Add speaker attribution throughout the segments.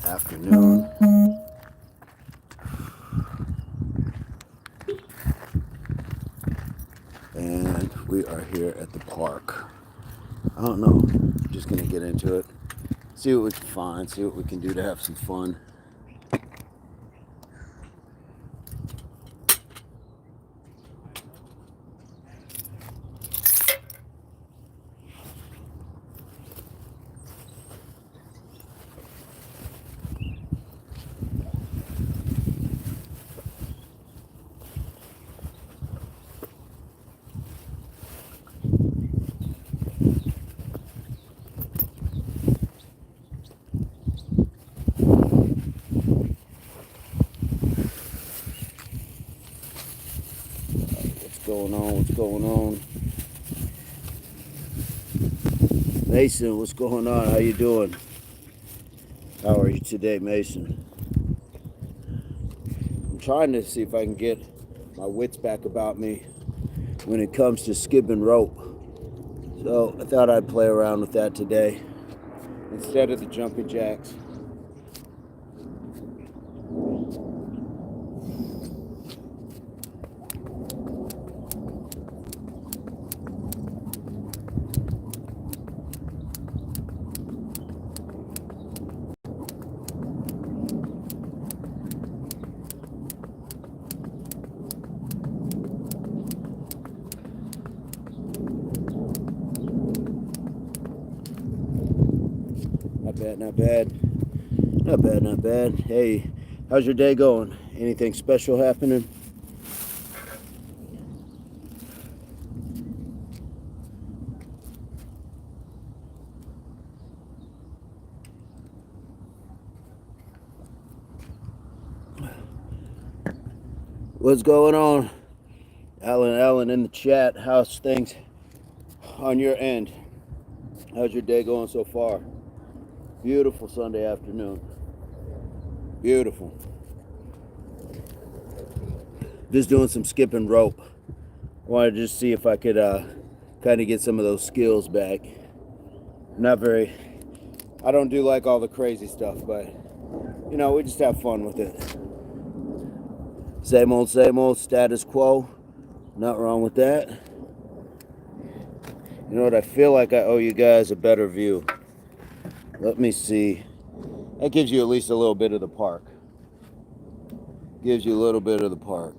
Speaker 1: afternoon. And we are here at the park. I don't know, just gonna get into it, see what we can find, see what we can do to have some fun. What's going on? Mason, what's going on? How you doing? How are you today, Mason? I'm trying to see if I can get my wits back about me when it comes to skipping rope. So I thought I'd play around with that today instead of the jumping jacks. Not bad. Hey, how's your day going? Anything special happening? What's going on? Alan in the chat. How's things on your end? How's your day going so far? Beautiful Sunday afternoon. Beautiful. Just doing some skipping rope. I wanted to just see if I could kind of get some of those skills back. I don't do like all the crazy stuff, but you know, we just have fun with it. Same old status quo. Not wrong with that. You know what? I feel like I owe you guys a better view. Let me see. That gives you at least a little bit of the park. Gives you a little bit of the park.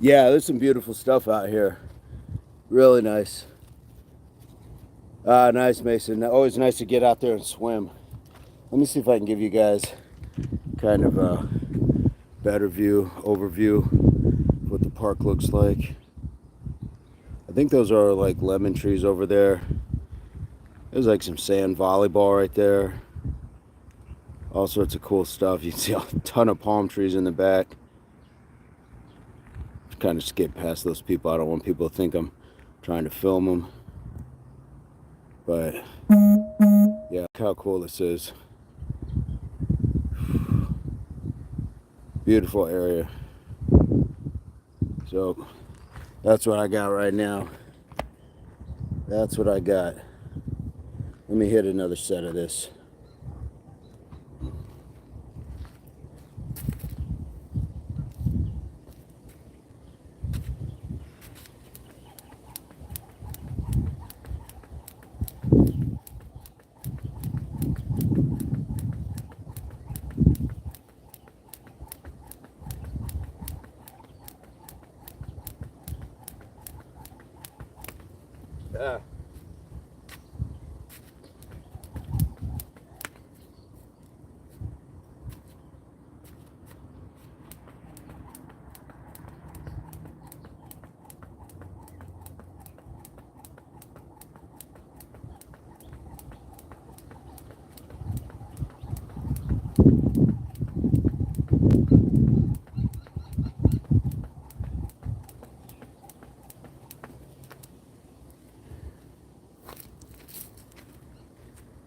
Speaker 1: Yeah, there's some beautiful stuff out here. Really nice. Nice, Mason. Always nice to get out there and swim. Let me see if I can give you guys kind of a better overview of what the park looks like. I think those are like lemon trees over there. There's like some sand volleyball right there. All sorts of cool stuff. You can see a ton of palm trees in the back. Kind of skip past those people. I don't want people to think I'm trying to film them. But yeah, look how cool this is. Beautiful area. So that's what I got right now. That's what I got. Let me hit another set of this.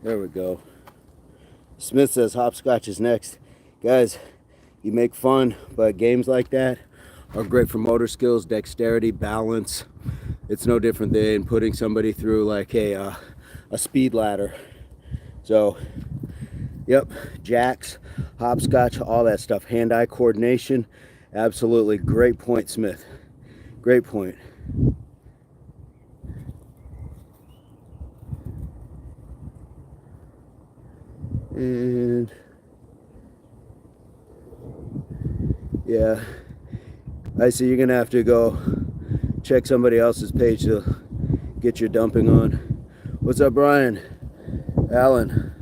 Speaker 1: There we go. Smith says hopscotch is next. Guys, you make fun, but games like that are great for motor skills, dexterity, balance. It's no different than putting somebody through like a speed ladder. So, yep, jacks, hopscotch, all that stuff. Hand-eye coordination, absolutely. Great point, Smith. Great point. And yeah, I see you're gonna have to go check somebody else's page to get your dumping on. What's up, Brian? Alan?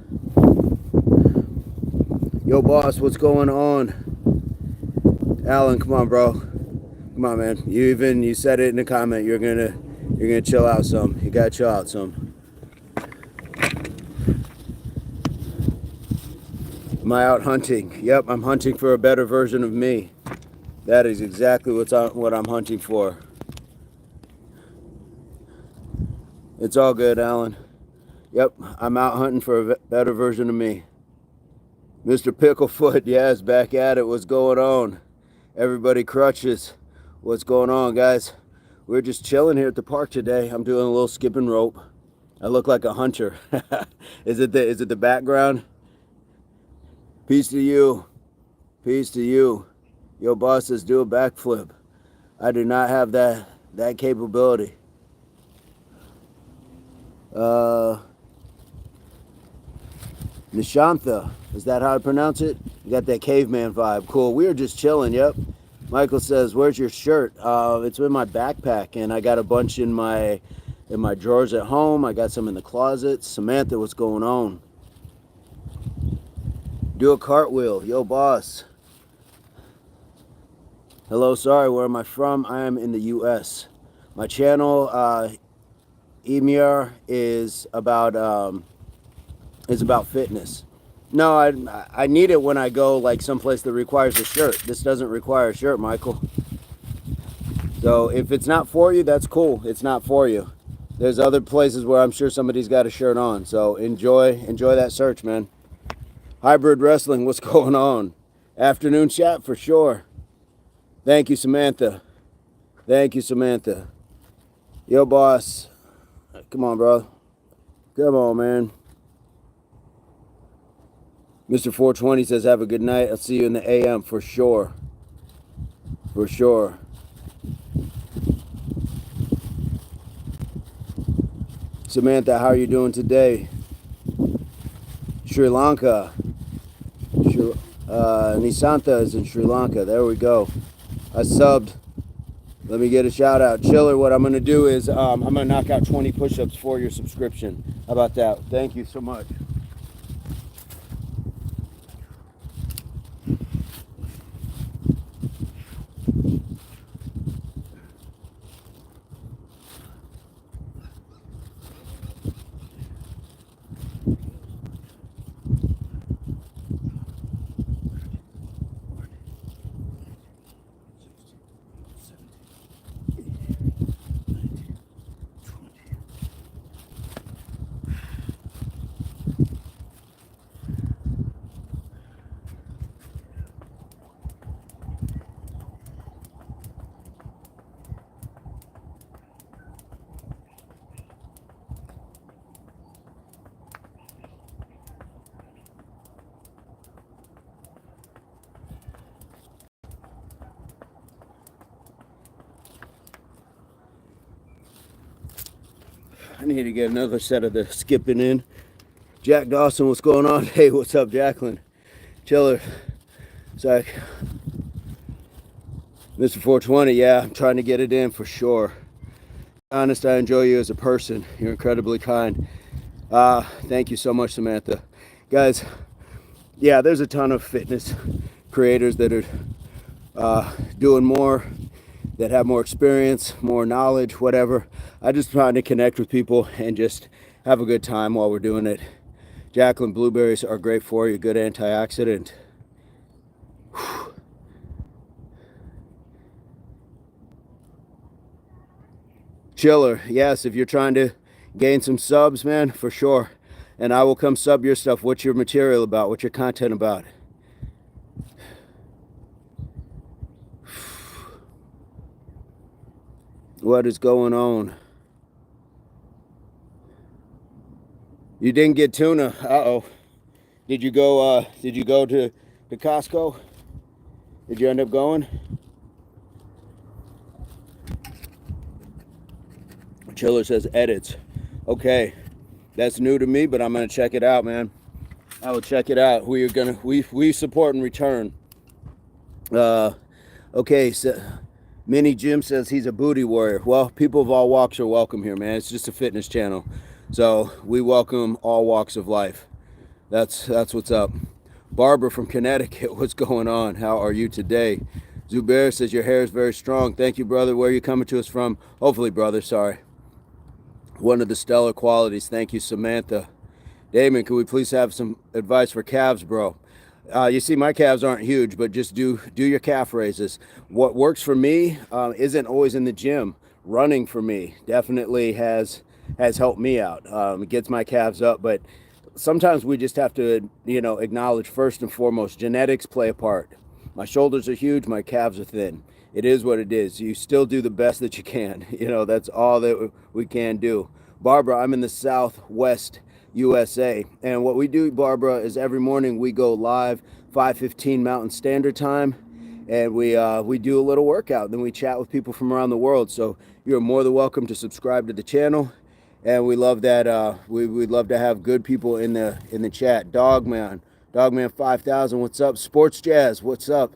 Speaker 1: Yo, boss, what's going on? Alan, come on, bro. Come on, man. You said it in the comment. You're gonna chill out some. You gotta chill out some. Am I out hunting? Yep, I'm hunting for a better version of me. That is exactly what I'm hunting for. It's all good, Alan. Yep, I'm out hunting for a better version of me. Mr. Picklefoot, yes, back at it. What's going on? Everybody crutches. What's going on, guys? We're just chilling here at the park today. I'm doing a little skipping rope. I look like a hunter. Is it the background? Peace to you. Peace to you. Yo, boss says do a backflip. I do not have that capability. Nishantha, is that how I pronounce it? You got that caveman vibe. Cool. We were just chilling. Yep. Michael says, "Where's your shirt?" It's in my backpack, and I got a bunch in my drawers at home. I got some in the closet. Samantha, what's going on? Do a cartwheel. Yo, boss. Hello, sorry, where am I from? I am in the U.S. My channel, Emir, is about fitness. No, I need it when I go like someplace that requires a shirt. This doesn't require a shirt, Michael. So if it's not for you, that's cool. It's not for you. There's other places where I'm sure somebody's got a shirt on. So enjoy that search, man. Hybrid Wrestling, what's going on? Afternoon chat for sure. Thank you, Samantha. Thank you, Samantha. Yo, boss. Come on, bro. Come on, man. Mr. 420 says, have a good night. I'll see you in the AM for sure. For sure. Samantha, how are you doing today? Sri Lanka. Nisantha is in Sri Lanka. There we go. I subbed. Let me get a shout out. Chiller, what I'm going to do is I'm going to knock out 20 push-ups for your subscription. How about that? Thank you so much. I need to get another set of the skipping in. Jack Dawson, what's going on? Hey, what's up, Jacqueline? Chiller. Zach. Mr. 420, yeah, I'm trying to get it in for sure. Honest, I enjoy you as a person. You're incredibly kind. Thank you so much, Samantha. Guys, yeah, there's a ton of fitness creators that are doing more, that have more experience, more knowledge, whatever. I just trying to connect with people and just have a good time while we're doing it. Jacqueline, blueberries are great for you, good antioxidant. Whew. Chiller, yes, if you're trying to gain some subs, man, for sure. and I will come sub your stuff. What's your material about? What's your content about? What is going on? You didn't get tuna. Uh-oh. Did you go to Costco? Did you end up going? Chiller says edits. Okay. That's new to me, but I'm gonna check it out, man. I will check it out. We support and return. Okay, so Mini Jim says he's a booty warrior. Well, people of all walks are welcome here, man. It's just a fitness channel. So we welcome all walks of life. That's what's up. Barbara from Connecticut, what's going on? How are you today? Zubair says your hair is very strong. Thank you, brother. Where are you coming to us from? Hopefully, brother, sorry. One of the stellar qualities. Thank you, Samantha. Damon, can we please have some advice for calves, bro? You see, my calves aren't huge, but just do your calf raises. What works for me isn't always in the gym. Running for me definitely has helped me out. It gets my calves up, but sometimes we just have to, acknowledge first and foremost, genetics play a part. My shoulders are huge, my calves are thin. It is what it is. You still do the best that you can. That's all that we can do. Barbara, I'm in the Southwest USA, and what we do, Barbara, is every morning we go live 5:15 Mountain Standard Time, and we do a little workout. Then we chat with people from around the world. So you're more than welcome to subscribe to the channel. And we love that. We'd love to have good people in the chat. Dogman 5000, what's up? Sports Jazz, what's up?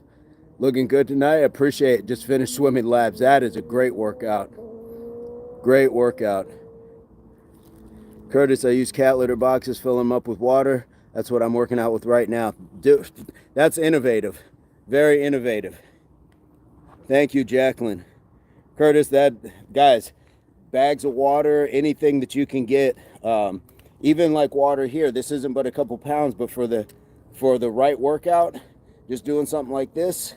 Speaker 1: Looking good tonight. I appreciate it. Just finished swimming laps. That is a great workout. Great workout. Curtis, I use cat litter boxes, fill them up with water. That's what I'm working out with right now. Dude, that's innovative. Very innovative. Thank you, Jacqueline. Curtis, guys, bags of water, anything that you can get, even like water here. This isn't but a couple pounds, but for the right workout, just doing something like this,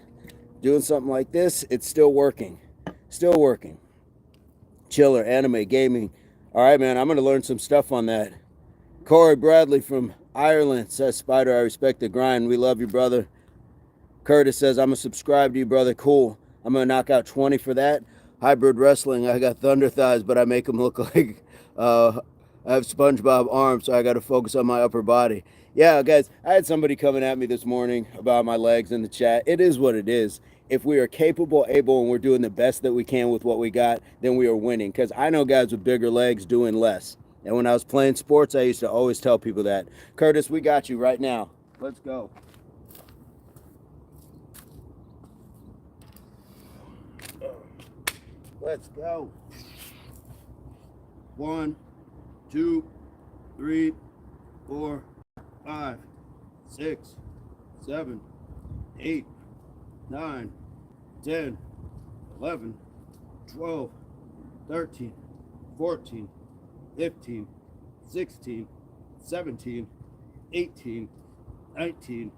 Speaker 1: it's still working. Still working. Chiller, anime, gaming. All right, man, I'm going to learn some stuff on that. Corey Bradley from Ireland says, Spider, I respect the grind. We love you, brother. Curtis says, I'm going to subscribe to you, brother. Cool. I'm going to knock out 20 for that. Hybrid wrestling, I got thunder thighs, but I make them look like I have SpongeBob arms, so I got to focus on my upper body. Yeah, guys, I had somebody coming at me this morning about my legs in the chat. It is what it is. If we are capable, able, and we're doing the best that we can with what we got, then we are winning. Because I know guys with bigger legs doing less. And when I was playing sports, I used to always tell people that. Curtis, we got you right now. Let's go. Let's go. 1, 2, 3, 4, 5, 6, 7, 8, 9, 10, 11, 12, 13, 14, 15, 16, 17, 18, 19,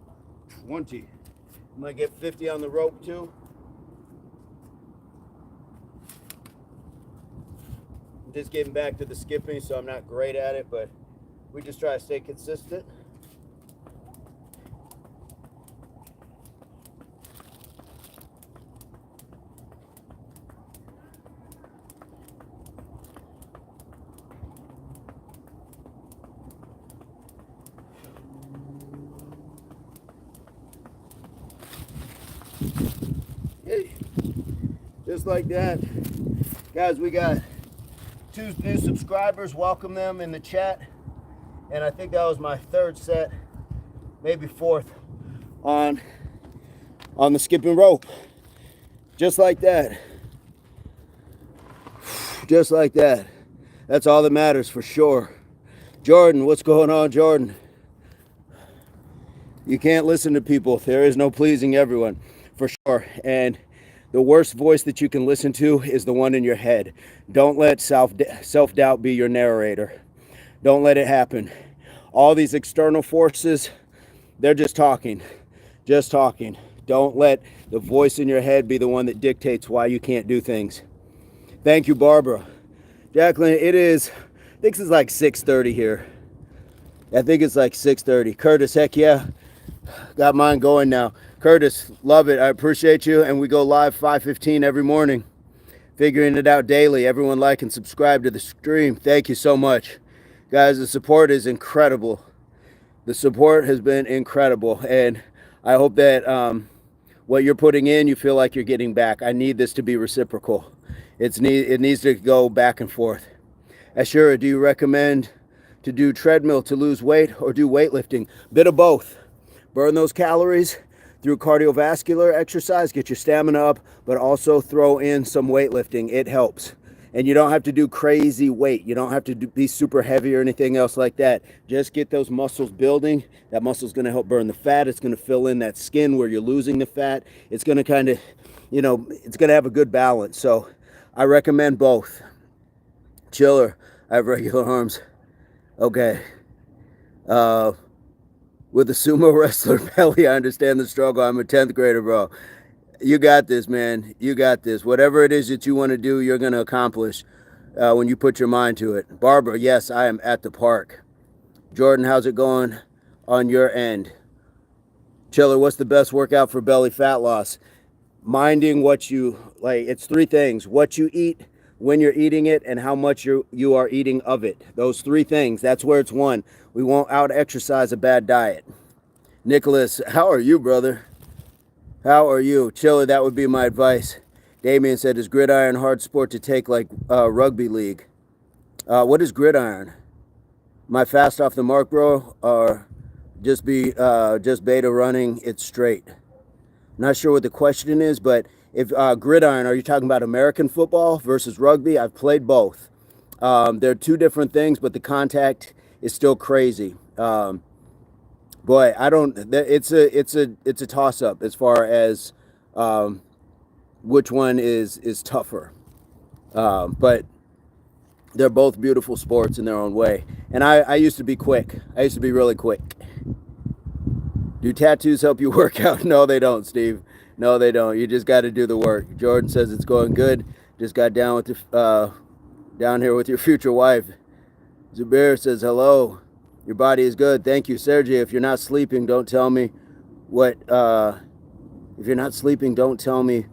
Speaker 1: 20. I'm going to get 50 on the rope too. I'm just getting back to the skipping, so I'm not great at it, but we just try to stay consistent. Just like that. Guys, we got 2 new subscribers. Welcome them in the chat. And I think that was my 3rd set, maybe 4th, on the skipping rope. Just like that. Just like that. That's all that matters for sure. Jordan, what's going on, Jordan? You can't listen to people. There is no pleasing everyone, for sure. And the worst voice that you can listen to is the one in your head. Don't let self-doubt be your narrator. Don't let it happen. All these external forces, they're just talking. Just talking. Don't let the voice in your head be the one that dictates why you can't do things. Thank you, Barbara. Jacqueline, I think it's like 6:30 here. I think it's like 6:30. Curtis, heck yeah. Got mine going now. Curtis, love it. I appreciate you. And we go live 5:15 every morning. Figuring it out daily. Everyone like and subscribe to the stream. Thank you so much. Guys, the support is incredible. The support has been incredible. And I hope that what you're putting in, you feel like you're getting back. I need this to be reciprocal. It needs to go back and forth. Ashura, do you recommend to do treadmill to lose weight or do weightlifting? Bit of both. Burn those calories through cardiovascular exercise, get your stamina up, but also throw in some weightlifting. It helps. And you don't have to do crazy weight. You don't have to be super heavy or anything else like that. Just get those muscles building. That muscle's going to help burn the fat. It's going to fill in that skin where you're losing the fat. It's going to kind of, it's going to have a good balance. So I recommend both. Chiller, I have regular arms. Okay. With a sumo wrestler belly, I understand the struggle. I'm a 10th grader, bro. You got this, man. You got this. Whatever it is that you want to do, you're going to accomplish when you put your mind to it. Barbara, yes, I am at the park. Jordan, how's it going on your end? Chiller, what's the best workout for belly fat loss? Minding what you, it's three things. What you eat, when you're eating it, and how much you are eating of it. Those three things, that's where it's won. We won't out-exercise a bad diet. Nicholas, how are you, brother? How are you? Chiller, that would be my advice. Damien said, is gridiron hard sport to take like rugby league? What is gridiron? Am I fast off the mark, bro? Or just beta running it straight? Not sure what the question is, but if gridiron, are you talking about American football versus rugby? I've played both. They're two different things, but the contact is still crazy. Boy, I don't. It's a toss up as far as which one is tougher. But they're both beautiful sports in their own way. And I used to be quick. I used to be really quick. Do tattoos help you work out? No, they don't, Steve. No, they don't. You just got to do the work. Jordan says it's going good. Just got down with down here with your future wife. Zubair says hello. Your body is good. Thank you, Sergey. If you're not sleeping, don't tell me what. If you're not sleeping, don't tell me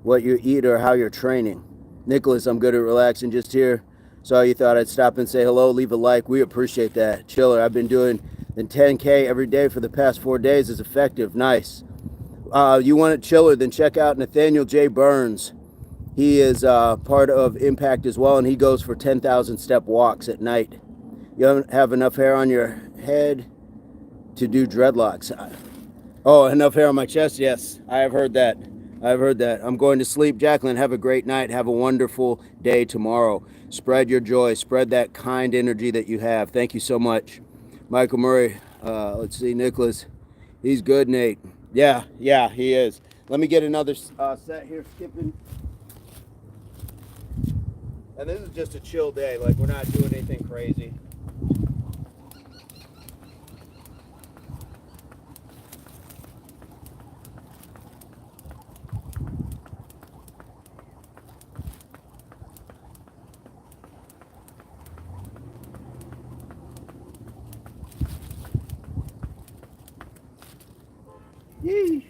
Speaker 1: what you eat or how you're training. Nicholas, I'm good at relaxing. Just here. So you thought I'd stop and say hello. Leave a like. We appreciate that. Chiller. I've been doing the 10K every day for the past 4 days. Is effective. Nice. You want it chiller? Then check out Nathaniel J Burns. He is part of Impact as well, and he goes for 10,000 step walks at night. You don't have enough hair on your head to do dreadlocks. Oh, enough hair on my chest? Yes, I have heard that. I've heard that. I'm going to sleep. Jacqueline, have a great night. Have a wonderful day tomorrow. Spread your joy. Spread that kind energy that you have. Thank you so much. Michael Murray. Let's see, Nicholas. He's good, Nate. Yeah, he is. Let me get another set here, skipping. And this is just a chill day. Like, we're not doing anything crazy. Yee.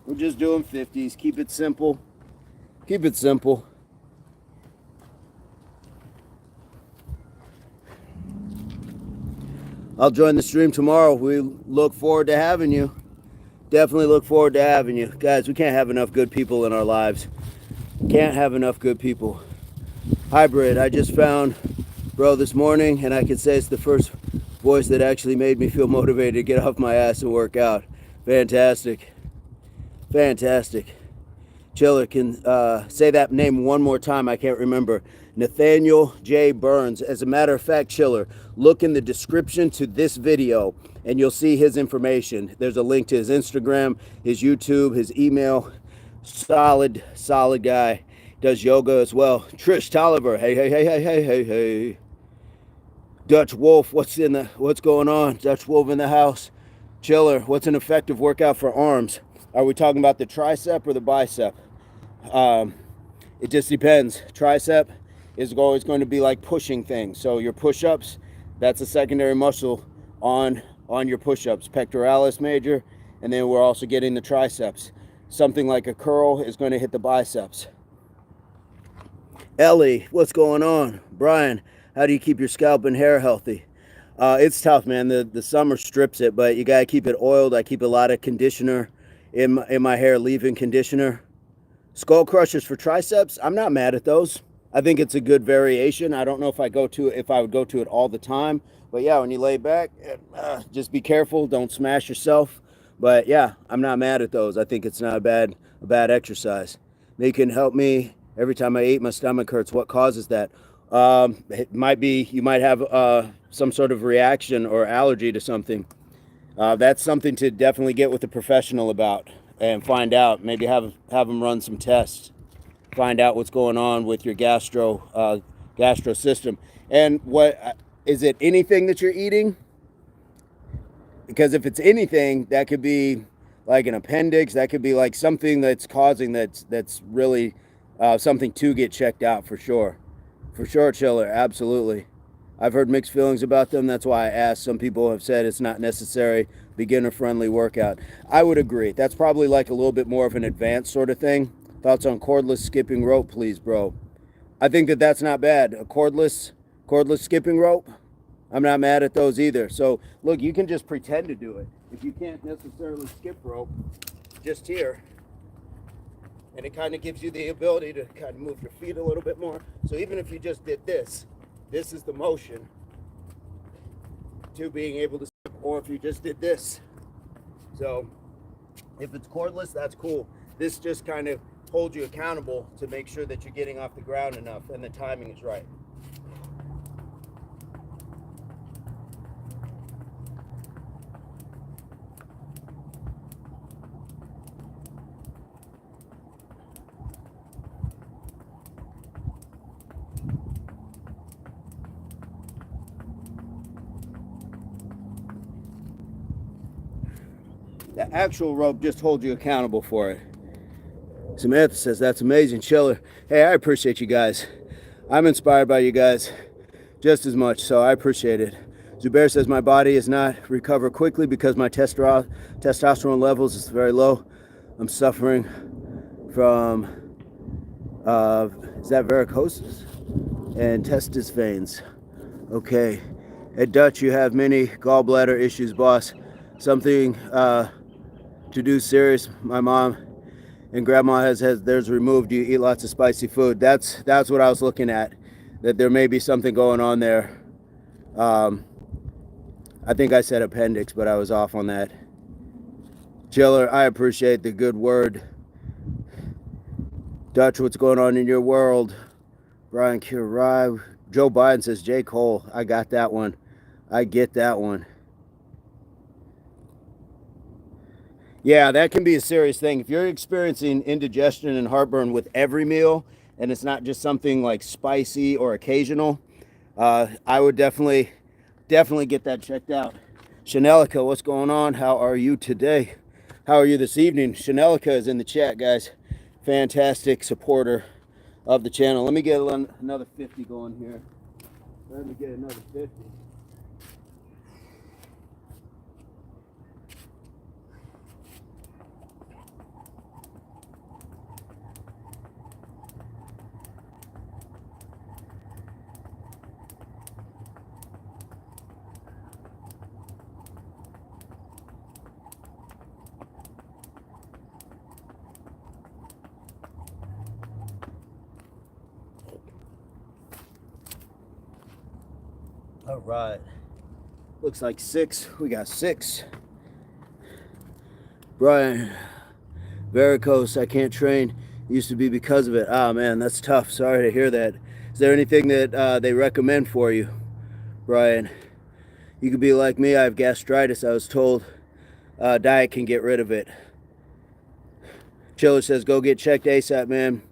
Speaker 1: We're just doing 50s. Keep it simple. Keep it simple. I'll join the stream tomorrow. We look forward to having you. Definitely look forward to having you. Guys, we can't have enough good people in our lives. Can't have enough good people. Hybrid, I just found, bro, this morning, and I can say it's the first voice that actually made me feel motivated to get off my ass and work out. Fantastic. Fantastic. Chiller, can say that name one more time. I can't remember. Nathaniel J Burns. As a matter of fact, Chiller, look in the description to this video and you'll see his information. There's a link to his Instagram, his YouTube, his email. Solid guy. Does yoga as well. Trish Tolliver. Hey. Dutch Wolf, what's going on? Dutch Wolf in the house. Chiller, what's an effective workout for arms? Are we talking about the tricep or the bicep? It just depends. Tricep is always going to be like pushing things. So your push-ups, That's a secondary muscle on your push-ups, pectoralis major, and then we're also getting the triceps. Something like a curl is going to hit the biceps. Ellie, what's going on? Brian, how do you keep your scalp and hair healthy? It's tough, man. The summer strips it, but you gotta keep it oiled. I keep a lot of conditioner in my hair, leave-in conditioner. Skull crushers for triceps, I'm not mad at those. I think it's a good variation. I don't know if I would go to it all the time, but yeah, when you lay back, just be careful, don't smash yourself. But yeah, I'm not mad at those. I think it's not a bad exercise. They can help me every time I eat. My stomach hurts. What causes that? It might be you might have some sort of reaction or allergy to something. That's something to definitely get with a professional about and find out. Maybe have them run some tests. Find out what's going on with your gastro system. And what is it? Anything that you're eating? Because if it's anything, that could be like an appendix. That could be like something that's causing that's really something to get checked out for sure. For sure, Chiller, absolutely. I've heard mixed feelings about them. That's why I asked. Some people have said it's not necessary, beginner-friendly workout. I would agree. That's probably like a little bit more of an advanced sort of thing. Thoughts on cordless skipping rope, please, bro? I think that's not bad. A cordless skipping rope, I'm not mad at those either. So, look, you can just pretend to do it. If you can't necessarily skip rope, just here. And it kind of gives you the ability to kind of move your feet a little bit more. So even if you just did this is the motion to being able to skip, or if you just did this. So if it's cordless, that's cool. This just kind of holds you accountable to make sure that you're getting off the ground enough and the timing is right. The actual rope just holds you accountable for it. Samantha says, that's amazing, Chiller. Hey, I appreciate you guys. I'm inspired by you guys just as much, so I appreciate it. Zubair says, my body is not recover quickly because my testosterone levels is very low. I'm suffering from, is that varicose? And testis veins. Okay. At Dutch, you have many gallbladder issues, boss. Something to do serious. My mom and grandma has theirs removed. You eat lots of spicy food. That's what I was looking at, that there may be something going on there. I think I said appendix, but I was off on that. Chiller, I appreciate the good word. Dutch, what's going on in your world? Brian Kirai. Joe Biden says, J. Cole. I got that one. I get that one. Yeah, that can be a serious thing. If you're experiencing indigestion and heartburn with every meal, and it's not just something like spicy or occasional, I would definitely get that checked out. Chanelica, what's going on? How are you today? How are you this evening? Chanelica is in the chat, guys. Fantastic supporter of the channel. Let me get another 50 going here. Let me get another 50. All right, looks like 6. We got 6. Brian, varicose, I can't train. Used to be because of it. Ah, man, that's tough. Sorry to hear that. Is there anything that they recommend for you, Brian? You could be like me. I have gastritis. I was told diet can get rid of it. Chiller says, go get checked ASAP, man.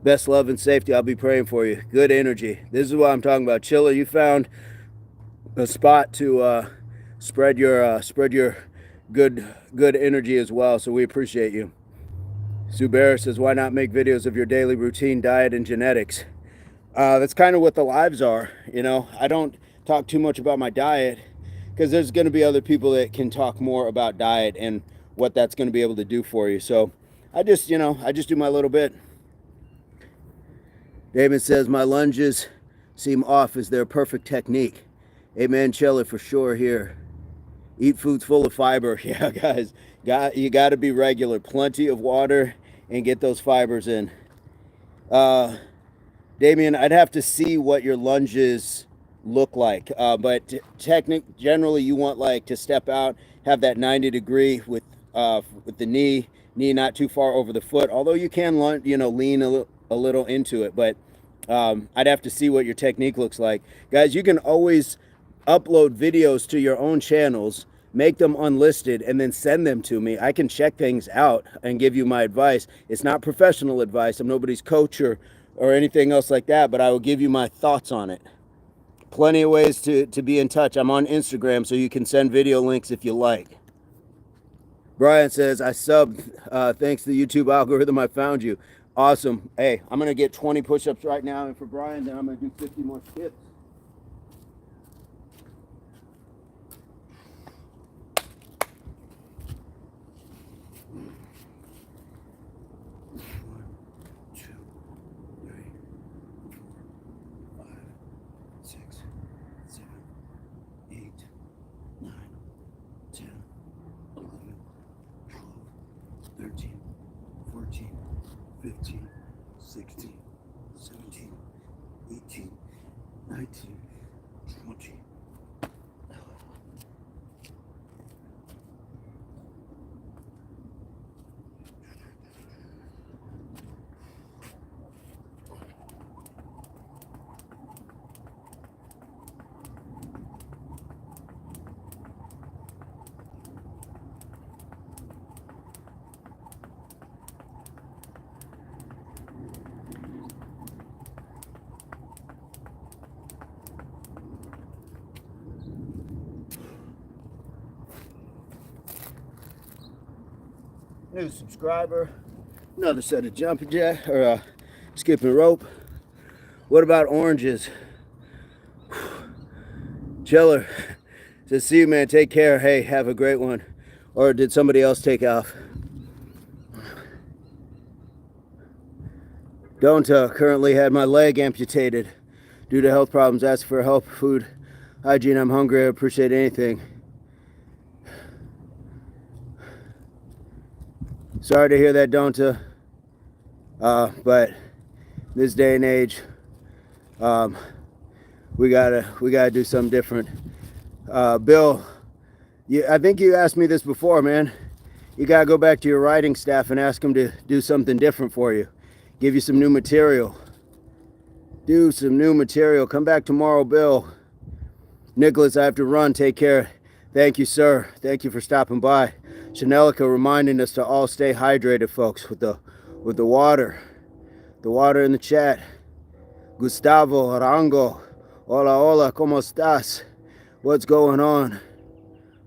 Speaker 1: Best love and safety. I'll be praying for you. Good energy. This is what I'm talking about. Chiller, you found a spot to spread your good energy as well. So we appreciate you. Zubair says, why not make videos of your daily routine, diet, and genetics? That's kind of what the lives are. You know, I don't talk too much about my diet because there's going to be other people that can talk more about diet and what that's going to be able to do for you. So I just, you know, I just do my little bit. David says my lunges seem off. Is there a perfect technique? Amen, Cheller, for sure here. Eat foods full of fiber. Yeah, guys, you got to be regular. Plenty of water and get those fibers in. Damien, I'd have to see what your lunges look like. But generally, you want like to step out, have that 90-degree with the knee not too far over the foot. Although you can lean a little into it, but I'd have to see what your technique looks like. Guys, you can always upload videos to your own channels, make them unlisted, and then send them to me. I can check things out and give you my advice. It's not professional advice. I'm nobody's coach or anything else like that, but I will give you my thoughts on it. Plenty of ways to be in touch. I'm on Instagram, so you can send video links if you like. Brian says, I subbed. Thanks to the YouTube algorithm, I found you. Awesome. Hey, I'm going to get 20 push-ups right now, and for Brian, then I'm going to do 50 more skips. New subscriber, another set of jumping jack or skipping rope. What about oranges? Cheller says, see you, man, take care. Hey, have a great one. Or did somebody else take off? Don't currently had my leg amputated due to health problems. Ask for help, food, hygiene. I'm hungry. I appreciate anything. Sorry to hear that, Donta. But this day and age, we gotta do something different. Bill, I think you asked me this before, man. You gotta go back to your writing staff and ask them to do something different for you. Give you some new material. Do some new material. Come back tomorrow, Bill. Nicholas, I have to run. Take care. Thank you, sir. Thank you for stopping by. Chanelica reminding us to all stay hydrated, folks, with the water. The water in the chat. Gustavo Arango. Hola, hola, ¿cómo estás? What's going on?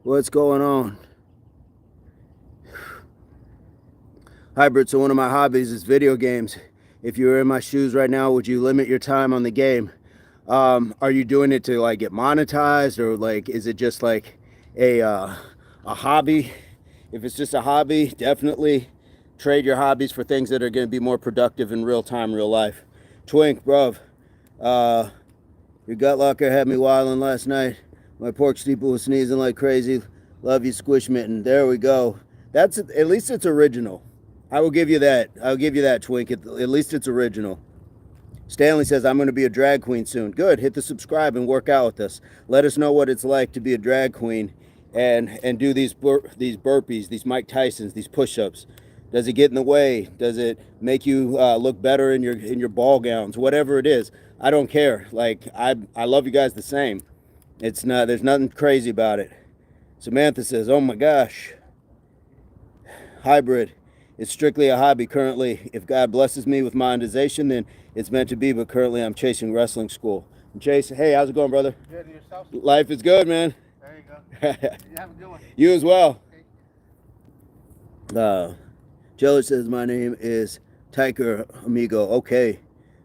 Speaker 1: What's going on? Hybrid, so one of my hobbies is video games. If you were in my shoes right now, would you limit your time on the game? Are you doing it to like get monetized, or like is it just like a hobby? If it's just a hobby, definitely trade your hobbies for things that are going to be more productive in real time, real life. Twink, bruv, your gut locker had me wilding last night. My pork steeple was sneezing like crazy. Love you, Squish Mitten. There we go. That's at least it's original. I will give you that. I'll give you that, Twink. At least it's original. Stanley says, I'm going to be a drag queen soon. Good. Hit the subscribe and work out with us. Let us know what it's like to be a drag queen and do these burpees, these Mike Tysons, these push-ups. Does it get in the way? Does it make you look better in your ball gowns? Whatever it is, I don't care. Like I love you guys the same. It's not. There's nothing crazy about it. Samantha says, oh my gosh. Hybrid. It's strictly a hobby currently. If God blesses me with monetization, then it's meant to be, but currently I'm chasing wrestling school. And Chase, hey, how's it going, brother?
Speaker 2: Good, and yourself?
Speaker 1: Life is good, man.
Speaker 2: There you go. You have a good one.
Speaker 1: You as well. Jelly says, my name is Tiger Amigo. Okay,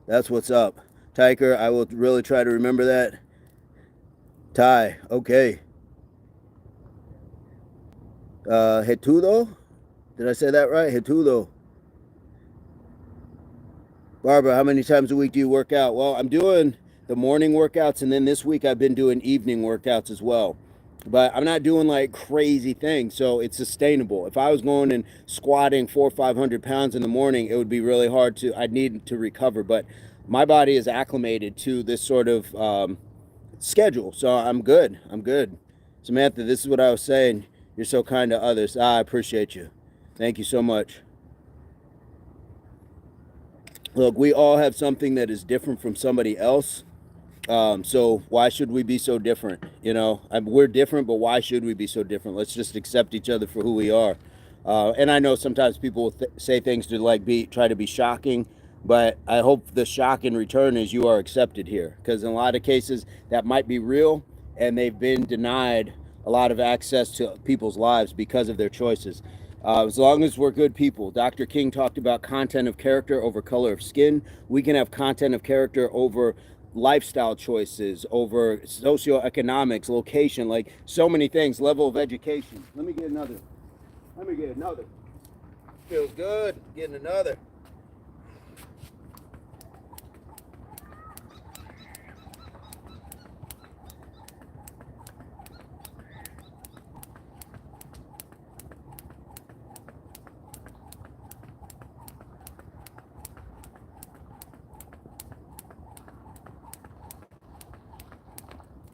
Speaker 1: that's what's up. Tiker, I will really try to remember that. Ty, okay. Hetudo? Did I say that right? Hetudo. Barbara, how many times a week do you work out? Well, I'm doing the morning workouts, and then this week I've been doing evening workouts as well. But I'm not doing like crazy things, so it's sustainable. If I was going and squatting 400 or 500 pounds in the morning, it would be really hard to, I'd need to recover. But my body is acclimated to this sort of schedule, so I'm good. I'm good. Samantha, this is what I was saying. You're so kind to others. I appreciate you. Thank you so much. Look, we all have something that is different from somebody else. So why should we be so different? You know, we're different, but why should we be so different? Let's just accept each other for who we are. And I know sometimes people will say things to like try to be shocking, but I hope the shock in return is you are accepted here, because in a lot of cases that might be real, and they've been denied a lot of access to people's lives because of their choices. As long as we're good people. Dr. King talked about content of character over color of skin. We can have content of character over lifestyle choices, over socioeconomics, location, like so many things, level of education. Let me get another. Feels good getting another.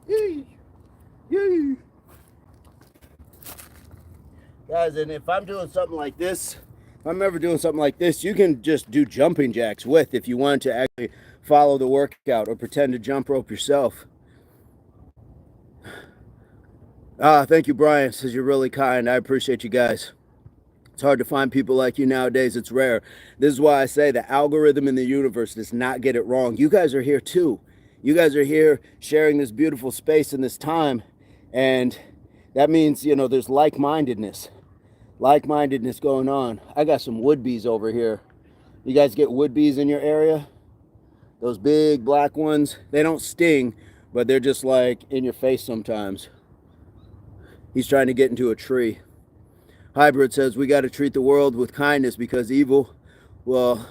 Speaker 1: Yay! Yay! Guys, and if I'm doing something like this, if I'm ever doing something like this, you can just do jumping jacks with if you want to actually follow the workout or pretend to jump rope yourself. Thank you, Brian. Says you're really kind. I appreciate you guys. It's hard to find people like you nowadays. It's rare. This is why I say the algorithm in the universe does not get it wrong. You guys are here too. You guys are here sharing this beautiful space and this time. And that means, you know, there's like-mindedness going on. I got some wood-bees over here. You guys get wood-bees in your area? Those big black ones. They don't sting, but they're just like in your face sometimes. He's trying to get into a tree. Hybrid says we got to treat the world with kindness because evil, well,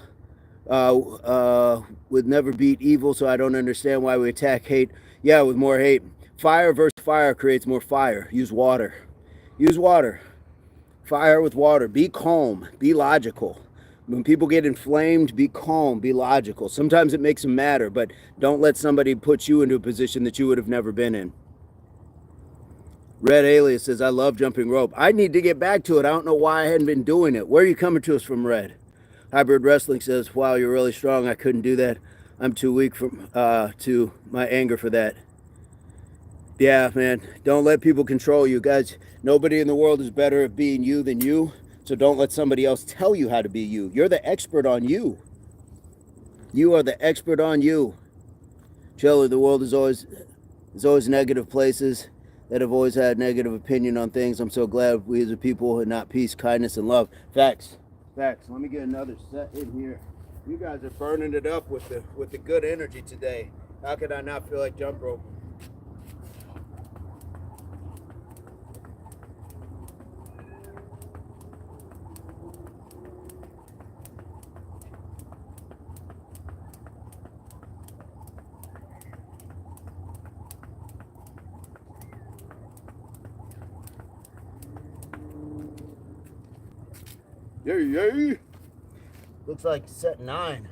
Speaker 1: would never beat evil, so I don't understand why we attack hate. Yeah, with more hate. Fire versus fire creates more fire. Use water. Use water. Fire with water. Be calm. Be logical. When people get inflamed, be calm. Be logical. Sometimes it makes them matter, but don't let somebody put you into a position that you would have never been in. Red Alias says, I love jumping rope. I need to get back to it. I don't know why I hadn't been doing it. Where are you coming to us from, Red? Hybrid Wrestling says, wow, you're really strong. I couldn't do that. I'm too weak to my anger for that. Yeah, man. Don't let people control you. Guys, nobody in the world is better at being you than you. So don't let somebody else tell you how to be you. You're the expert on you. You are the expert on you. Chiller, the world is always negative places that have always had negative opinion on things. I'm so glad we as a people have not peace, kindness, and love. Facts. Facts. Let me get another set in here. You guys are burning it up with the good energy today. How could I not feel like jump rope? Yay, yay. Looks like set 9.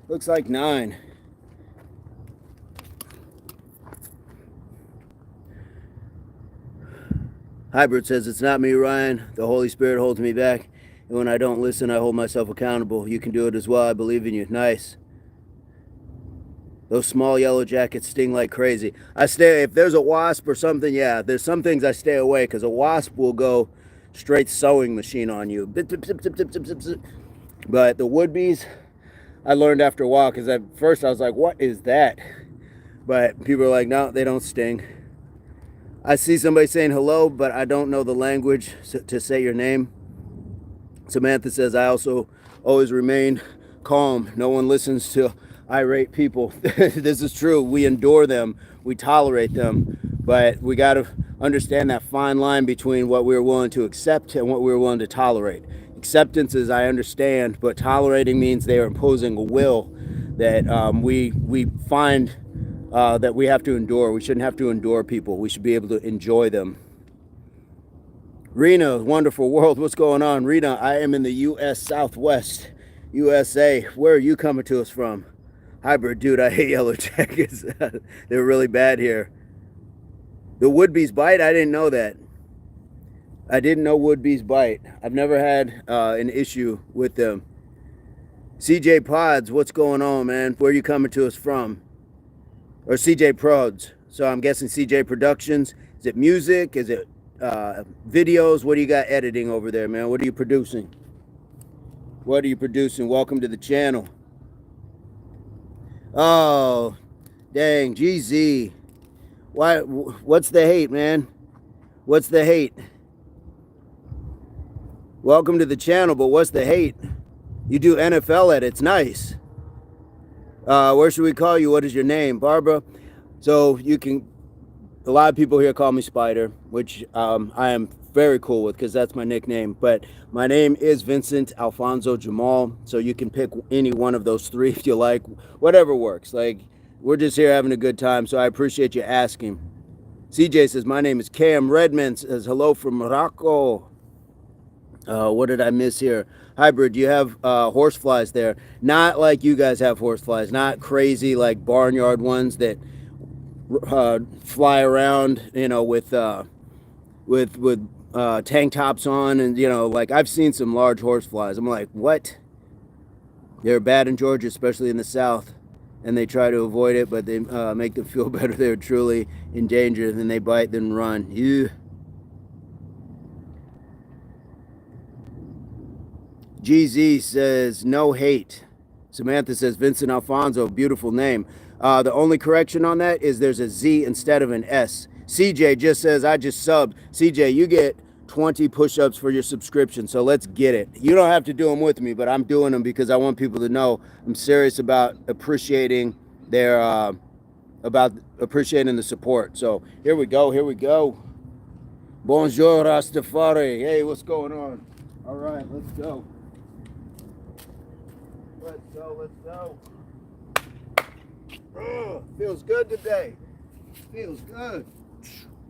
Speaker 1: Looks like 9. Hybrid says, it's not me, Ryan. The Holy Spirit holds me back. And when I don't listen, I hold myself accountable. You can do it as well. I believe in you. Nice. Those small yellow jackets sting like crazy. If there's a wasp or something, yeah, there's some things I stay away because a wasp will go straight sewing machine on you. But the would-bees, I learned after a while, because at first I was like, what is that? But people are like, no, they don't sting. I see somebody saying hello, but I don't know the language to say your name. Samantha says, I also always remain calm. No one listens to irate people. This is true. We endure them, we tolerate them, but we got to understand that fine line between what we're willing to accept and what we're willing to tolerate. Acceptance is, I understand, but tolerating means they are imposing a will that we find that we have to endure. We shouldn't have to endure people. We should be able to enjoy them. Rena, wonderful world. What's going on? Rena, I am in the U.S. Southwest, USA. Where are you coming to us from? Hybrid, dude, I hate yellow jackets. They're really bad here. The wood-bees bite? I didn't know that. I didn't know wood-bees bite. I've never had an issue with them. CJ Pods, what's going on, man? Where are you coming to us from? Or CJ Prods. So I'm guessing CJ Productions. Is it music? Is it videos? What do you got editing over there, man? What are you producing? What are you producing? Welcome to the channel. Oh, dang, GZ. Why? What's the hate, man? What's the hate? Welcome to the channel, but what's the hate? You do NFL edits, nice. Where should we call you? What is your name? Barbara. So you can, a lot of people here call me Spider, which I am very cool with because that's my nickname. But my name is Vincent Alfonso Jamal. So you can pick any one of those three if you like, whatever works. Like, we're just here having a good time. So I appreciate you asking. CJ says, my name is Cam. Redmond says, hello from Morocco. What did I miss here? Hybrid, you have horseflies there. Not like you guys have horseflies. Not crazy like barnyard ones that fly around, you know, with tank tops on, and you know, like I've seen some large horseflies. I'm like, what? They're bad in Georgia, especially in the South, and they try to avoid it, but they make them feel better. They're truly in danger. Then they bite, then run. Ew. GZ says, no hate. Samantha says, Vincent Alfonso, beautiful name. The only correction on that is there's a Z instead of an S. CJ just says, I just subbed. CJ, you get 20 push-ups for your subscription, so let's get it. You don't have to do them with me, but I'm doing them because I want people to know I'm serious about appreciating their, about appreciating the support. So here we go, here we go. Bonjour, Rastafari. Hey, what's going on? All right, let's go. Let's go, let's go. Oh, feels good today. Feels good.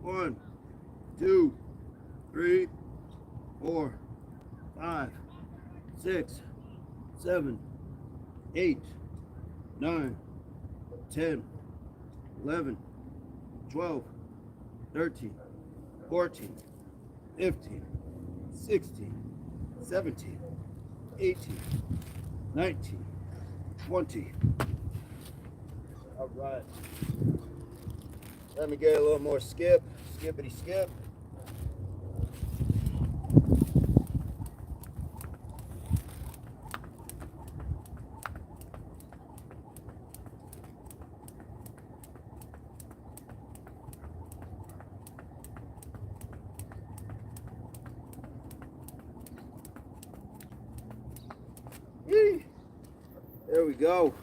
Speaker 1: 1, 2, 3, 4, 5, 6, 7, 8, 9, 10, 11, 12, 13, 14, 15, 16, 17, 18, 19, 20. All right. Let me get a little more skip. Skippity skip. Yee. There we go.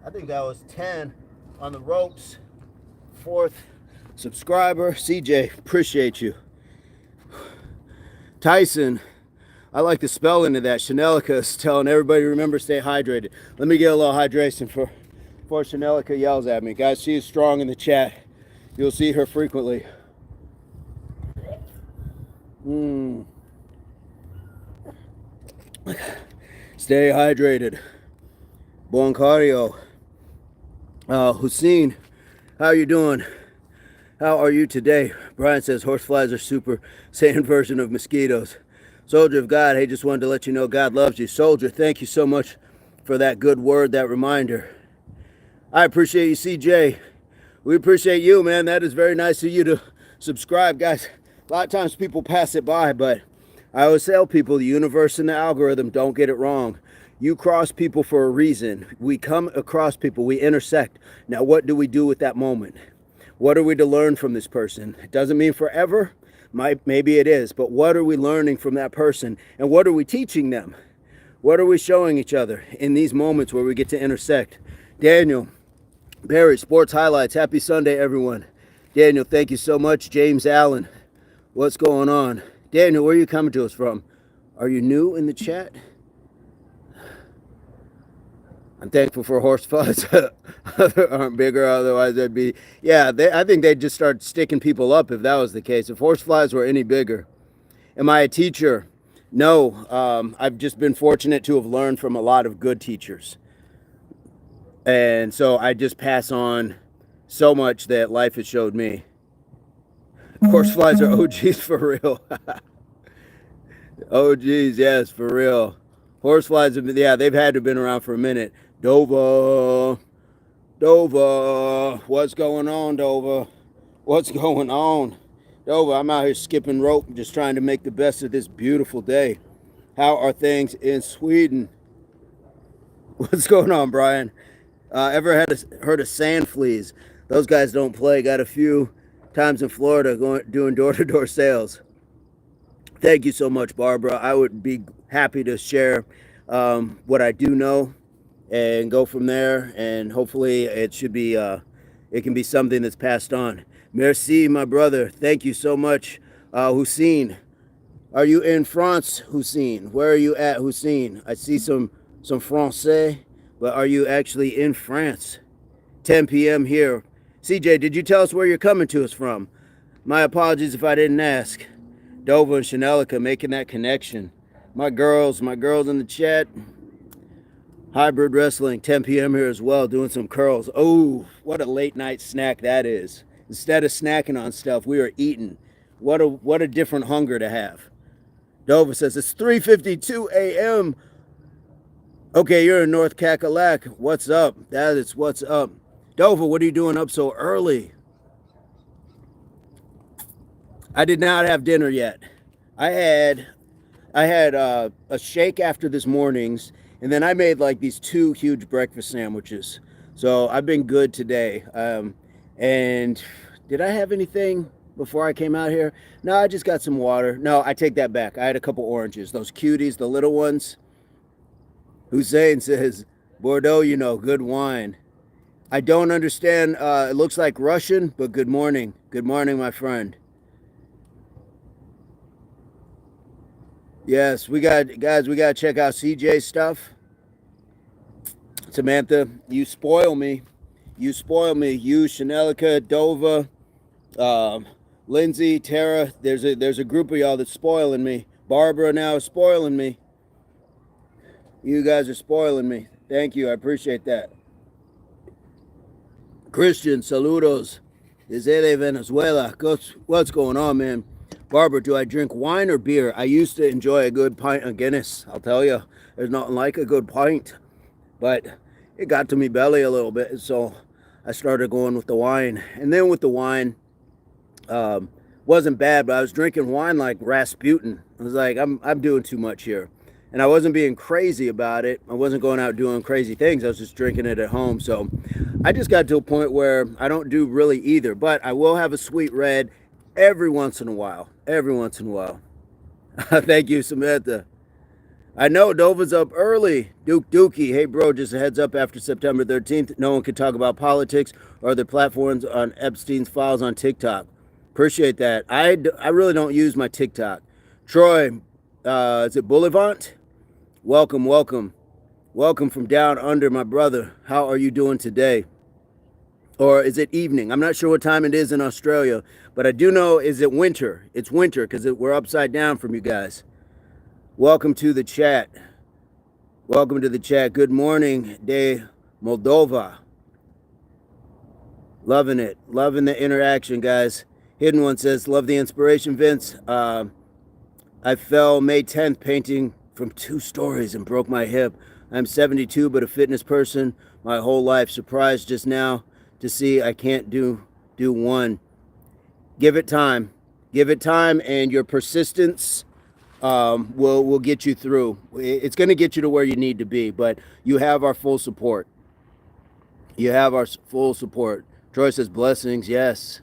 Speaker 1: I think that was 10 on the ropes. 4th subscriber. CJ, appreciate you. Tyson, I like the spelling of that. Chanelica is telling everybody, remember, stay hydrated. Let me get a little hydration before Chanelica yells at me. Guys, she is strong in the chat. You'll see her frequently. Stay hydrated. Bon cardio. Hussein, how are you doing? How are you today? Brian says horseflies are super saiyan version of mosquitoes. Soldier of God, hey, just wanted to let you know God loves you. Soldier, thank you so much for that good word, that reminder. I appreciate you, CJ. We appreciate you, man. That is very nice of you to subscribe, guys. A lot of times people pass it by, but I always tell people the universe and the algorithm don't get it wrong. You cross people for a reason. We come across people, we intersect. Now, what do we do with that moment? What are we to learn from this person? It doesn't mean forever. Maybe it is, but what are we learning from that person? And what are we teaching them? What are we showing each other in these moments where we get to intersect? Daniel, Barry, Sports Highlights. Happy Sunday, everyone. Daniel, thank you so much. James Allen, what's going on? Daniel, where are you coming to us from? Are you new in the chat? I'm thankful for horseflies aren't bigger, otherwise they'd be, yeah, I think they'd just start sticking people up if that was the case. If horseflies were any bigger. Am I a teacher? No, I've just been fortunate to have learned from a lot of good teachers. And so I just pass on so much that life has showed me. Horseflies are OGs for real. OGs, yes, for real. Horseflies, yeah, they've had to have been around for a minute. Dover, what's going on, Dover? What's going on? Dover, I'm out here skipping rope, just trying to make the best of this beautiful day. How are things in Sweden? What's going on, Brian? Ever heard of sand fleas? Those guys don't play. Got a few times in Florida doing door-to-door sales. Thank you so much, Barbara. I would be happy to share what I do know and go from there. And hopefully it should be, it can be something that's passed on. Merci, my brother. Thank you so much. Hussein, are you in France, Hussein? Where are you at, Hussein? I see some Francais, but are you actually in France? 10 p.m. here. CJ, did you tell us where you're coming to us from? My apologies if I didn't ask. Dova and Chanelica making that connection. My girls in the chat. Hybrid Wrestling, 10 p.m. here as well, doing some curls. Oh, what a late night snack that is. Instead of snacking on stuff, we are eating. What a different hunger to have. Dova says, it's 3:52 a.m. Okay, you're in North Cackalack. What's up? That is what's up. Dova, what are you doing up so early? I did not have dinner yet. I had a shake after this morning's, and then I made like these 2 huge breakfast sandwiches. So I've been good today. And did I have anything before I came out here? No, I just got some water. No, I take that back. I had a couple oranges, those cuties, the little ones. Hussein says, Bordeaux, you know, good wine. I don't understand. It looks like Russian, but good morning. Good morning, my friend. Yes, we got to check out CJ stuff. Samantha, you spoil me. You spoil me. You, Chanelica, Dova, Lindsay, Tara. There's a group of y'all that's spoiling me. Barbara now is spoiling me. You guys are spoiling me. Thank you. I appreciate that. Christian, saludos. Desde Venezuela. What's going on, man? Barbara, do I drink wine or beer? I used to enjoy a good pint of Guinness. I'll tell you, there's nothing like a good pint. But it got to me belly a little bit, so I started going with the wine. And then with the wine, wasn't bad, but I was drinking wine like Rasputin. I was like, I'm doing too much here. And I wasn't being crazy about it. I wasn't going out doing crazy things. I was just drinking it at home. So I just got to a point where I don't do really either. But I will have a sweet red every once in a while. Every once in a while. Thank you, Samantha. I know Dova's up early. Duke Dookie. Hey, bro, just a heads up, after September 13th, no one can talk about politics or their platforms on Epstein's files on TikTok. Appreciate that. I really don't use my TikTok. Troy, is it Boulevant? Welcome, welcome. Welcome from down under, my brother. How are you doing today? Or is it evening? I'm not sure what time it is in Australia, but I do know, is it winter? It's winter because we're upside down from you guys. Welcome to the chat. Welcome to the chat. Good morning, de Moldova. Loving it. Loving the interaction, guys. Hidden One says, love the inspiration, Vince. I fell May 10th painting from 2 stories and broke my hip. I'm 72, but a fitness person my whole life. Surprised just now to see I can't do one. Give it time. Give it time, and your persistence will get you through. It's going to get you to where you need to be, but you have our full support. You have our full support. Troy says, blessings. Yes.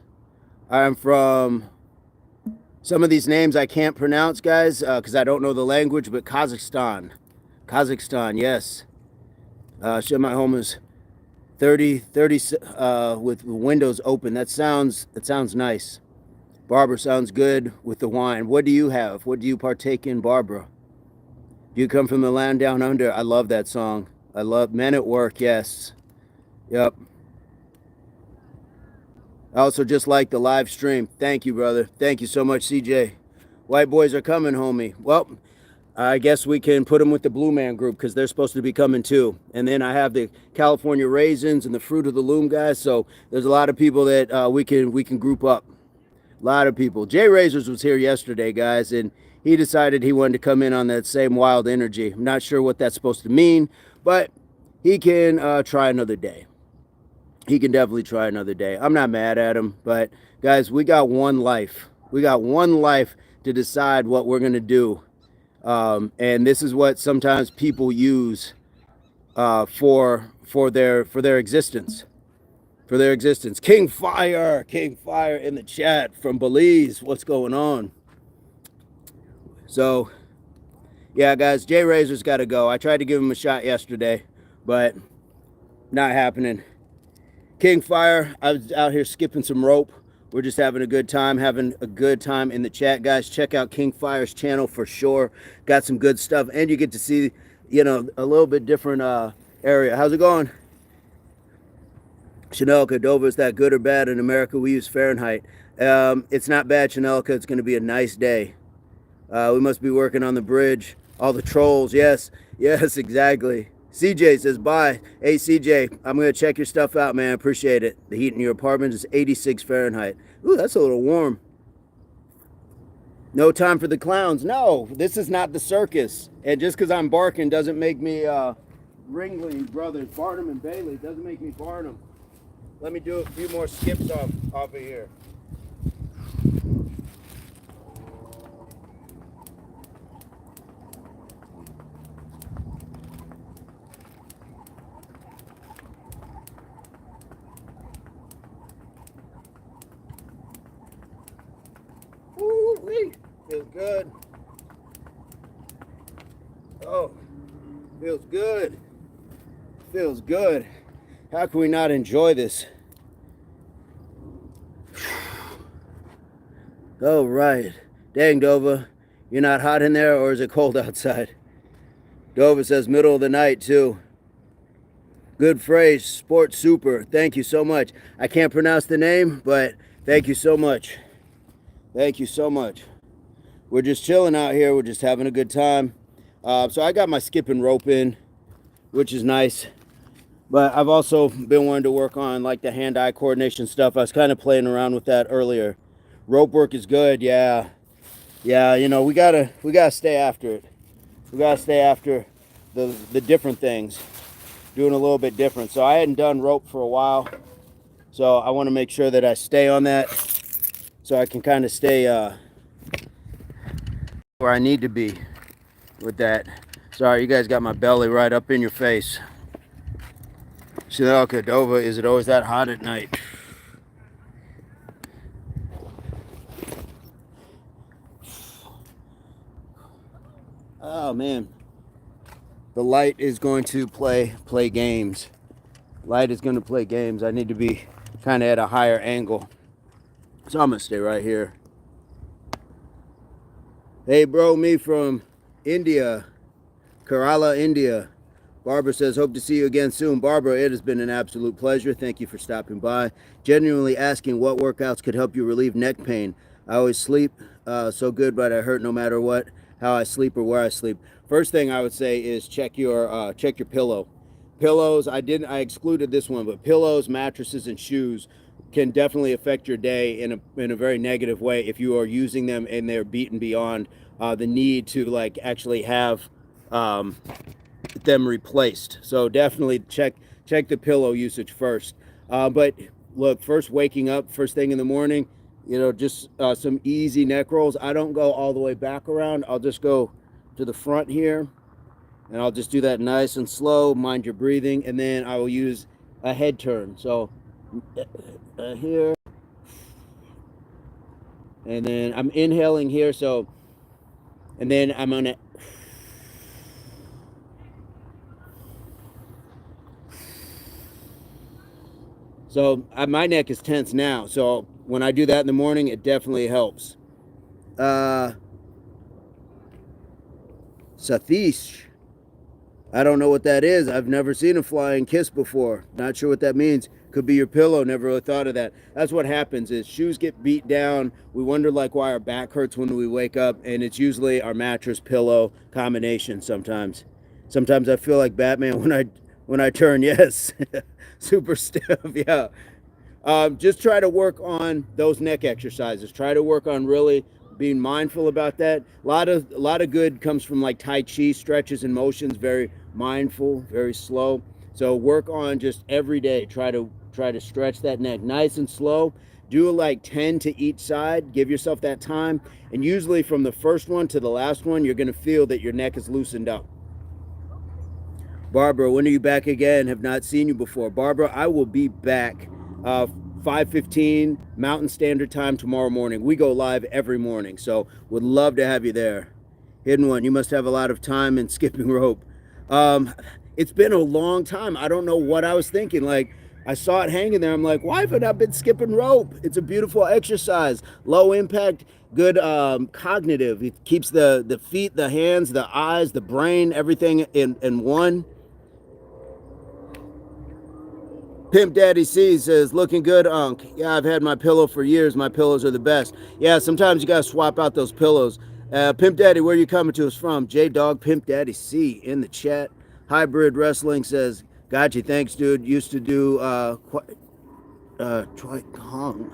Speaker 1: I'm from... Some of these names I can't pronounce, guys, because I don't know the language, but Kazakhstan. Kazakhstan, yes. My home is 30 with windows open. That sounds nice. Barbara, sounds good with the wine. What do you have? What do you partake in, Barbara? Do you come from the land down under? I love that song. I love Men at Work, yes. Yep. I also just like the live stream. Thank you, brother. Thank you so much, CJ. White boys are coming, homie. Well, I guess we can put them with the Blue Man Group because they're supposed to be coming too. And then I have the California Raisins and the Fruit of the Loom guys. So there's a lot of people that we can group up. A lot of people. Jay Razors was here yesterday, guys, and he decided he wanted to come in on that same wild energy. I'm not sure what that's supposed to mean, but he can try another day. He can definitely try another day. I'm not mad at him, but guys, we got one life. We got one life to decide what we're gonna do, and this is what sometimes people use for their existence. For their existence. King Fire in the chat from Belize. What's going on? So, yeah, guys, Jay Razor's got to go. I tried to give him a shot yesterday, but not happening. King Fire, I was out here skipping some rope. We're just having a good time in the chat, guys. Check out King Fire's channel for sure. Got some good stuff, and you get to see, a little bit different area. How's it going? Chanelka, Dover, is that good or bad? In America, we use Fahrenheit. It's not bad, Chanelka. It's going to be a nice day. We must be working on the bridge. All the trolls, yes, exactly. CJ says, bye. Hey, CJ, I'm going to check your stuff out, man. Appreciate it. The heat in your apartment is 86 Fahrenheit. Ooh, that's a little warm. No time for the clowns. No, this is not the circus. And just because I'm barking doesn't make me Ringling Brothers, Barnum and Bailey. Doesn't make me Barnum. Let me do a few more skips off of here. Woo-wee. Feels good. Oh, feels good. Feels good. How can we not enjoy this? Oh, right. Dang, Dova. You're not hot in there, or is it cold outside? Dova says middle of the night, too. Good phrase. Sport super. Thank you so much. I can't pronounce the name, but thank you so much. Thank you so much. We're just chilling out here. We're just having a good time. So I got my skipping rope in, which is nice. But I've also been wanting to work on like the hand-eye coordination stuff. I was kind of playing around with that earlier. Rope work is good, yeah. Yeah, we gotta stay after it. We gotta stay after the different things. Doing a little bit different. So I hadn't done rope for a while. So I want to make sure that I stay on that. So I can kind of stay where I need to be with that. Sorry, you guys got my belly right up in your face. Chanel Cordova, is it always that hot at night? Oh man, the light is going to play games. Light is going to play games. I need to be kind of at a higher angle, so I'm gonna stay right here. Hey bro, me from India, Kerala, India. Barbara says, hope to see you again soon. Barbara, it has been an absolute pleasure. Thank you for stopping by. Genuinely asking what workouts could help you relieve neck pain. I always sleep so good, but I hurt no matter what, how I sleep or where I sleep. First thing I would say is check your pillow. Pillows, I excluded this one, but pillows, mattresses, and shoes can definitely affect your day in a very negative way if you are using them and they're beaten beyond the need to like actually have them replaced. So definitely check the pillow usage first. But look, first waking up first thing in the morning, just some easy neck rolls. I don't go all the way back around. I'll just go to the front here, and I'll just do that nice and slow. Mind your breathing, and then I will use a head turn. So here, and then I'm inhaling here. So, and then I'm gonna So my neck is tense now. So when I do that in the morning, it definitely helps. Satish. I don't know what that is. I've never seen a flying kiss before. Not sure what that means. Could be your pillow. Never really thought of that. That's what happens is shoes get beat down. We wonder like why our back hurts when we wake up, and it's usually our mattress pillow combination sometimes. Sometimes I feel like Batman when I turn, yes. Super stiff, yeah. Just try to work on those neck exercises. Try to work on really being mindful about that. A lot of good comes from like Tai Chi stretches and motions, very mindful, very slow. So work on just every day. Try to stretch that neck nice and slow. Do like 10 to each side. Give yourself that time. And usually from the first one to the last one, you're going to feel that your neck is loosened up. Barbara, when are you back again? Have not seen you before. Barbara, I will be back 5:15 Mountain Standard Time tomorrow morning. We go live every morning, so would love to have you there. Hidden One, you must have a lot of time in skipping rope. It's been a long time. I don't know what I was thinking. Like, I saw it hanging there. I'm like, why haven't I been skipping rope? It's a beautiful exercise. Low impact, good cognitive. It keeps the feet, the hands, the eyes, the brain, everything in one. Pimp Daddy C says, looking good, Unc. Yeah, I've had my pillow for years. My pillows are the best. Yeah, sometimes you got to swap out those pillows. Pimp Daddy, where are you coming to us from? J-Dog Pimp Daddy C in the chat. Hybrid Wrestling says, got you. Thanks, dude. Used to do Choi Kong.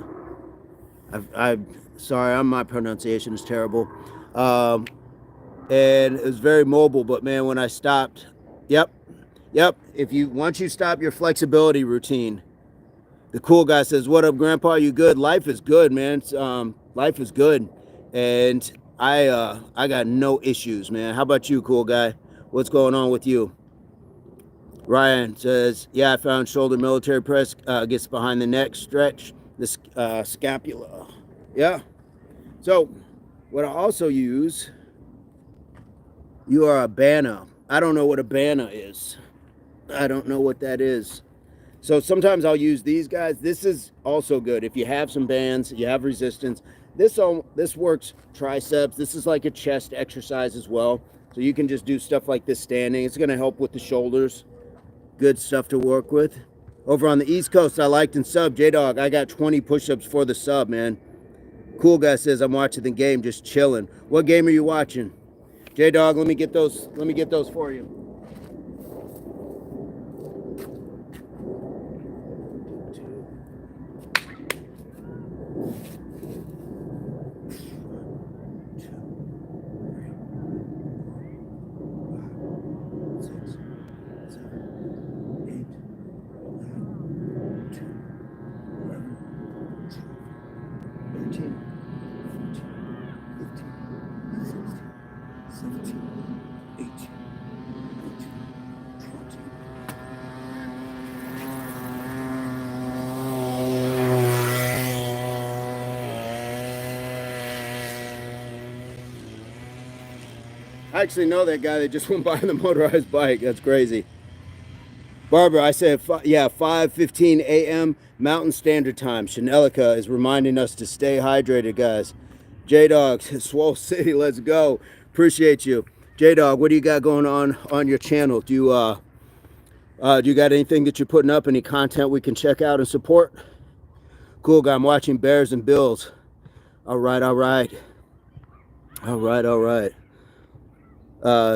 Speaker 1: I'm sorry, my pronunciation is terrible. And it was very mobile, but man, when I stopped, yep. Once you stop your flexibility routine, the cool guy says, "What up, Grandpa? You good? Life is good, man. Life is good, and I got no issues, man. How about you, cool guy? What's going on with you?" Ryan says, "Yeah, I found shoulder military press gets behind the neck, stretch the scapula. Yeah. So, what I also use, you are a banner. I don't know what a banner is." I don't know what that is. So sometimes I'll use these guys. This is also good. If you have some bands, you have resistance. This works triceps. This is like a chest exercise as well. So you can just do stuff like this standing. It's going to help with the shoulders. Good stuff to work with. Over on the East Coast, I liked and sub. J-Dog, I got 20 push-ups for the sub, man. Cool guy says, I'm watching the game, just chilling. What game are you watching? J-Dog, let me get those for you. I actually know that guy that just went by on the motorized bike. That's crazy. Barbara, I said, 5:15 a.m. Mountain Standard Time. Chanelica is reminding us to stay hydrated, guys. J-Dog, Swole City, let's go. Appreciate you. J-Dog, what do you got going on your channel? Do you got anything that you're putting up? Any content we can check out and support? Cool guy, I'm watching Bears and Bills. All right.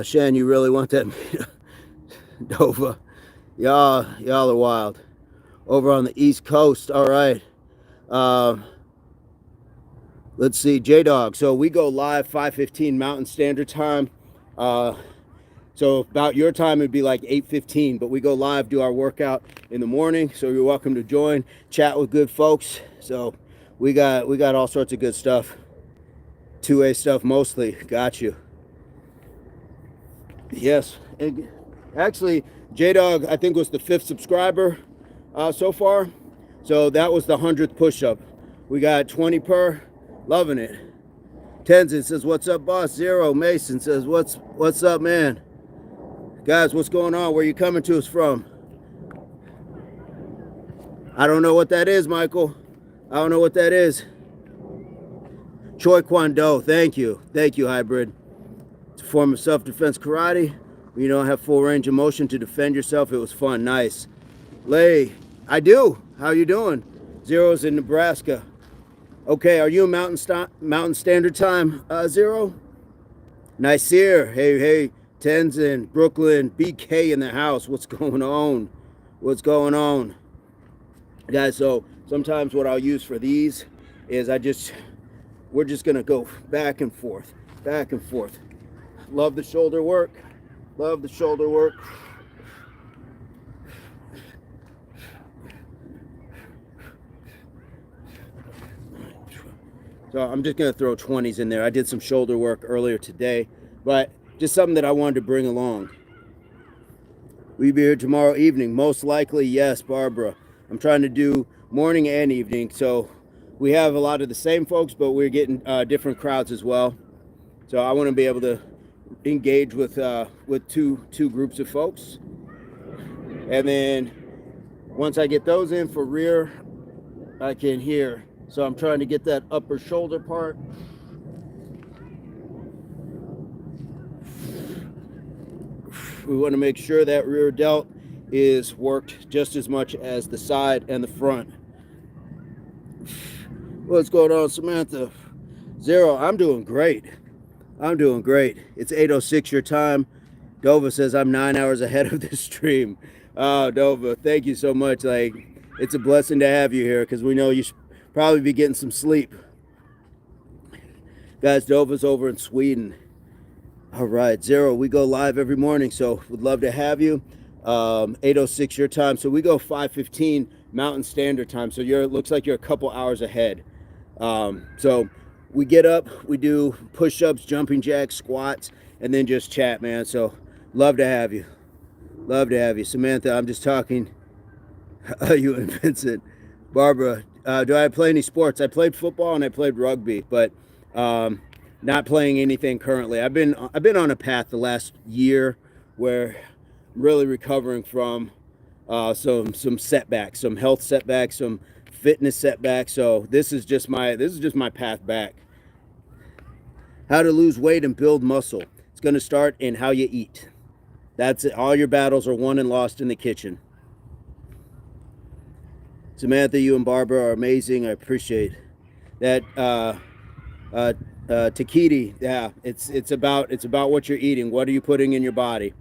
Speaker 1: Shan, you really want that? Dova. Y'all are wild. Over on the East Coast, all right. Let's see, J-Dog. So we go live 5:15 Mountain Standard Time. So about your time, it'd be like 8:15, but we go live, do our workout in the morning. So you're welcome to join, chat with good folks. So we got all sorts of good stuff. 2A stuff mostly. Got you. Yes. And actually, J-Dog, I think, was the 5th subscriber so far. So that was the 100th push-up. We got 20 per. Loving it. Tenzin says, what's up, boss? Zero. Mason says, what's up, man? Guys, what's going on? Where you coming to us from? I don't know what that is, Michael. I don't know what that is. Choi Kwan Do. Thank you. Thank you, Hybrid. It's a form of self-defense karate. You don't have full range of motion to defend yourself. It was fun. Nice. Lay. I do. How you doing? Zero's in Nebraska. Okay, are you in Mountain Standard Time, Zero? Nice here. Hey, Tenzin, Brooklyn, BK in the house. What's going on? What's going on? Guys, so sometimes what I'll use for these is we're just gonna go back and forth, back and forth. Love the shoulder work. Love the shoulder work. So I'm just going to throw 20s in there. I did some shoulder work earlier today, but just something that I wanted to bring along. Will you be here tomorrow evening? Most likely, yes, Barbara. I'm trying to do morning and evening, so we have a lot of the same folks, but we're getting different crowds as well. So I want to be able to engage with two groups of folks. And then once I get those in for rear, I can hear. So I'm trying to get that upper shoulder part. We want to make sure that rear delt is worked just as much as the side and the front. What's going on, Samantha? Zero, I'm doing great. I'm doing great. It's 8:06 your time. Dova says I'm 9 hours ahead of this stream. Oh, Dova, thank you so much. Like, it's a blessing to have you here because we know you should probably be getting some sleep. Guys, Dova's over in Sweden. All right, Zero, we go live every morning, so would love to have you. 8:06 your time, so we go 5:15 Mountain Standard Time. So it looks like you're a couple hours ahead. So we get up, we do push-ups, jumping jacks, squats, and then just chat, man. So love to have you. Love to have you. Samantha, I'm just talking. You and Vincent. Barbara, do I play any sports? I played football and I played rugby, but not playing anything currently. I've been on a path the last year where I'm really recovering from some setbacks, some health setbacks, some fitness setbacks. So this is just my path back. How to lose weight and build muscle. It's going to start in how you eat. That's it. All your battles are won and lost in the kitchen. Samantha, you and Barbara are amazing. I appreciate that. Takiti, yeah, it's about what you're eating. What are you putting in your body?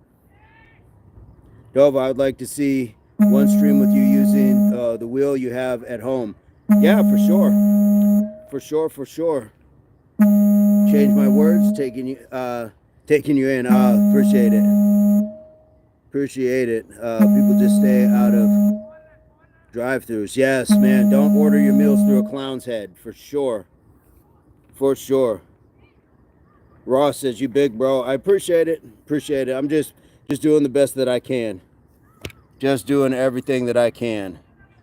Speaker 1: Dova, I would like to see one stream with you using the wheel you have at home. Yeah, for sure. For sure. Change my words, taking you in. Appreciate it. People just stay out of drive-thrus. Yes, man. Don't order your meals through a clown's head. For sure. Ross says, you big bro. I appreciate it. I'm just doing the best that I can. Just doing everything that I can.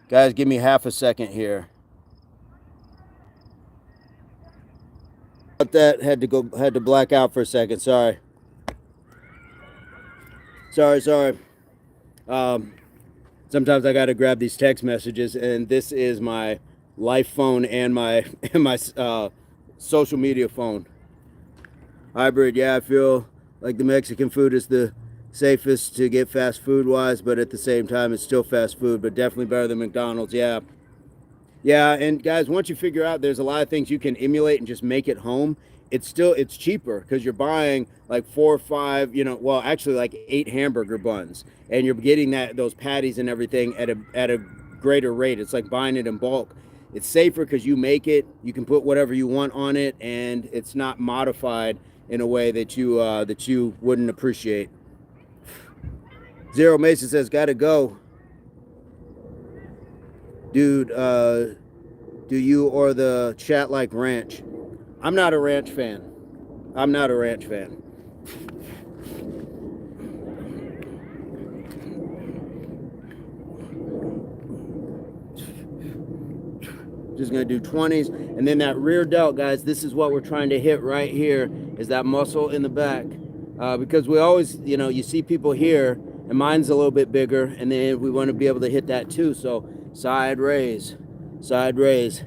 Speaker 1: Guys, give me half a second here. That had to black out for a second. Sorry. Sometimes I got to grab these text messages, and this is my life phone and my social media phone. Hybrid, yeah, I feel like the Mexican food is the safest to get fast food wise, but at the same time it's still fast food, but definitely better than McDonald's. Yeah, and guys, once you figure out there's a lot of things you can emulate and just make it home, it's cheaper because you're buying like 4 or 5, actually like 8 hamburger buns, and you're getting those patties and everything at a greater rate. It's like buying it in bulk. It's safer because you make it, you can put whatever you want on it, and it's not modified in a way that you wouldn't appreciate. Zero Mason says, gotta go. Dude, do you or the chat like ranch? I'm not a ranch fan. Just gonna do 20s, and then that rear delt, guys, this is what we're trying to hit right here, is that muscle in the back. Because we always, you see people here, and mine's a little bit bigger, and then we want to be able to hit that too. So Side raise. Side raise.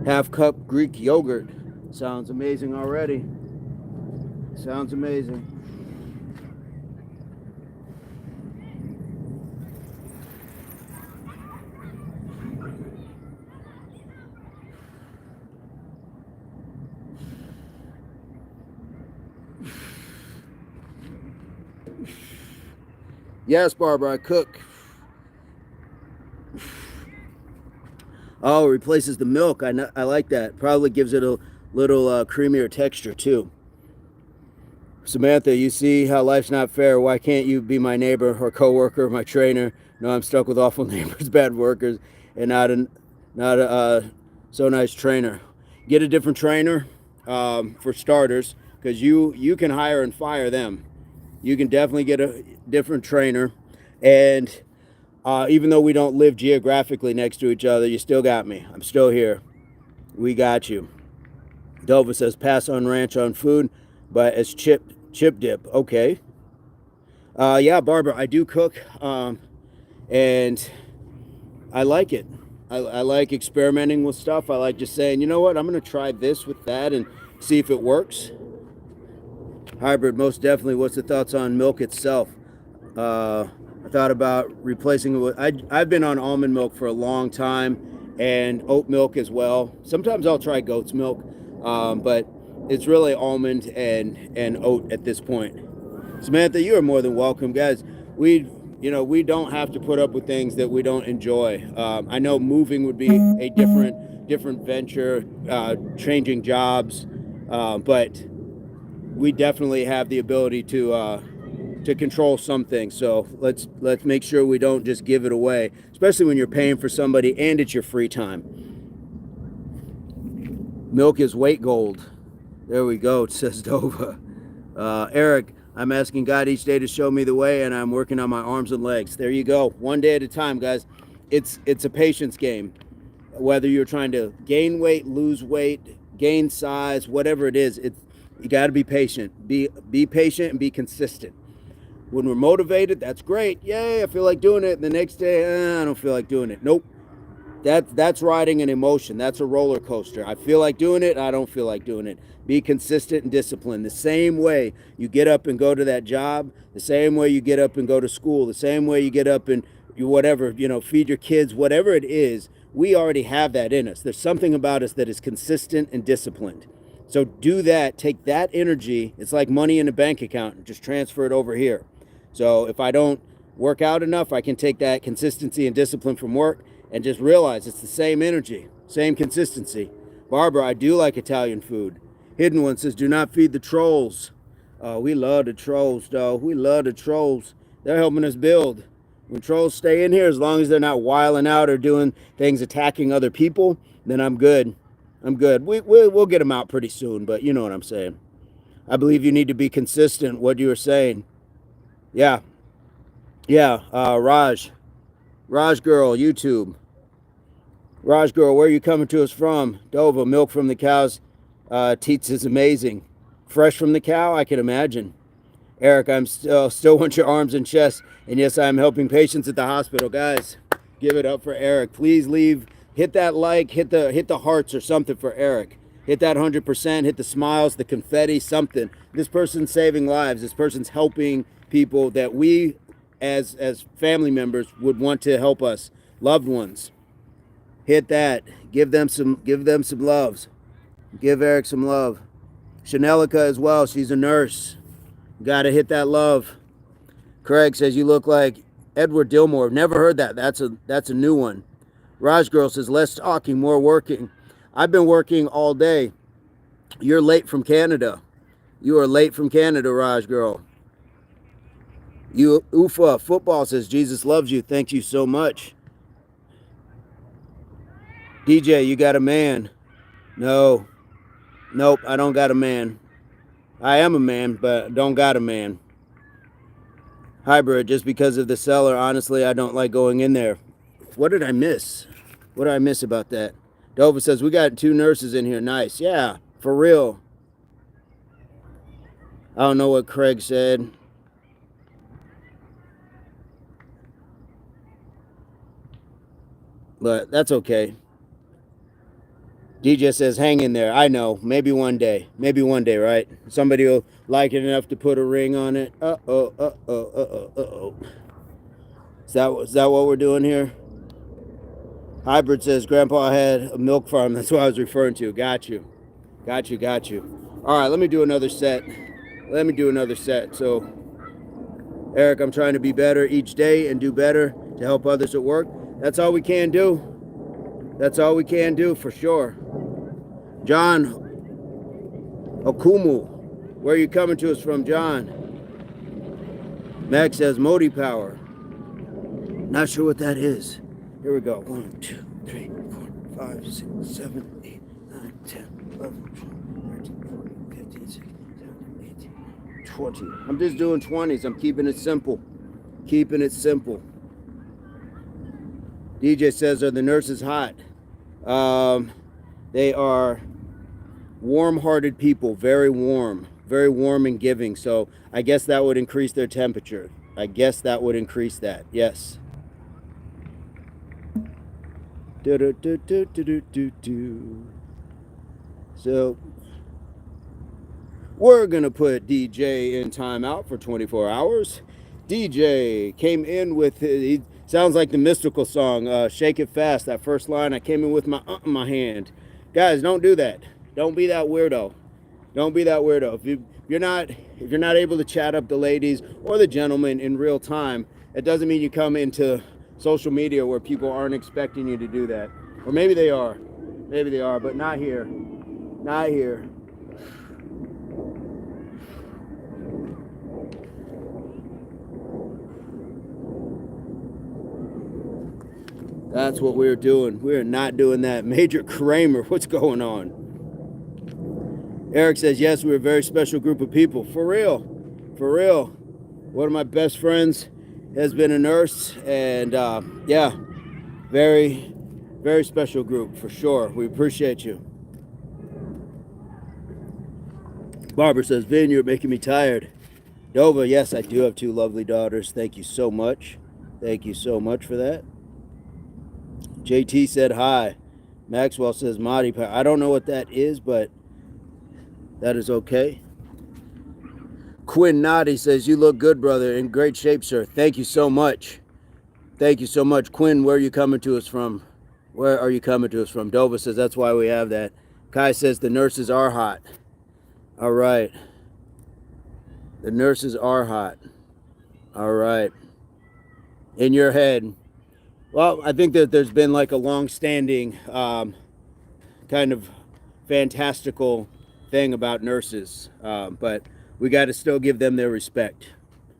Speaker 1: Half cup Greek yogurt. Sounds amazing already. Sounds amazing. Yes, Barbara, I cook. Oh, it replaces the milk. I like that. Probably gives it a little creamier texture too. Samantha, you see how life's not fair. Why can't you be my neighbor or coworker or my trainer? No, I'm stuck with awful neighbors, bad workers, and not a so nice trainer. Get a different trainer for starters, because you can hire and fire them. You can definitely get a different trainer, and even though we don't live geographically next to each other, you still got me. I'm still here. We got you. Dova says pass on ranch on food, but as chip dip. Okay. Yeah, Barbara, I do cook, and I like it. I like experimenting with stuff. I like just saying, you know what, I'm going to try this with that and see if it works. Hybrid, most definitely. What's the thoughts on milk itself? I thought about replacing it with. I've been on almond milk for a long time, and oat milk as well. Sometimes I'll try goat's milk, but it's really almond and oat at this point. Samantha, you are more than welcome, guys. We don't have to put up with things that we don't enjoy. I know moving would be a different venture, changing jobs, but we definitely have the ability to control some things. So let's make sure we don't just give it away, especially when you're paying for somebody and it's your free time. Milk is weight gold. There we go, says Dova. Eric, I'm asking God each day to show me the way, and I'm working on my arms and legs. There you go. One day at a time, guys. It's a patience game. Whether you're trying to gain weight, lose weight, gain size, whatever it is, you got to be patient. Be patient and be consistent. When we're motivated, that's great. Yay, I feel like doing it. The next day, I don't feel like doing it. Nope. That's riding an emotion. That's a roller coaster. I feel like doing it. I don't feel like doing it. Be consistent and disciplined. The same way you get up and go to that job, the same way you get up and go to school, the same way you get up and you whatever, feed your kids, whatever it is, we already have that in us. There's something about us that is consistent and disciplined. So do that. Take that energy. It's like money in a bank account and just transfer it over here. So if I don't work out enough, I can take that consistency and discipline from work and just realize it's the same energy, same consistency. Barbara, I do like Italian food. Hidden One says, do not feed the trolls. We love the trolls, though. We love the trolls. They're helping us build. When trolls stay in here, as long as they're not wiling out or doing things attacking other people, then I'm good. I'm good. We'll get them out pretty soon, but you know what I'm saying. I believe you need to be consistent, what you were saying. Yeah. Yeah, Raj Girl, YouTube. Raj Girl, where are you coming to us from? Dova, milk from the cow's teats is amazing. Fresh from the cow, I can imagine. Eric, I'm still want your arms and chest. And yes, I'm helping patients at the hospital. Guys, give it up for Eric. Please hit that like, hit the hearts or something for Eric. Hit that 100%, hit the smiles, the confetti, something. This person's saving lives. This person's helping people that we as family members would want to help us, loved ones. Hit that. Give them some loves. Give Eric some love. Chanelica as well. She's a nurse. Gotta hit that love. Craig says you look like Edward Dillmore. Never heard that. That's a new one. Raj Girl says less talking, more working. I've been working all day. You're late from Canada. You are late from Canada, Raj Girl. You Ufa Football says Jesus loves you. Thank you so much. DJ, you got a man? No. Nope, I don't got a man. I am a man, but don't got a man. Hybrid, just because of the cellar, honestly, I don't like going in there. What did I miss? What did I miss about that? Dova says, we got 2 nurses in here. Nice. Yeah, for real. I don't know what Craig said. But that's okay. DJ says, hang in there. I know. Maybe one day. Maybe one day, right? Somebody will like it enough to put a ring on it. Uh-oh, uh-oh, uh-oh, uh-oh. Is that what we're doing here? Hybrid says, Grandpa had a milk farm. That's what I was referring to. Got you. Got you, got you. All right, let me do another set. So, Eric, I'm trying to be better each day and do better to help others at work. That's all we can do. That's all we can do for sure. John Okumu, where are you coming to us from, John? Max says Modi Power. Not sure what that is. Here we go. 1, 2, 3, 4, 5, 6, 7, 8, 9, 10, 11, 12, 13, 14, 15, 16, 17, 18, 20. I'm just doing 20s. I'm keeping it simple. Keeping it simple. DJ says, are the nurses hot? They are warm-hearted people, very warm and giving. So I guess that would increase their temperature. I guess that would increase that. Yes. So we're gonna put DJ in timeout for 24 hours. DJ came in with he sounds like the Mystical song, Shake It Fast. That first line, I came in with my in my hand. Guys, don't do that. Don't be that weirdo. Don't be that weirdo. If you're not able to chat up the ladies or the gentlemen in real time, it doesn't mean you come into social media where people aren't expecting you to do that. Or maybe they are. Maybe they are, but not here. Not here. That's what we're doing. We're not doing that. Major Kramer, what's going on? Eric says, yes, we're a very special group of people. For real. For real. One of my best friends has been a nurse. And yeah, very, very special group for sure. We appreciate you. Barbara says, Vin, you're making me tired. Dova, yes, I do have 2 lovely daughters. Thank you so much. Thank you so much for that. JT said hi. Maxwell says Madi Power. I don't know what that is, but that is okay. Quinn Noddy says, you look good, brother. In great shape, sir. Thank you so much. Thank you so much. Quinn, where are you coming to us from? Where are you coming to us from? Dova says, that's why we have that. Kai says, the nurses are hot. All right. The nurses are hot. All right. In your head. Well, I think that there's been like a long-standing kind of fantastical thing about nurses, but we got to still give them their respect.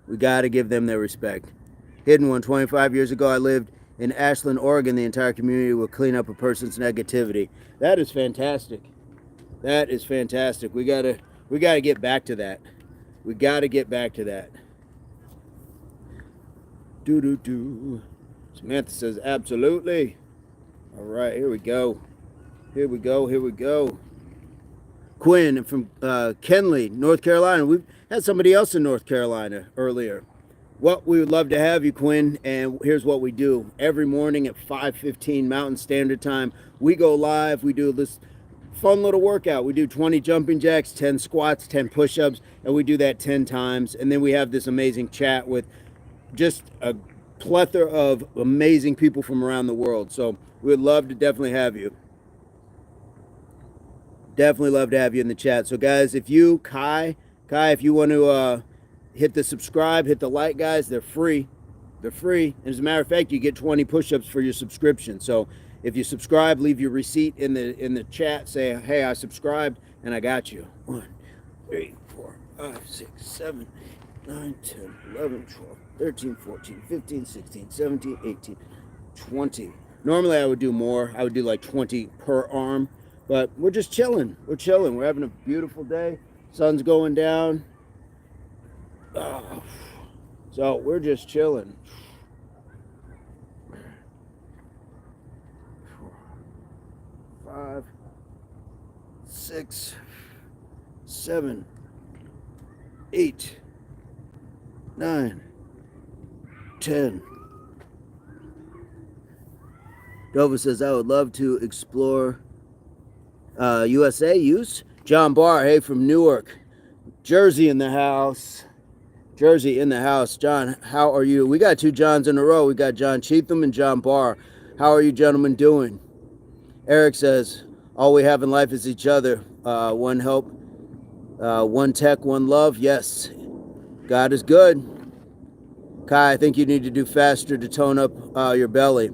Speaker 1: We got to give them their respect. Hidden one, 25 years ago, I lived in Ashland, Oregon. The entire community would clean up a person's negativity. That is fantastic. That is fantastic. We gotta get back to that. We gotta get back to that. Do. Samantha says, absolutely. All right, here we go. Here we go. Quinn from Kenley, North Carolina. We've had somebody else in North Carolina earlier. Well, we would love to have you, Quinn, and here's what we do. Every morning at 5:15 Mountain Standard Time, we go live. We do this fun little workout. We do 20 jumping jacks, 10 squats, 10 push-ups, and we do that 10 times. And then we have this amazing chat with just a plethora of amazing people from around the world. So we would love to definitely have you. Definitely love to have you in the chat. So guys, if you, Kai, if you want to hit the subscribe, hit the like, guys, they're free. They're free. And as a matter of fact, you get 20 push-ups for your subscription. So if you subscribe, leave your receipt in the chat. Say, hey, I subscribed, and I got you. 1, 2, 3, 4, 5, 6, 7, 8, 9, 10, 11, 12, 13, 14, 15, 16, 17, 18, 20. Normally I would do more. I would do like 20 per arm. But we're just chilling. We're chilling. We're having a beautiful day. Sun's going down. Oh. So we're just chilling. 5, 6, 7, 8, 9, 10, Dova says, I would love to explore USA use. John Barr, hey, from Newark. Jersey in the house. Jersey in the house. John, how are you? We got two Johns in a row. We got John Cheatham and John Barr. How are you gentlemen doing? Eric says, all we have in life is each other. One help, one tech, one love. Yes, God is good. Kai, I think you need to do faster to tone up your belly.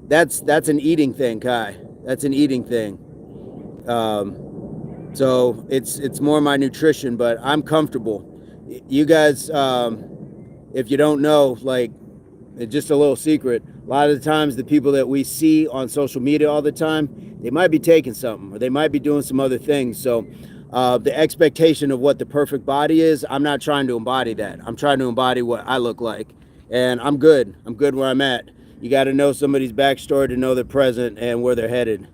Speaker 1: That's an eating thing, Kai. That's an eating thing. So it's more my nutrition, but I'm comfortable. You guys, if you don't know, like, it's just a little secret. A lot of the times, the people that we see on social media all the time, they might be taking something or they might be doing some other things. So the expectation of what the perfect body is, I'm not trying to embody that. I'm trying to embody what I look like. And I'm good. I'm good where I'm at. You got to know somebody's backstory to know their present and where they're headed.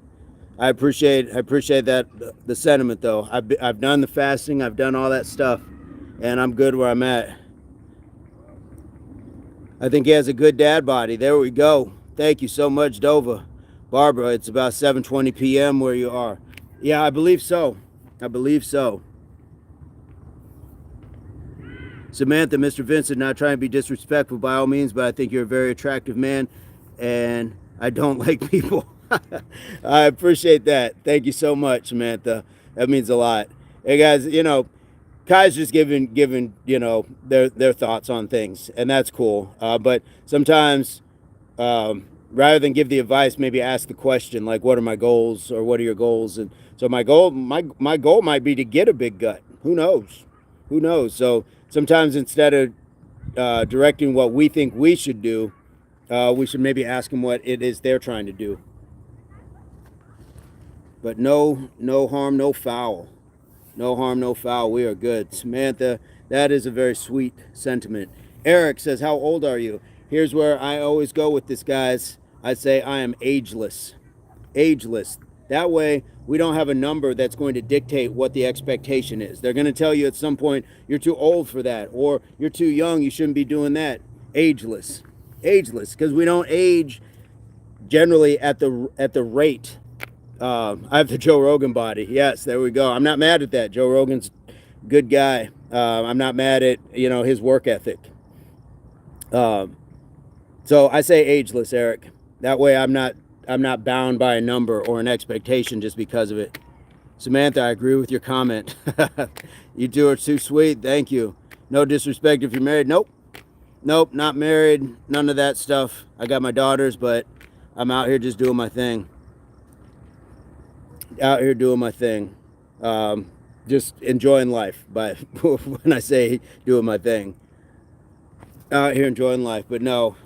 Speaker 1: I appreciate that, the sentiment, though. I've done the fasting. I've done all that stuff. And I'm good where I'm at. I think he has a good dad body. There we go. Thank you so much, Dova. Barbara, it's about 7:20 p.m. where you are. Yeah, I believe so. I believe so. Samantha, Mr. Vincent, not trying to be disrespectful by all means, but I think you're a very attractive man, and I don't like people. I appreciate that. Thank you so much, Samantha. That means a lot. Hey, guys, Kai's just giving their thoughts on things, and that's cool. But sometimes, rather than give the advice, maybe ask the question, like, what are my goals, or what are your goals? And so my goal might be to get a big gut. Who knows? So sometimes instead of directing what we think we should do, we should maybe ask them what it is they're trying to do. But no harm, no foul. No harm, no foul. We are good. Samantha, that is a very sweet sentiment. Eric says, how old are you? Here's where I always go with this, guys. I say I am ageless. Ageless. That way, we don't have a number that's going to dictate what the expectation is. They're going to tell you at some point, you're too old for that, or you're too young, you shouldn't be doing that. Ageless. Ageless, because we don't age generally at the rate. I have the Joe Rogan body. Yes, there we go. I'm not mad at that. Joe Rogan's a good guy. I'm not mad at his work ethic. So I say ageless, Eric. That way I'm not bound by a number or an expectation just because of it. Samantha, I agree with your comment. You two are too sweet. Thank you. No disrespect if you're married. Nope, not married. None of that stuff. I got my daughters, but I'm out here just doing my thing. Just enjoying life. But when I say doing my thing, out here enjoying life. But no,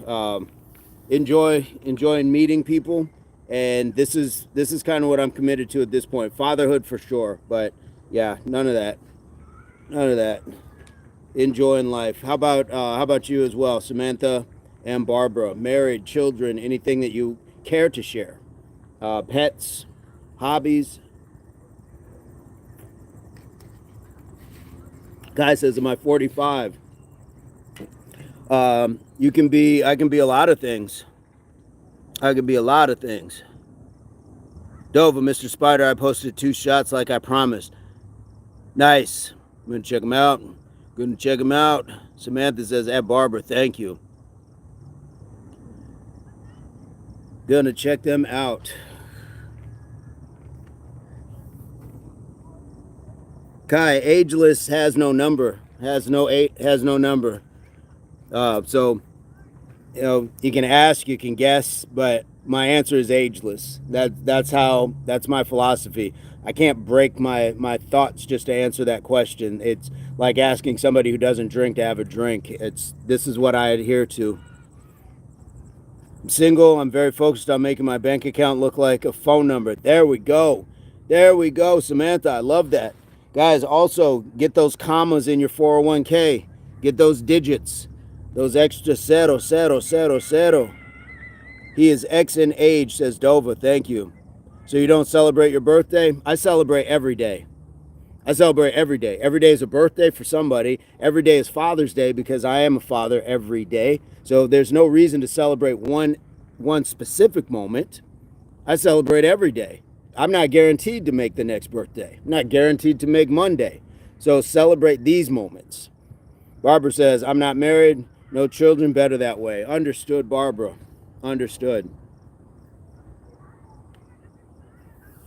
Speaker 1: enjoying meeting people, and this is kind of what I'm committed to at this point. Fatherhood for sure, but yeah, none of that. Enjoying life. How about you as well, Samantha and Barbara? Married, children, anything that you care to share? Pets, hobbies. Guy says, am I 45? I can be a lot of things. Dova, Mr. Spider, I posted 2 shots like I promised. Nice. I'm going to check them out. Samantha says, at Barbara, thank you. Gonna check them out. Kai, ageless has no number. Has no number. So, you can ask, you can guess, but my answer is ageless. That's my philosophy. I can't break my thoughts just to answer that question. It's like asking somebody who doesn't drink to have a drink. This is what I adhere to. I'm single. I'm very focused on making my bank account look like a phone number. There we go, Samantha. I love that. Guys, also get those commas in your 401k. Get those digits, those extra 0. He is X in age, says Dova. Thank you. So you don't celebrate your birthday? I celebrate every day. Every day is a birthday for somebody. Every day is Father's Day because I am a father every day. So there's no reason to celebrate one specific moment. I celebrate every day. I'm not guaranteed to make the next birthday. I'm not guaranteed to make Monday. So celebrate these moments. Barbara says, I'm not married, no children, better that way. Understood, Barbara. Understood.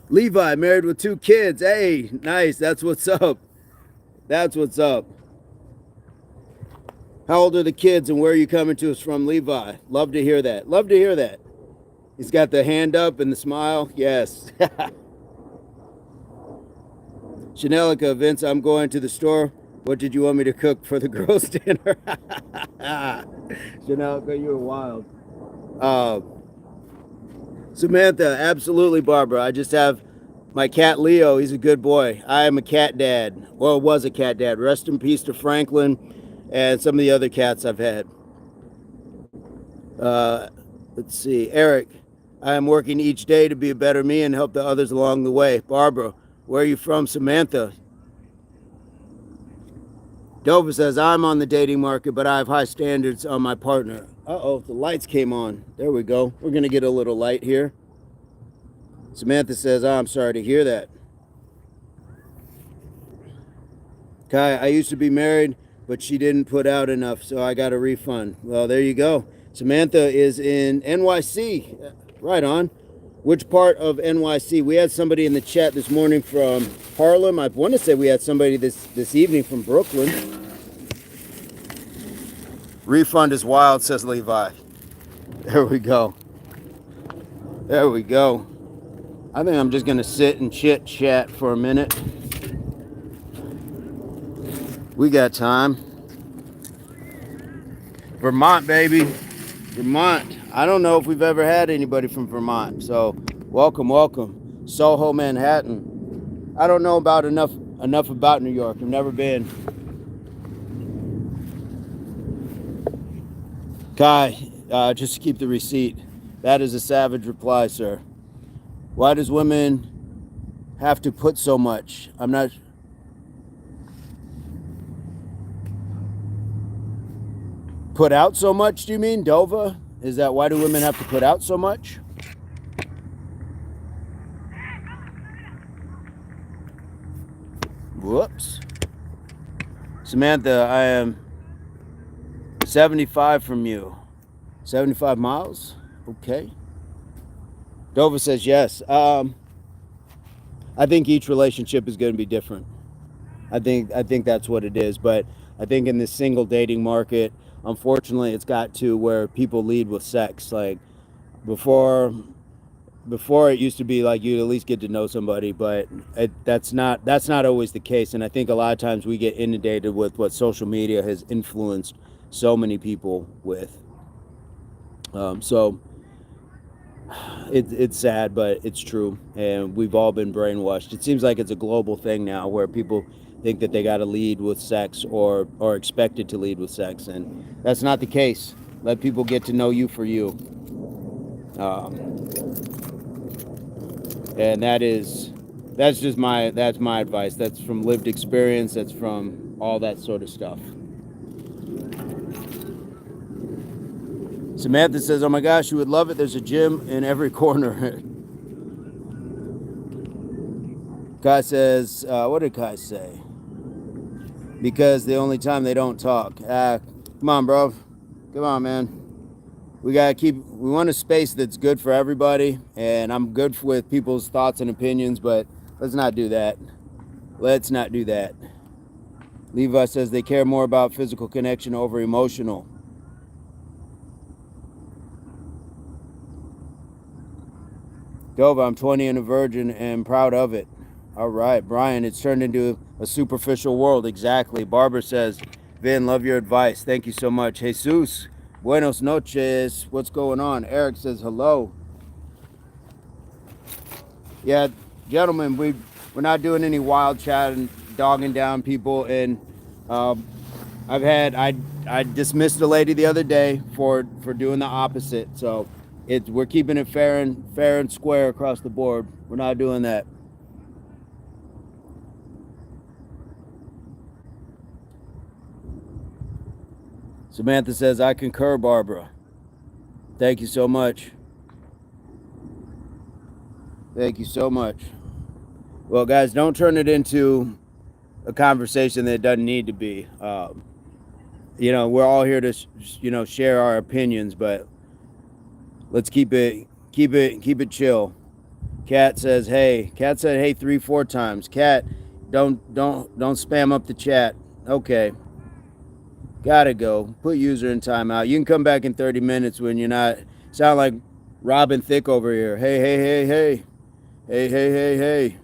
Speaker 1: Levi, married with 2 kids. Hey, nice. That's what's up. That's what's up. How old are the kids and where are you coming to us from, Levi? Love to hear that. Love to hear that. He's got the hand up and the smile. Yes. Chanelica, Vince, I'm going to the store. What did you want me to cook for the girls' dinner? Chanelica, you're wild. Samantha, absolutely, Barbara. I just have my cat Leo. He's a good boy. I am a cat dad. Well, was a cat dad. Rest in peace to Franklin and some of the other cats I've had. Let's see. Eric, I am working each day to be a better me and help the others along the way. Barbara, where are you from? Samantha. Dova says, I'm on the dating market, but I have high standards on my partner. Uh-oh, the lights came on. There we go. We're going to get a little light here. Samantha says, oh, I'm sorry to hear that. Kai, I used to be married, but she didn't put out enough, so I got a refund. Well, there you go. Samantha is in NYC. Right on. Which part of NYC? We had somebody in the chat this morning from Harlem. I want to say we had somebody this evening from Brooklyn. Refund is wild, says Levi. There we go. There we go. I think I'm just going to sit and chit chat for a minute. We got time. Vermont, baby. Vermont. I don't know if we've ever had anybody from Vermont. So welcome, welcome. Soho, Manhattan. I don't know about enough about New York. I've never been. Kai, just keep the receipt. That is a savage reply, sir. Why does women have to put so much? I'm not... Put out so much, do you mean, Dova? Is that why do women have to put out so much? Whoops. Samantha, I am 75 from you. 75 miles? Okay. Dova says yes. I think each relationship is going to be different. I think that's what it is. But I think in this single dating market, unfortunately, it's got to where people lead with sex. Like before it used to be like you'd at least get to know somebody, but that's not always the case. And I think a lot of times we get inundated with what social media has influenced so many people with. So it's sad, but it's true, and we've all been brainwashed. It seems like it's a global thing now where people think that they got to lead with sex or expected to lead with sex, and that's not the case. Let people get to know you for you. And that's my advice. That's from lived experience. That's from all that sort of stuff. Samantha says, oh my gosh, you would love it. There's a gym in every corner. Kai says, what did Kai say? Because the only time they don't talk. Come on, bro. Come on, man. We want a space that's good for everybody, and I'm good with people's thoughts and opinions, but let's not do that. Let's not do that. Levi says they care more about physical connection over emotional. Dova, I'm 20 and a virgin and proud of it. All right, Brian, it's turned into a superficial world. Exactly. Barbara says, Vin, love your advice. Thank you so much. Jesus, buenos noches. What's going on? Eric says hello. Yeah, gentlemen, we're not doing any wild chat and dogging down people. And I dismissed a lady the other day for doing the opposite. So we're keeping it fair and square across the board. We're not doing that. Samantha says, I concur, Barbara. Thank you so much. Thank you so much. Well, guys, don't turn it into a conversation that doesn't need to be. We're all here to, share our opinions, but let's keep it chill. Cat said, hey, 3-4 times. Cat, don't spam up the chat. Okay. Gotta go. Put user in timeout. You can come back in 30 minutes when you're not. Sound like Robin Thicke over here. Hey, hey, hey, hey. Hey, hey, hey, hey.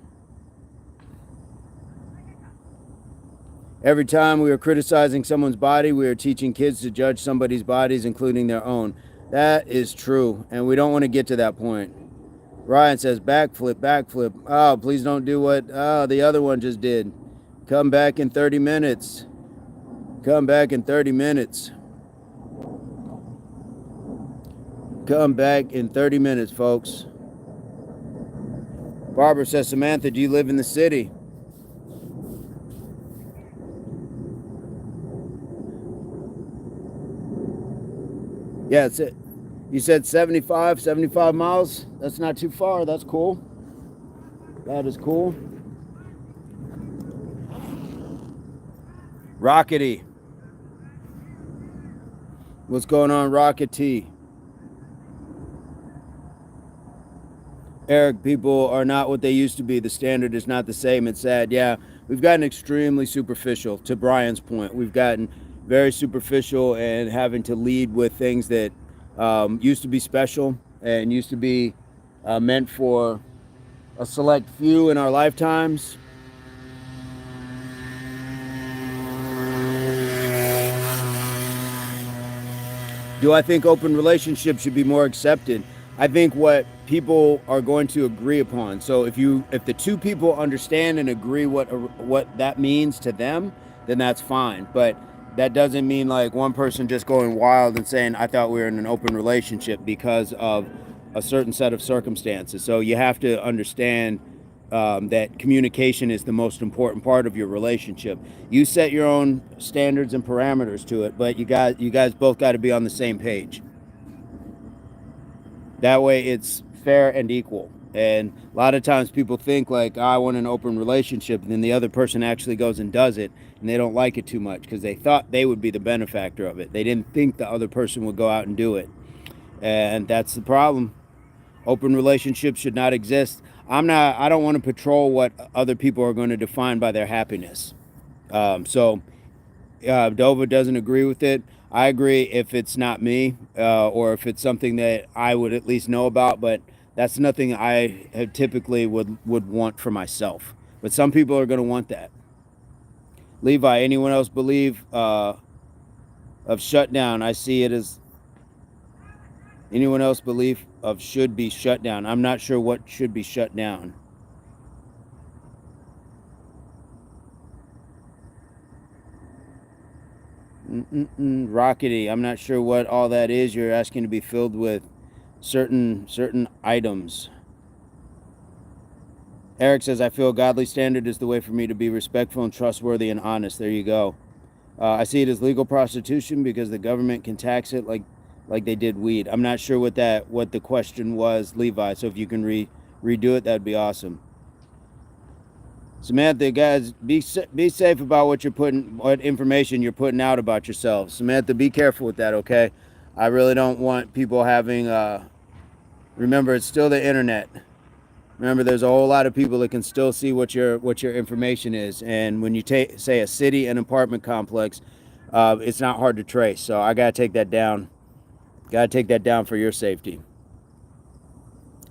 Speaker 1: Every time we are criticizing someone's body, we are teaching kids to judge somebody's bodies, including their own. That is true, and we don't want to get to that point. Ryan says, backflip, backflip. Oh, please don't do what the other one just did. Come back in 30 minutes. Come back in 30 minutes. Come back in 30 minutes, folks. Barbara says, Samantha, do you live in the city? Yeah, it's it. You said 75 miles? That's not too far. That's cool. That is cool. Rockety. What's going on, Rockety? Eric, people are not what they used to be. The standard is not the same. It's sad. Yeah, we've gotten extremely superficial, to Brian's point. We've gotten very superficial and having to lead with things that used to be special and used to be meant for a select few in our lifetimes. Do I think open relationships should be more accepted? I think what people are going to agree upon. So if the two people understand and agree what that means to them, then that's fine. But that doesn't mean like one person just going wild and saying, I thought we were in an open relationship because of a certain set of circumstances. So you have to understand that communication is the most important part of your relationship. You set your own standards and parameters to it, but you guys both got to be on the same page. That way it's fair and equal. And a lot of times people think like, I want an open relationship, and then the other person actually goes and does it, and they don't like it too much because they thought they would be the benefactor of it. They didn't think the other person would go out and do it. And that's the problem. Open relationships should not exist. I don't want to patrol what other people are going to define by their happiness. Dova doesn't agree with it. I agree if it's not me, or if it's something that I would at least know about, but that's nothing I have typically would want for myself. But some people are going to want that. Levi, anyone else believe of shutdown? I see it as anyone else believe of should be shut down. I'm not sure what should be shut down. Rockety, I'm not sure what all that is. You're asking to be filled with certain items. Eric says, I feel a godly standard is the way for me to be respectful and trustworthy and honest. There you go. I see it as legal prostitution because the government can tax it like they did weed. I'm not sure what the question was, Levi. So if you can redo it, that'd be awesome. Samantha, guys, be safe about what information you're putting out about yourselves. Samantha, be careful with that, okay? I really don't want people having. Remember, it's still the internet. Remember, there's a whole lot of people that can still see what your information is, and when you say a city and apartment complex, it's not hard to trace. So I gotta take that down. Gotta take that down for your safety.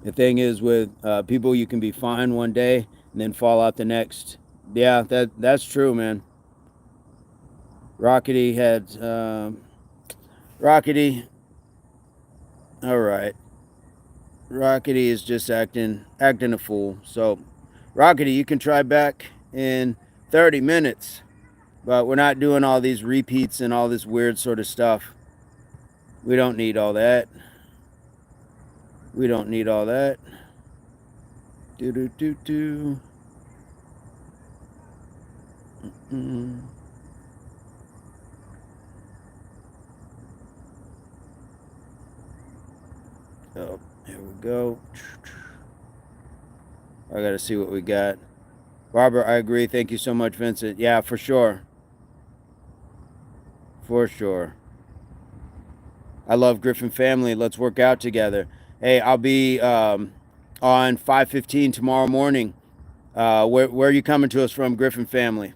Speaker 1: The thing is with people, you can be fine one day and then fall out the next. Yeah, that's true, man. Rockety had Rockety. All right. Rockety is just acting a fool. So, Rockety, you can try back in 30 minutes. But we're not doing all these repeats and all this weird sort of stuff. We don't need all that. We don't need all that. Do. Oh, here we go. I got to see what we got. Barbara, I agree. Thank you so much, Vincent. Yeah, for sure. For sure. I love Griffin family. Let's work out together. Hey, I'll be on 5:15 tomorrow morning. Where are you coming to us from, Griffin family?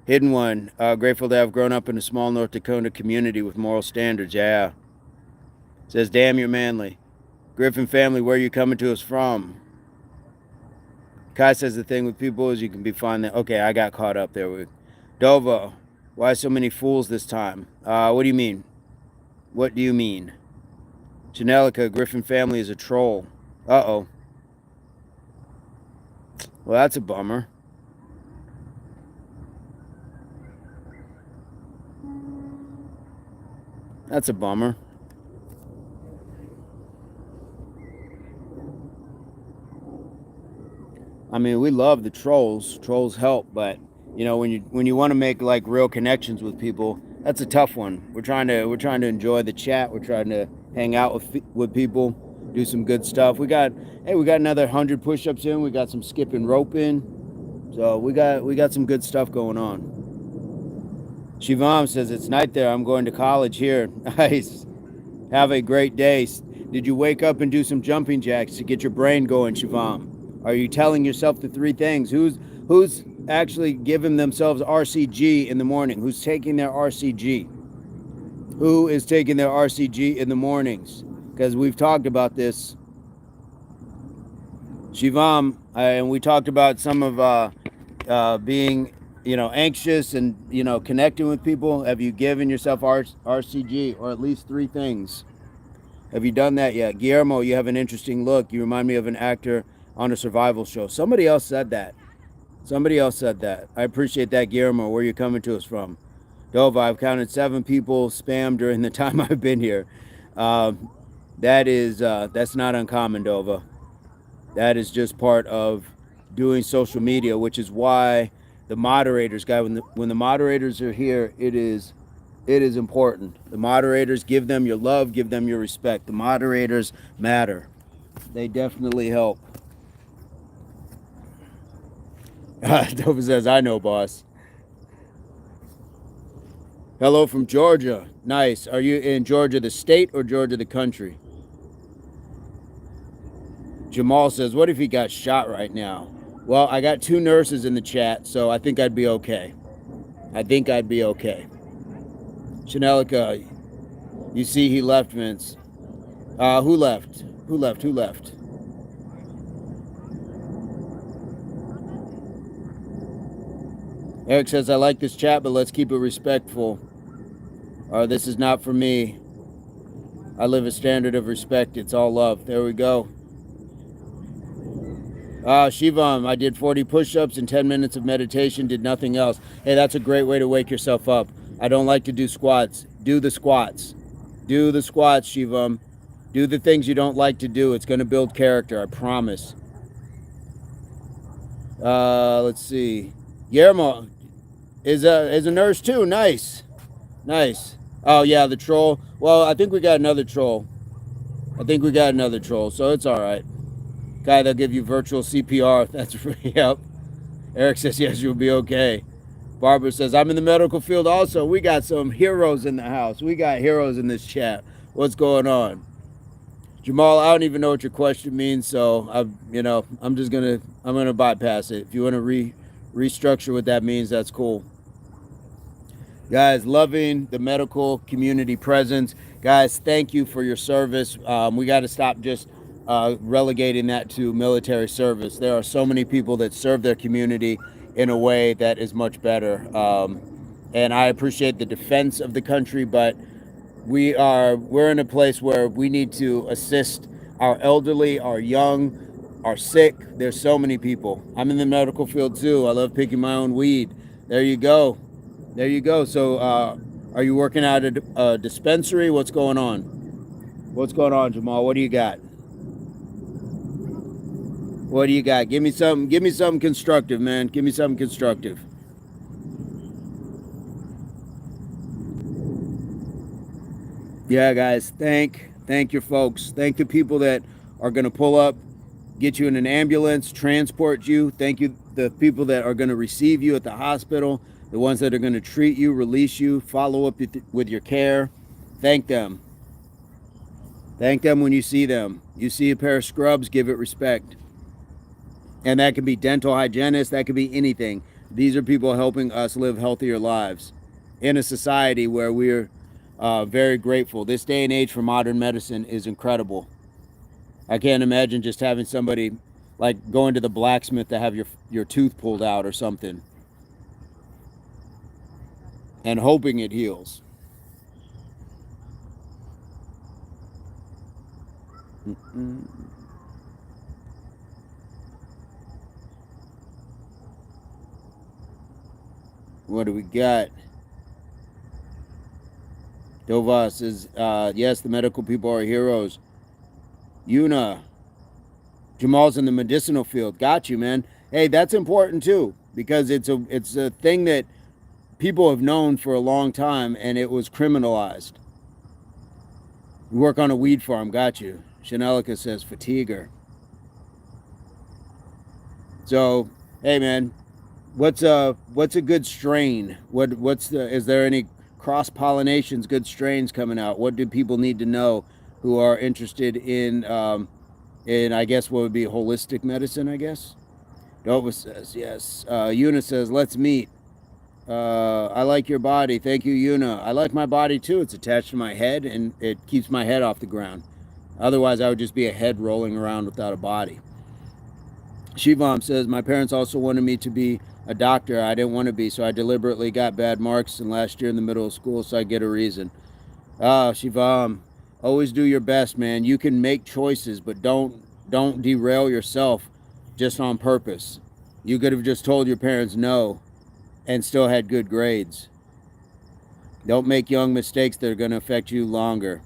Speaker 1: Hidden one. Grateful to have grown up in a small North Dakota community with moral standards. Yeah. Says, damn, you're manly. Griffin family, where are you coming to us from? Kai says the thing with people is you can be fine. Okay, I got caught up there. Dovo, why so many fools this time? What do you mean? What do you mean? Janelica, Griffin family is a troll. Uh-oh. Well, that's a bummer. That's a bummer. I mean, we love the trolls. Trolls help, but you know, when you want to make like real connections with people, that's a tough one. We're trying to enjoy the chat. We're trying to hang out with people, do some good stuff. We got another 100 push-ups in. We got some skipping rope in. So we got some good stuff going on. Shivam says it's night there. I'm going to college here. Nice. Have a great day. Did you wake up and do some jumping jacks to get your brain going, Shivam? Are you telling yourself the three things? Who's actually giving themselves RCG in the morning? Who's taking their RCG? Who is taking their RCG in the mornings? Because we've talked about this. Shivam, and we talked about some of being, anxious and, connecting with people. Have you given yourself RCG, or at least three things? Have you done that yet? Guillermo, you have an interesting look. You remind me of an actor on a survival show. Somebody else said that. I appreciate that, Guillermo. Where are you coming to us from? Dova, I've counted 7 people spam during the time I've been here. That's not uncommon, Dova. That is just part of doing social media, which is why the moderators, when the moderators are here, it is important. The moderators, give them your love, give them your respect. The moderators matter. They definitely help. Dova says, I know, boss. Hello from Georgia. Nice. Are you in Georgia the state or Georgia the country? Jamal says, what if he got shot right now? Well, I got 2 nurses in the chat, so I think I'd be okay. Chanelica, you see he left, Vince. Who left? Eric says, I like this chat, but let's keep it respectful. This is not for me. I live a standard of respect. It's all love. There we go. Shivam, I did 40 push-ups and 10 minutes of meditation, did nothing else. Hey, that's a great way to wake yourself up. I don't like to do squats. Do the squats. Shivam. Do the things you don't like to do. It's going to build character, I promise. Let's see. Guillermo is a nurse too. Nice. Oh yeah, the troll. Well, I think we got another troll. So it's all right. Guy, they'll give you virtual CPR. That's yep. Eric says yes, you'll be okay. Barbara says I'm in the medical field also. We got some heroes in the house. We got heroes in this chat. What's going on? Jamal, I don't even know what your question means, so I'm gonna bypass it. If you want to restructure what that means, that's cool. Guys, loving the medical community presence. Guys, thank you for your service. We got to stop just relegating that to military service. There are so many people that serve their community in a way that is much better. And I appreciate the defense of the country, but we're in a place where we need to assist our elderly, our young, our sick. There's so many people. I'm in the medical field too. I love picking my own weed. There you go. So are you working out at a dispensary? What's going on, Jamal? What do you got? Give me something constructive, man. Give me something constructive. Yeah, guys, thank your folks. Thank the people that are going to pull up get you in an ambulance, transport you. Thank you, the people that are going to receive you at the hospital, the ones that are going to treat you, release you, follow up with your care. Thank them. Thank them when you see them. You see a pair of scrubs, give it respect. And that can be dental hygienists, that could be anything. These are people helping us live healthier lives in a society where we're very grateful. This day and age for modern medicine is incredible. I can't imagine just having somebody like going to the blacksmith to have your tooth pulled out or something and hoping it heals. What do we got? Dova says, yes, the medical people are heroes. Yuna, Jamal's in the medicinal field. Got you, man. Hey, that's important too, because it's a thing that people have known for a long time, and it was criminalized. You work on a weed farm. Got you. Chanelica says, fatiguer. So, hey, man, what's a good strain? Is there any cross pollinations, good strains coming out? What do people need to know who are interested in I guess what would be holistic medicine, I guess? Dova says, yes. Una says, let's meet. I like your body. Thank you, Una. I like my body too. It's attached to my head and it keeps my head off the ground. Otherwise, I would just be a head rolling around without a body. Shivam says, my parents also wanted me to be a doctor. I didn't want to be, so I deliberately got bad marks and last year in the middle of school, so I get a reason. Shivam, always do your best, man. You can make choices, but don't derail yourself just on purpose. You could have just told your parents no and still had good grades. Don't make young mistakes that are going to affect you longer.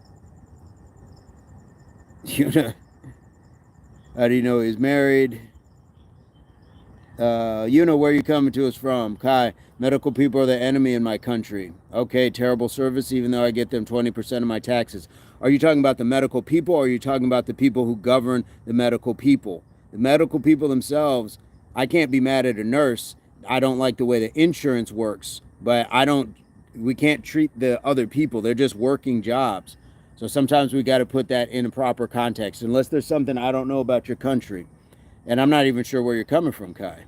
Speaker 1: How do you know he's married? You know where you coming to us from. Kai, medical people are the enemy in my country. Okay, terrible service, even though I get them 20% of my taxes. Are you talking about the medical people, or are you talking about the people who govern the medical people? The medical people themselves, I can't be mad at a nurse. I don't like the way the insurance works, but we can't treat the other people. They're just working jobs. So sometimes we got to put that in a proper context, unless there's something I don't know about your country. And I'm not even sure where you're coming from, Kai.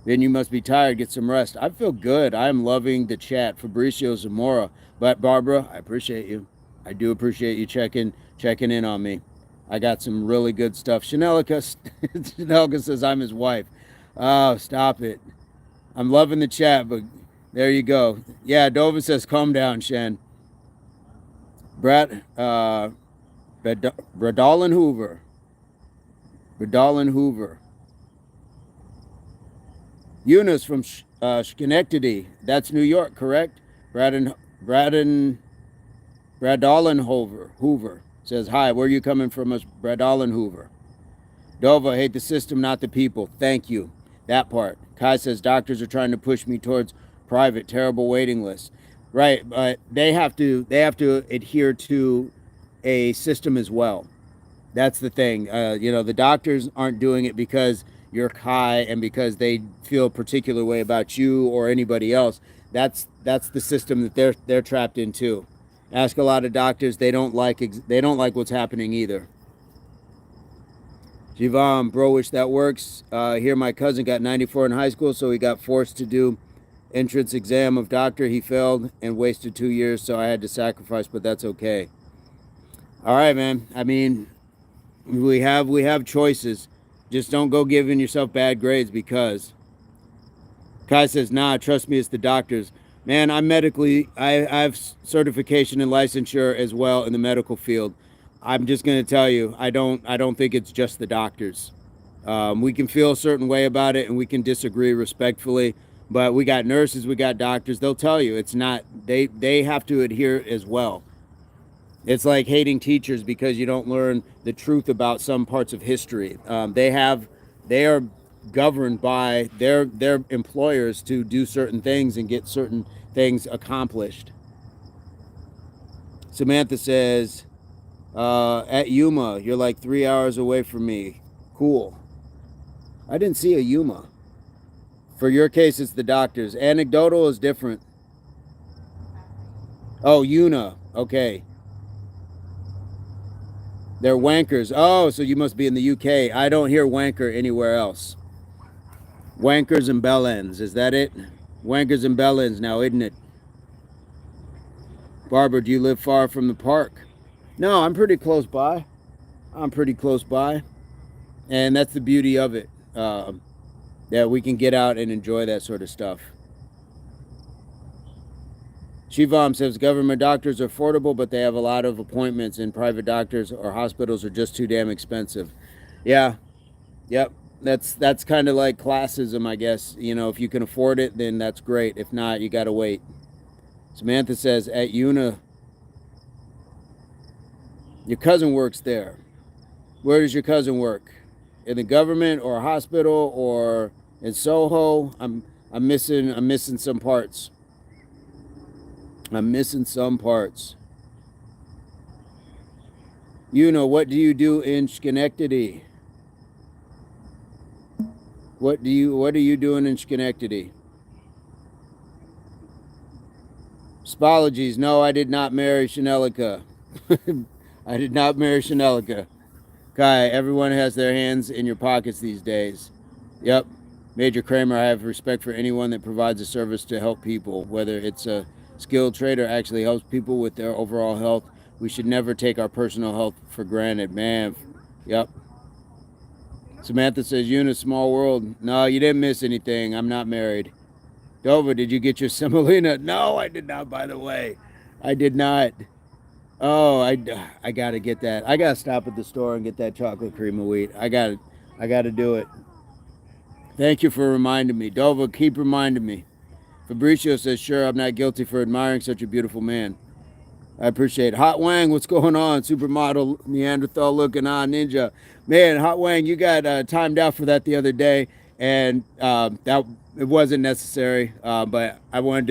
Speaker 1: Then you must be tired. Get some rest. I feel good. I'm loving the chat. Fabricio Zamora. But Barbara, I appreciate you. I do appreciate you checking in on me. I got some really good stuff. Chanelica says I'm his wife. Oh, stop it. I'm loving the chat, but there you go. Yeah, Dova says, calm down, Shen. Bradolin Hoover. Bradolin Hoover. Eunice from Schenectady. That's New York, correct? Bradolin Hoover says, hi, where are you coming from? Bradolin Hoover. Dova, hate the system, not the people. Thank you. That part. Kai says, doctors are trying to push me towards private, terrible waiting lists. Right, but they have to adhere to a system as well. That's the thing. The doctors aren't doing it because you're Kai and because they feel a particular way about you or anybody else. That's the system that they're trapped in too. Ask a lot of doctors, they don't like what's happening either. Jivam, bro, wish that works. Here my cousin got 94 in high school, so he got forced to do entrance exam of doctor. He failed and wasted 2 years, so I had to sacrifice, but that's okay. All right, man. I mean, we have choices. Just don't go giving yourself bad grades because Kai says, nah, trust me, it's the doctors. Man, I have certification and licensure as well in the medical field. I'm just going to tell you, I don't think it's just the doctors. We can feel a certain way about it and we can disagree respectfully, but we got nurses, we got doctors. They'll tell you it's not, they have to adhere as well. It's like hating teachers because you don't learn the truth about some parts of history. They are governed by their employers to do certain things and get certain things accomplished. Samantha says, at Yuma, you're like 3 hours away from me. Cool. I didn't see a Yuma. For your case, it's the doctors. Anecdotal is different. Oh, Una. Okay. They're wankers. Oh, so you must be in the UK. I don't hear wanker anywhere else. Wankers and bellends. Is that it? Wankers and bellends now, isn't it? Barbara, do you live far from the park? No, I'm pretty close by. I'm pretty close by. And that's the beauty of it. That we can get out and enjoy that sort of stuff. Shivam says government doctors are affordable, but they have a lot of appointments, and private doctors or hospitals are just too damn expensive. Yeah, yep. That's kind of like classism, I guess. You know, if you can afford it, then that's great. If not, you got to wait. Samantha says at Una, your cousin works there. Where does your cousin work? In the government or a hospital or in Soho? I'm missing some parts. I'm missing some parts. You know, what do you do in Schenectady? What are you doing in Schenectady? Spologies. No, I did not marry Chanelica. I did not marry Chanelica. Kai, everyone has their hands in your pockets these days. Yep. Major Kramer, I have respect for anyone that provides a service to help people, whether it's a skilled trade or actually helps people with their overall health. We should never take our personal health for granted, man. Yep. Samantha says, "You in a small world." No, you didn't miss anything. I'm not married. Dova, did you get your semolina? No, I did not, by the way. I did not. Oh, I got to get that. I got to stop at the store and get that chocolate cream of wheat. I got to do it. Thank you for reminding me. Dova, keep reminding me. Fabricio says, "Sure, I'm not guilty for admiring such a beautiful man." I appreciate it. Hot Wang, what's going on? Supermodel, Neanderthal looking on, ninja. Man, Hot Wang, you got timed out for that the other day, and that it wasn't necessary, but I wanted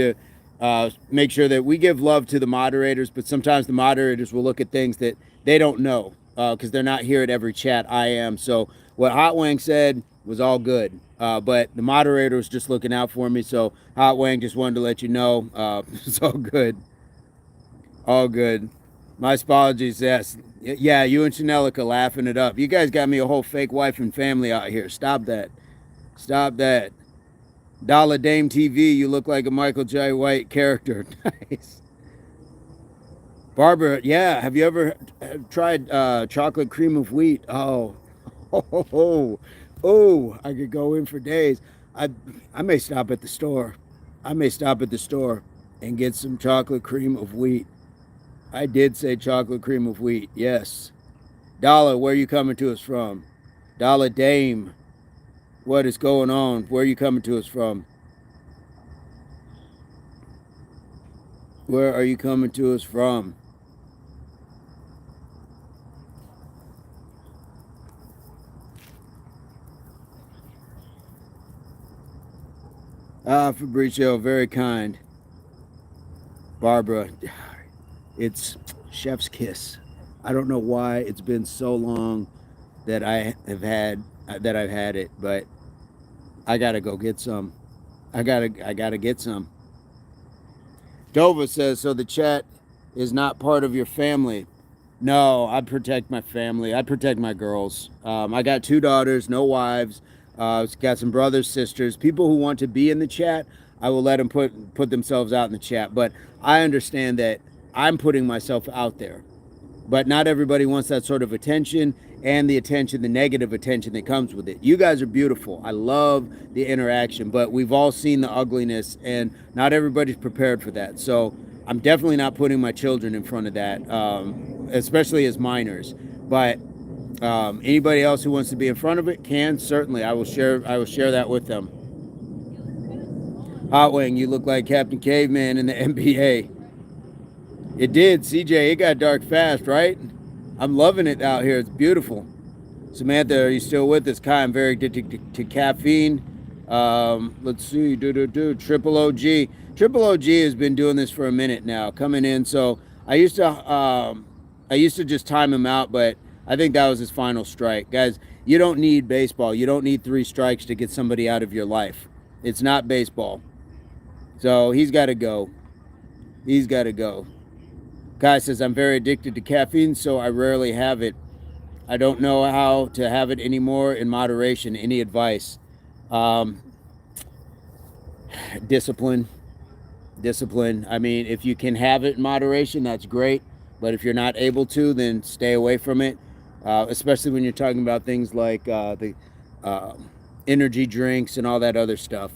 Speaker 1: to make sure that we give love to the moderators, but sometimes the moderators will look at things that they don't know because they're not here at every chat. I am. So what Hot Wang said was all good, but the moderator was just looking out for me, so Hot Wang just wanted to let you know it's all good. All good. My apologies, yes. Yeah, you and Chanelica laughing it up. You guys got me a whole fake wife and family out here. Stop that. Stop that. Dollar Dame TV, you look like a Michael J. White character. Nice. Barbara, yeah, have you ever tried chocolate cream of wheat? Oh, oh, I could go in for days. I may stop at the store. I may stop at the store and get some chocolate cream of wheat. I did say chocolate cream of wheat, yes. Dollar, where are you coming to us from? Dollar Dame, what is going on? Where are you coming to us from? Where are you coming to us from? Ah, Fabricio, very kind. Barbara, it's chef's kiss. I don't know why it's been so long that I've had it, but I gotta go get some. I gotta get some. Dova says, so the chat is not part of your family. No, I protect my family. I protect my girls. I got 2 daughters, no wives. Got some brothers, sisters. People who want to be in the chat, I will let them put themselves out in the chat. But I understand that I'm putting myself out there. But not everybody wants that sort of attention and the attention, the negative attention that comes with it. You guys are beautiful. I love the interaction, but we've all seen the ugliness, and not everybody's prepared for that. So I'm definitely not putting my children in front of that, especially as minors. But anybody else who wants to be in front of it can, certainly. I will share that with them. Hot Wing, you look like Captain Caveman in the NBA. It did, CJ. It got dark fast, right? I'm loving it out here. It's beautiful. Samantha, are you still with us? Kai, I'm very addicted to caffeine. Let's see. Triple OG. Triple OG has been doing this for a minute now, coming in. So I used to just time him out, but I think that was his final strike. Guys, you don't need baseball. You don't need 3 strikes to get somebody out of your life. It's not baseball. So he's got to go. He's got to go. Guy says, I'm very addicted to caffeine, so I rarely have it. I don't know how to have it anymore in moderation. Any advice? Discipline. Discipline. I mean, if you can have it in moderation, that's great. But if you're not able to, then stay away from it. Especially when you're talking about things like the energy drinks and all that other stuff.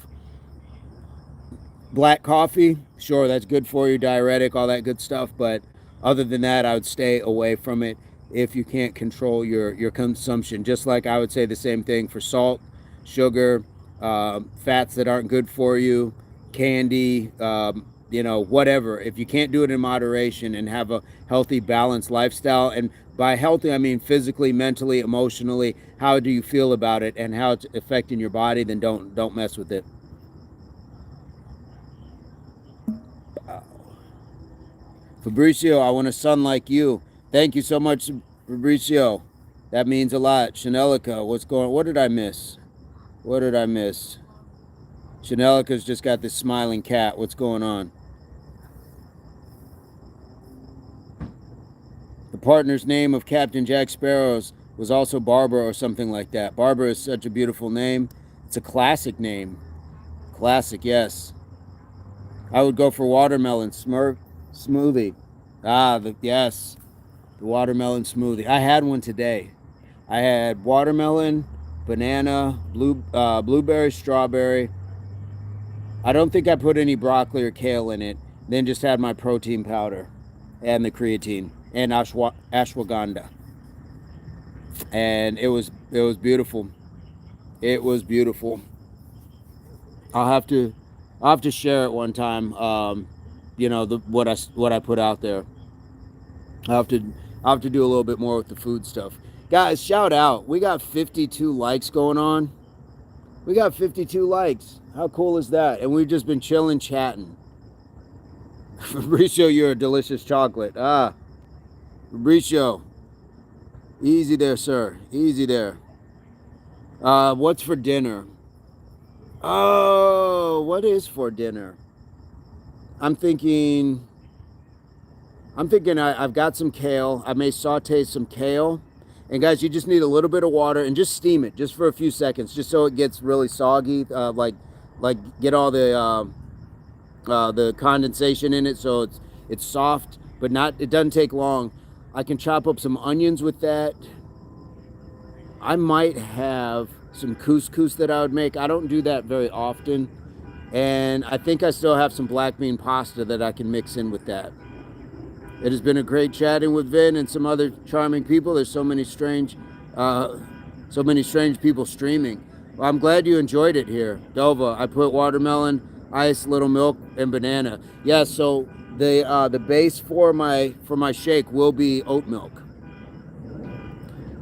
Speaker 1: Black coffee, sure, that's good for you, diuretic, all that good stuff. But other than that, I would stay away from it if you can't control your consumption. Just like I would say the same thing for salt, sugar, fats that aren't good for you, candy, whatever. If you can't do it in moderation and have a healthy, balanced lifestyle, and by healthy, I mean physically, mentally, emotionally, how do you feel about it and how it's affecting your body, then don't mess with it. Fabricio, I want a son like you. Thank you so much, Fabricio. That means a lot. Chanelica, what did I miss? What did I miss? Chanelica's just got this smiling cat. What's going on? The partner's name of Captain Jack Sparrow's was also Barbara or something like that. Barbara is such a beautiful name. It's a classic name. Classic, yes. I would go for watermelon smoothie. Yes. The watermelon smoothie. I had one today. I had watermelon, banana, blueberry, strawberry. I don't think I put any broccoli or kale in it. Then just had my protein powder and the creatine and ashwagandha. And it was beautiful. It was beautiful. I'll have to share it one time. What I put out there. I'll have to do a little bit more with the food stuff. Guys, shout out. We got 52 likes going on. We got 52 likes. How cool is that? And we've just been chilling, chatting. Fabricio, you're a delicious chocolate. Fabricio. Easy there, sir. Easy there. What's for dinner? Oh, what is for dinner? I'm thinking I've got some kale. I may saute some kale. And guys, you just need a little bit of water and just steam it just for a few seconds, just so it gets really soggy, like get all the condensation in it, so it's soft, but it doesn't take long. I can chop up some onions with that. I might have some couscous that I would make. I don't do that very often. And I think I still have some black bean pasta that I can mix in with that. It has been a great chatting with Vin and some other charming people. There's so many strange people streaming. Well, I'm glad you enjoyed it here. Dova, I put watermelon, ice, little milk, and banana. Yeah, so the base for my shake will be oat milk.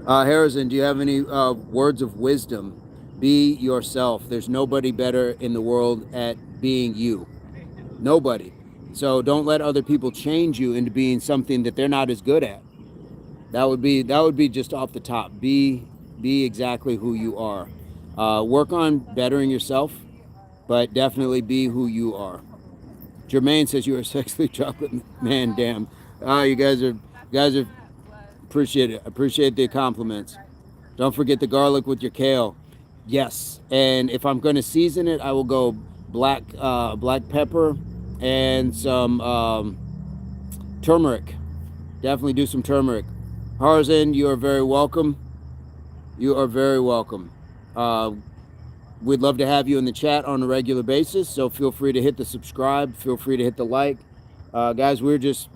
Speaker 1: Harrison, do you have any words of wisdom? Be yourself. There's nobody better in the world at being you. Nobody. So don't let other people change you into being something that they're not as good at. That would be just off the top. Be exactly who you are. Work on bettering yourself, but definitely be who you are. Jermaine says you're a sexy chocolate man. Damn. You guys are appreciate it. Appreciate the compliments. Don't forget the garlic with your kale. Yes. And if I'm going to season it, I will go black pepper and some turmeric. Definitely do some turmeric. Harzan, you are very welcome. You are very welcome. We'd love to have you in the chat on a regular basis, so feel free to hit the subscribe. Feel free to hit the like. Guys, we're just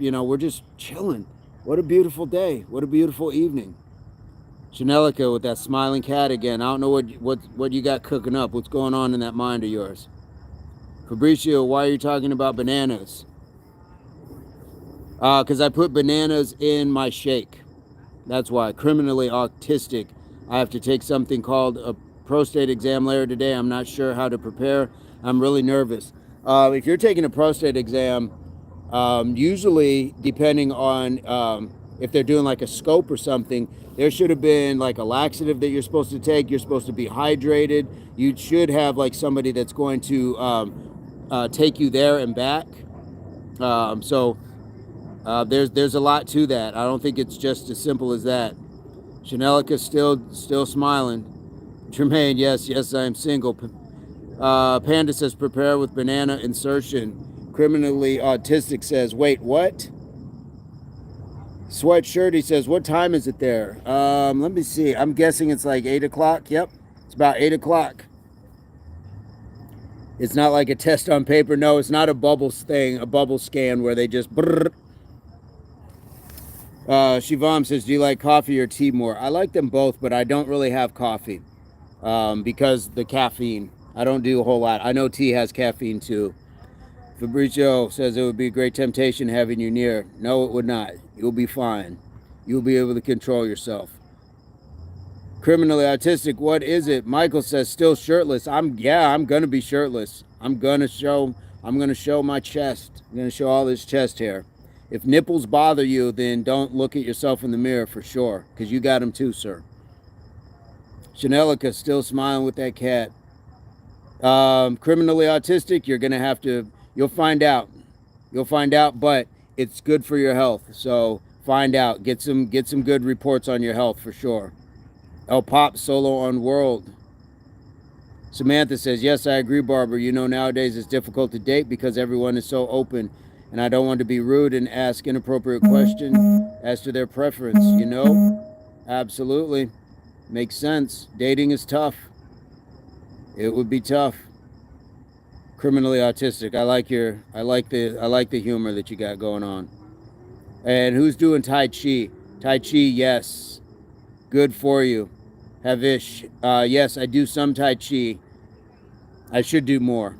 Speaker 1: chilling. What a beautiful day. What a beautiful evening. Chanelica with that smiling cat again. I don't know what you got cooking up. What's going on in that mind of yours? Fabricio, why are you talking about bananas? Because I put bananas in my shake. That's why. Criminally autistic. I have to take something called a prostate exam later today. I'm not sure how to prepare. I'm really nervous. If you're taking a prostate exam, usually depending on if they're doing like a scope or something, there should have been like a laxative that you're supposed to take. You're supposed to be hydrated. You should have like somebody that's going to take you there and back. There's a lot to that. I don't think it's just as simple as that. Chanelica still smiling. Jermaine, yes, I am single. Panda says prepare with banana insertion. Criminally autistic says, wait, what? Sweatshirt, he says, what time is it there? Let me see. I'm guessing it's like 8 o'clock. Yep, it's about 8 o'clock. It's not like a test on paper. No, it's not a bubble thing, a bubble scan where they just brrr. Shivam says, do you like coffee or tea more? I like them both, but I don't really have coffee because the caffeine. I don't do a whole lot. I know tea has caffeine too. Fabricio says it would be a great temptation having you near. No, it would not. You'll be fine. You'll be able to control yourself. Criminally autistic, what is it? Michael says still shirtless. I'm gonna be shirtless. I'm gonna show my chest. I'm gonna show all this chest hair. If nipples bother you, then don't look at yourself in the mirror for sure, because you got them too, sir. Chanelica still smiling with that cat. Criminally autistic, you'll find out. You'll find out, but it's good for your health. So find out. Get some good reports on your health for sure. El Pop solo on World. Samantha says, yes, I agree, Barbara. You know, nowadays it's difficult to date because everyone is so open, and I don't want to be rude and ask inappropriate questions as to their preference, you know? Absolutely. Makes sense. Dating is tough. It would be tough. Criminally autistic. I like the humor that you got going on. And who's doing Tai Chi? Tai Chi, yes. Good for you. Havish. Yes, I do some Tai Chi. I should do more.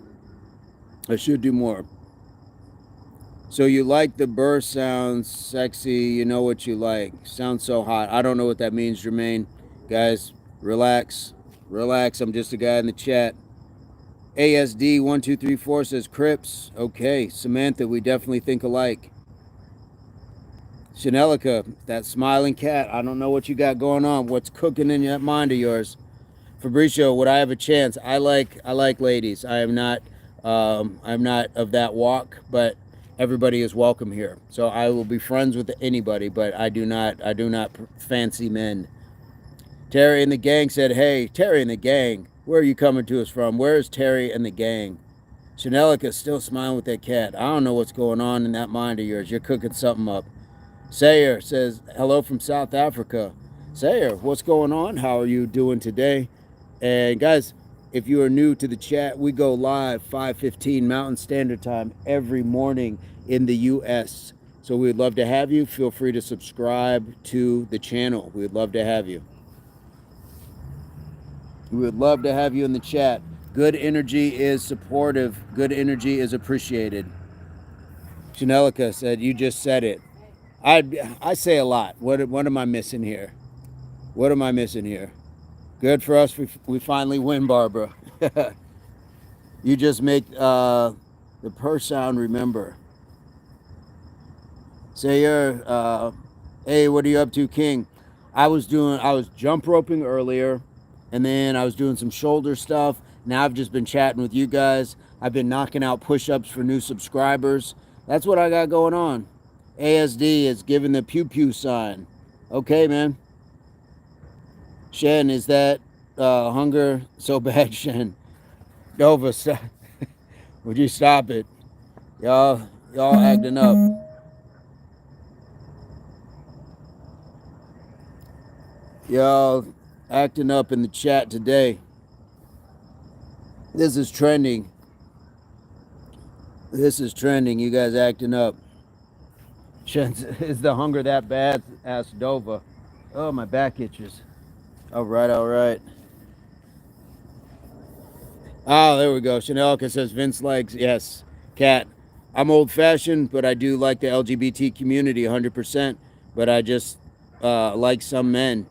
Speaker 1: So you like the burr sounds, sexy, you know what you like. Sounds so hot. I don't know what that means, Jermaine. Guys, relax. I'm just a guy in the chat. ASD1234 says Crips. Okay, Samantha, we definitely think alike. Chanelica, that smiling cat. I don't know what you got going on. What's cooking in that mind of yours? Fabricio, would I have a chance? I like ladies. I'm not of that walk, but everybody is welcome here. So I will be friends with anybody, but I do not fancy men. Terry and the gang said, hey, Terry and the gang, where are you coming to us from? Where's Terry and the gang? Chanelica still smiling with that cat. I don't know what's going on in that mind of yours. You're cooking something up. Sayer says, hello from South Africa. Sayer, what's going on? How are you doing today? And guys, if you are new to the chat, we go live 5:15 Mountain Standard Time every morning in the U.S. So we'd love to have you. Feel free to subscribe to the channel. We'd love to have you. We would love to have you in the chat. Good energy is supportive. Good energy is appreciated. Chanelica said, you just said it. I say a lot. What am I missing here? What am I missing here? Good for us. We finally win, Barbara. You just make the purr sound remember. Sayer, hey, what are you up to, King? I was jump roping earlier, and then I was doing some shoulder stuff. Now I've just been chatting with you guys. I've been knocking out push-ups for new subscribers. That's what I got going on. ASD is giving the pew-pew sign. Okay, man. Shen, is that hunger so bad, Shen? Nova, stop. Would you stop it? Y'all acting up. Y'all acting up in the chat today. This is trending. You guys acting up. Shen, is the hunger that bad? Asked Dova. Oh, my back itches. All right. Oh, there we go. Chanelica says Vince likes, yes, cat. I'm old-fashioned, but I do like the LGBT community 100%. But I just like some men.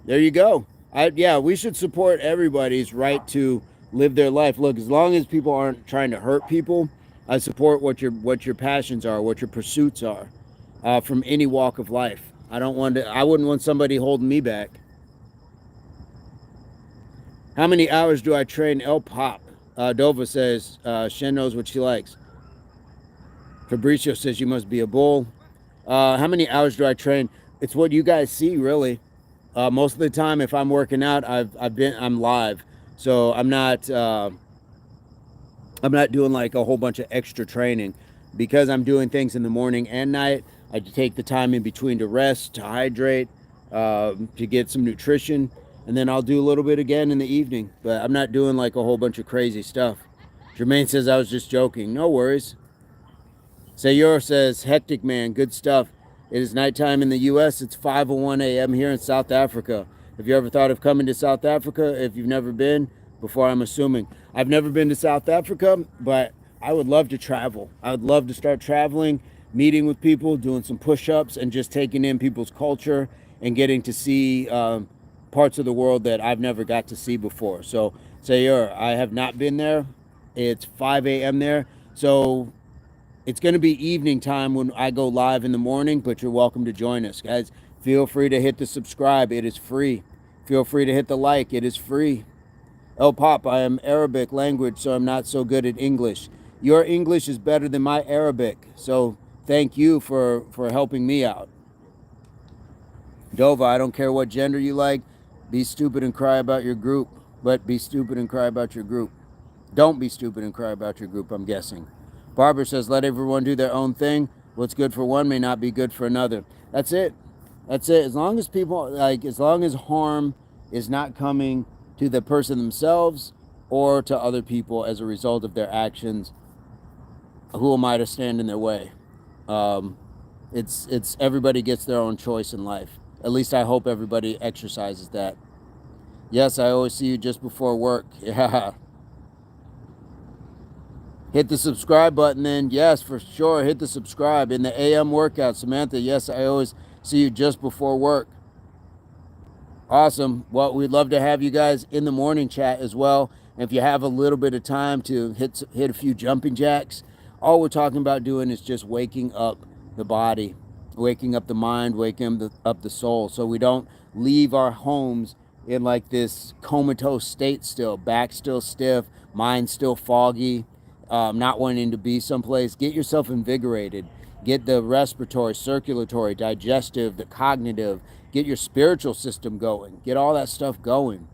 Speaker 1: There you go. Yeah, we should support everybody's right to live their life. Look, as long as people aren't trying to hurt people, I support what your passions are, what your pursuits are, from any walk of life. I wouldn't want somebody holding me back. How many hours do I train El Pop? Dova says Shen knows what she likes. Fabricio says you must be a bull. How many hours do I train? It's what you guys see, really. Most of the time, if I'm working out, I'm live, so I'm not doing like a whole bunch of extra training because I'm doing things in the morning and night. I take the time in between to rest, to hydrate, to get some nutrition, and then I'll do a little bit again in the evening. But I'm not doing like a whole bunch of crazy stuff. Jermaine says I was just joking. No worries. Sayur says, hectic man, good stuff. It is nighttime in the U.S. It's 5:01 a.m. here in South Africa. Have you ever thought of coming to South Africa? If you've never been, before I'm assuming. I've never been to South Africa, but I would love to travel. I would love to start traveling, meeting with people, doing some push-ups, and just taking in people's culture and getting to see parts of the world that I've never got to see before. So, Sayur, I have not been there. It's 5 a.m. there. So it's going to be evening time when I go live in the morning, but you're welcome to join us. Guys, feel free to hit the subscribe. It is free. Feel free to hit the like. It is free. El Pop, I am Arabic language, so I'm not so good at English. Your English is better than my Arabic, so thank you for helping me out. Dova, I don't care what gender you like. Be stupid and cry about your group, but be stupid and cry about your group. Don't be stupid and cry about your group, I'm guessing. Barbara says, let everyone do their own thing. What's good for one may not be good for another. That's it. That's it. As long as as long as harm is not coming to the person themselves or to other people as a result of their actions, who am I to stand in their way? It's everybody gets their own choice in life. At least I hope everybody exercises that. Yes, I always see you just before work. Yeah. Hit the subscribe button then. Yes, for sure. Hit the subscribe. In the AM workout, Samantha, yes, I always see you just before work. Awesome. Well, we'd love to have you guys in the morning chat as well. And if you have a little bit of time to hit a few jumping jacks, all we're talking about doing is just waking up the body, waking up the mind, waking up the soul, so we don't leave our homes in like this comatose state still, back still stiff, mind still foggy, not wanting to be someplace. Get yourself invigorated. Get the respiratory, circulatory, digestive, the cognitive. Get your spiritual system going. Get all that stuff going.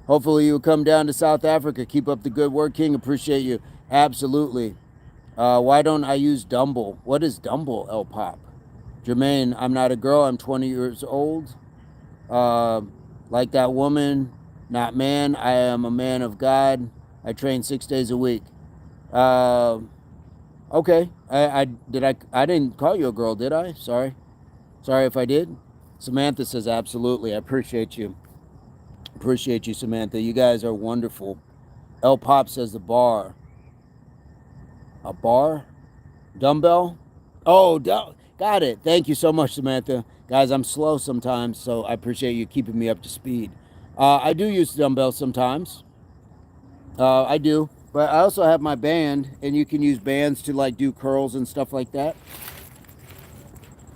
Speaker 1: Hopefully you will come down to South Africa. Keep up the good work, King. Appreciate you. Absolutely. Why don't I use Dumble? What is Dumble, El Pop? Jermaine, I'm not a girl. I'm 20 years old. Like that woman, not man. I am a man of God. I train 6 days a week. Okay. I didn't call you a girl, did I? Sorry if I did. Samantha says absolutely. I appreciate you. Appreciate you, Samantha. You guys are wonderful. El Pop says the bar. A bar? Dumbbell? Oh, got it. Thank you so much, Samantha. Guys, I'm slow sometimes, so I appreciate you keeping me up to speed. I do use dumbbells sometimes. I do. But I also have my band, and you can use bands to like do curls and stuff like that.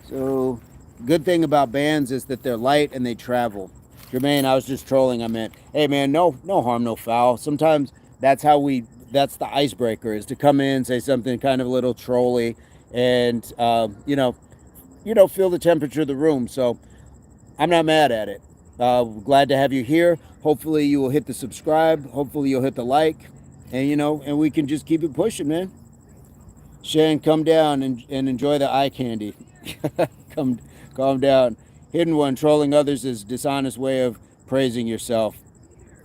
Speaker 1: So, good thing about bands is that they're light and they travel. Jermaine, I was just trolling. I meant, hey man, no harm, no foul. Sometimes that's the icebreaker, is to come in, say something kind of a little trolly, and feel the temperature of the room. So I'm not mad at it. Glad to have you here. Hopefully you will hit the subscribe. Hopefully you'll hit the like, and we can just keep it pushing, man. Shane, come down and enjoy the eye candy. Calm down. Hidden one, trolling others is a dishonest way of praising yourself.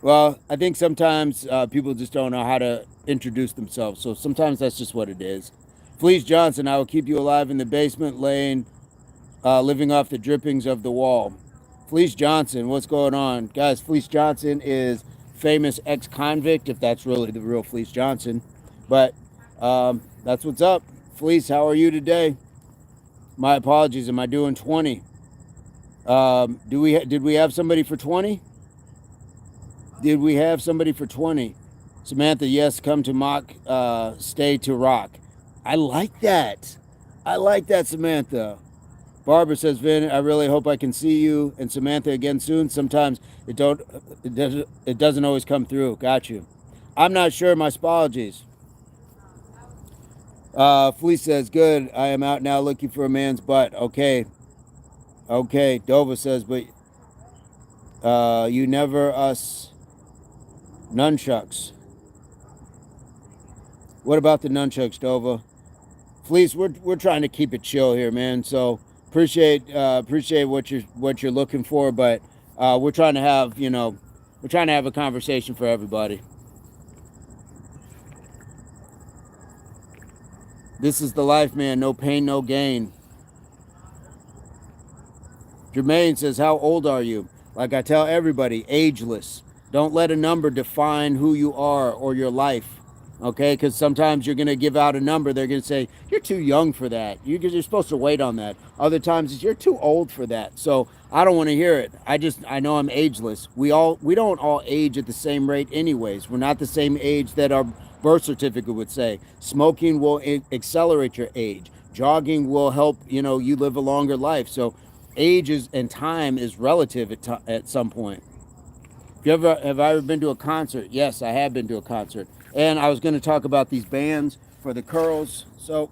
Speaker 1: Well, I think sometimes people just don't know how to introduce themselves. So sometimes that's just what it is. Fleece Johnson, I will keep you alive in the basement, living off the drippings of the wall. Fleece Johnson, what's going on? Guys, Fleece Johnson is famous ex-convict, if that's really the real Fleece Johnson. But that's what's up. Fleece, how are you today? My apologies. Am I doing 20? Did we have somebody for 20? Did we have somebody for 20? Samantha, yes, come to mock, stay to rock. I like that. Samantha. Barbara says, Vin, I really hope I can see you and Samantha again soon. Sometimes it doesn't always come through. Got you. I'm not sure. My apologies. Fleece says, good. I am out now looking for a man's butt. Okay. Okay. Dova says, but you never us nunchucks. What about the nunchucks, Dova? Fleece, we're trying to keep it chill here, man. So appreciate what you're looking for, but we're trying to have a conversation for everybody. This is the life, man. No pain, no gain. Jermaine says, how old are you? Like I tell everybody, ageless. Don't let a number define who you are or your life. Okay, because sometimes you're going to give out a number. They're going to say, you're too young for that. You're supposed to wait on that. Other times, it's, you're too old for that. So I don't want to hear it. I know I'm ageless. We don't all age at the same rate anyways. We're not the same age that our birth certificate would say. Smoking will accelerate your age. Jogging will help, you live a longer life. So age and time is relative at some point. Have I ever been to a concert? Yes, I have been to a concert. And I was going to talk about these bands for the curls. So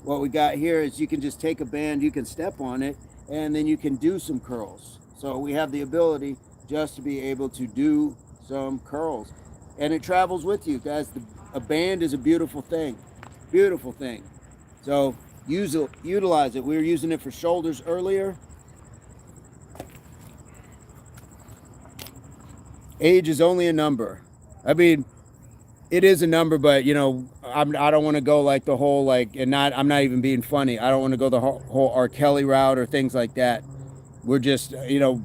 Speaker 1: what we got here is you can just take a band, you can step on it, and then you can do some curls. So we have the ability just to be able to do some curls. And it travels with you, guys. A band is a beautiful thing. Beautiful thing. So utilize it. We were using it for shoulders earlier. Age is only a number. I mean, it is a number, but I don't want to go like the whole I'm not even being funny. I don't want to go the whole R. Kelly route or things like that. We're just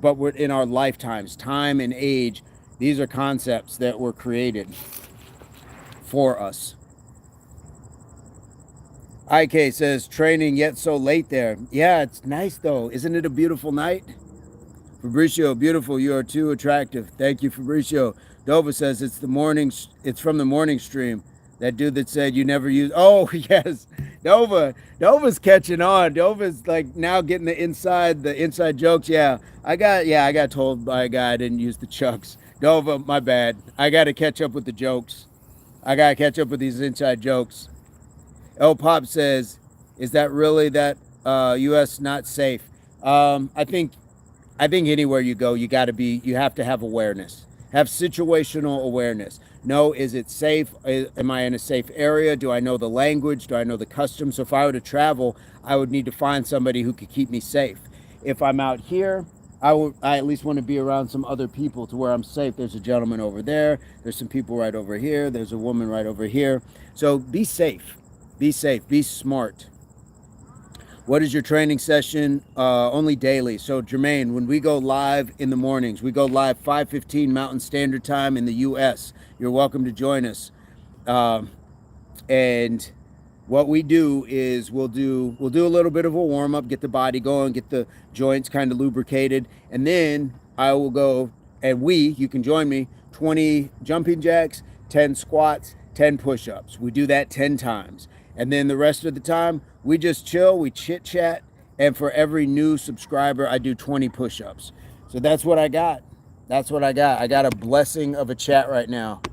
Speaker 1: but we're in our lifetimes, time and age. These are concepts that were created for us. IK says training yet so late there. Yeah, it's nice though. Isn't it a beautiful night? Fabricio, beautiful. You are too attractive. Thank you, Fabricio. Dova says it's from the morning stream. That dude that said you never use. Oh yes, Dova's catching on. Dova's like now getting the inside jokes. Yeah, I got told by a guy I didn't use the chucks. Dova, my bad. I got to catch up with the jokes. I got to catch up with these inside jokes. El Pop says, is that really that U.S. not safe? I think anywhere you go, you have to have awareness. Have situational awareness. Know, is it safe? Am I in a safe area? Do I know the language? Do I know the customs? So if I were to travel, I would need to find somebody who could keep me safe. If I'm out here, I at least want to be around some other people to where I'm safe. There's a gentleman over there. There's some people right over here. There's a woman right over here. So be safe. Be safe. Be smart. What is your training session? Only daily. So Jermaine, when we go live in the mornings, we go live 5:15 Mountain Standard Time in the U.S. You're welcome to join us. And what we do is we'll do a little bit of a warm up, get the body going, get the joints kind of lubricated, and then I will go you can join me, 20 jumping jacks, 10 squats, 10 push-ups. We do that 10 times. And then the rest of the time, we just chill, we chit chat, and for every new subscriber, I do 20 push-ups. So that's what I got. That's what I got. I got a blessing of a chat right now.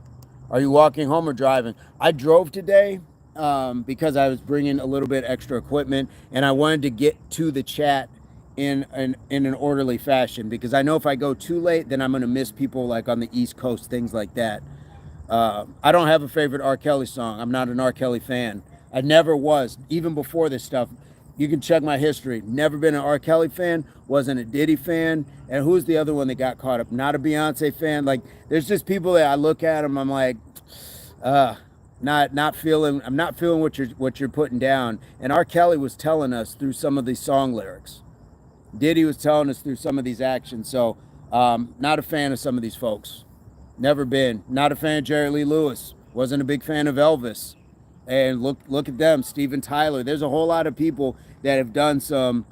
Speaker 1: Are you walking home or driving? I drove today because I was bringing a little bit extra equipment, and I wanted to get to the chat in an orderly fashion, because I know if I go too late, then I'm going to miss people like on the East Coast, things like that. I don't have a favorite R. Kelly song. I'm not an R. Kelly fan. I never was, even before this stuff. You can check my history. Never been an R. Kelly fan, wasn't a Diddy fan, and who's the other one that got caught up? Not a Beyonce fan. Like, there's just people that I look at them, I'm like, not feeling. I'm not feeling what you're putting down. And R. Kelly was telling us through some of these song lyrics. Diddy was telling us through some of these actions. So, not a fan of some of these folks. Never been. Not a fan of Jerry Lee Lewis. Wasn't a big fan of Elvis. And look at them, Steven Tyler. There's a whole lot of people that have done some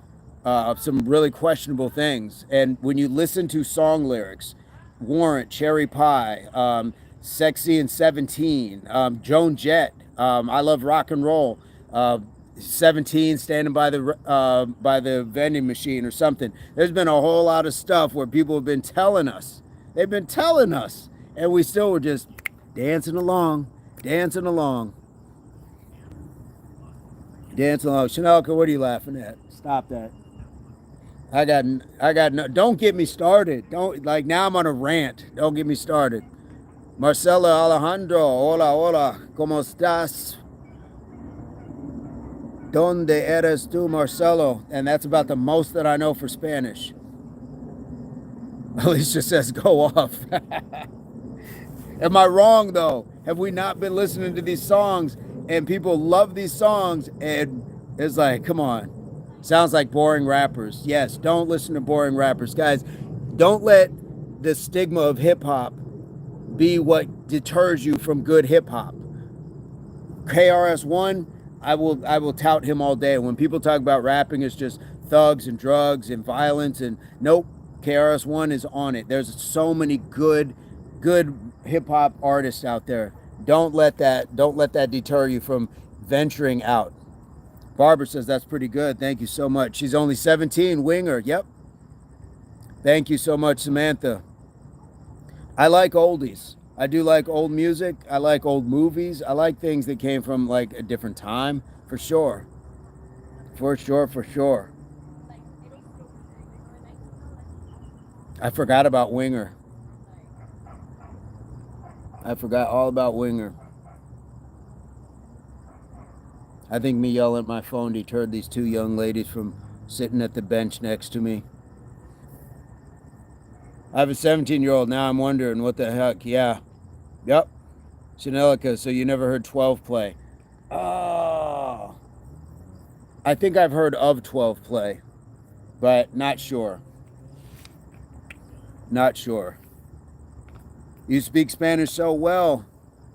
Speaker 1: really questionable things. And when you listen to song lyrics, Warrant, Cherry Pie, Sexy and 17, Joan Jett, I Love Rock and Roll, 17 standing by the vending machine or something. There's been a whole lot of stuff where people have been telling us. They've been telling us, and we still were just dancing along, dancing along, dancing along. Chanelka, what are you laughing at? Stop that. I got no. Don't get me started. Don't, like, now I'm on a rant. Don't get me started. Marcela Alejandro, hola, hola, ¿cómo estás? Donde eres tú, Marcelo? And that's about the most that I know for Spanish. Alicia says, go off. Am I wrong, though? Have we not been listening to these songs and people love these songs and it's like, come on. Sounds like boring rappers. Yes, don't listen to boring rappers. Guys, don't let the stigma of hip-hop be what deters you from good hip-hop. KRS-One, I will tout him all day. When people talk about rapping, it's just thugs and drugs and violence, and nope, KRS-One is on it. There's so many good hip-hop artists out there. Don't let that deter you from venturing out. Barbara says that's pretty good. Thank you so much. She's only 17. Winger. Yep. Thank you so much, Samantha. I like oldies. I do like old music. I like old movies. I like things that came from like a different time, for sure. For sure, for sure. I forgot about Winger. I forgot all about Winger. I think me yelling at my phone deterred these two young ladies from sitting at the bench next to me. I have a 17-year-old now. I'm wondering what the heck. Yeah. Yep. Chanelica, so you never heard 12 play. Oh. I think I've heard of 12 play, but not sure. Not sure. You speak Spanish so well.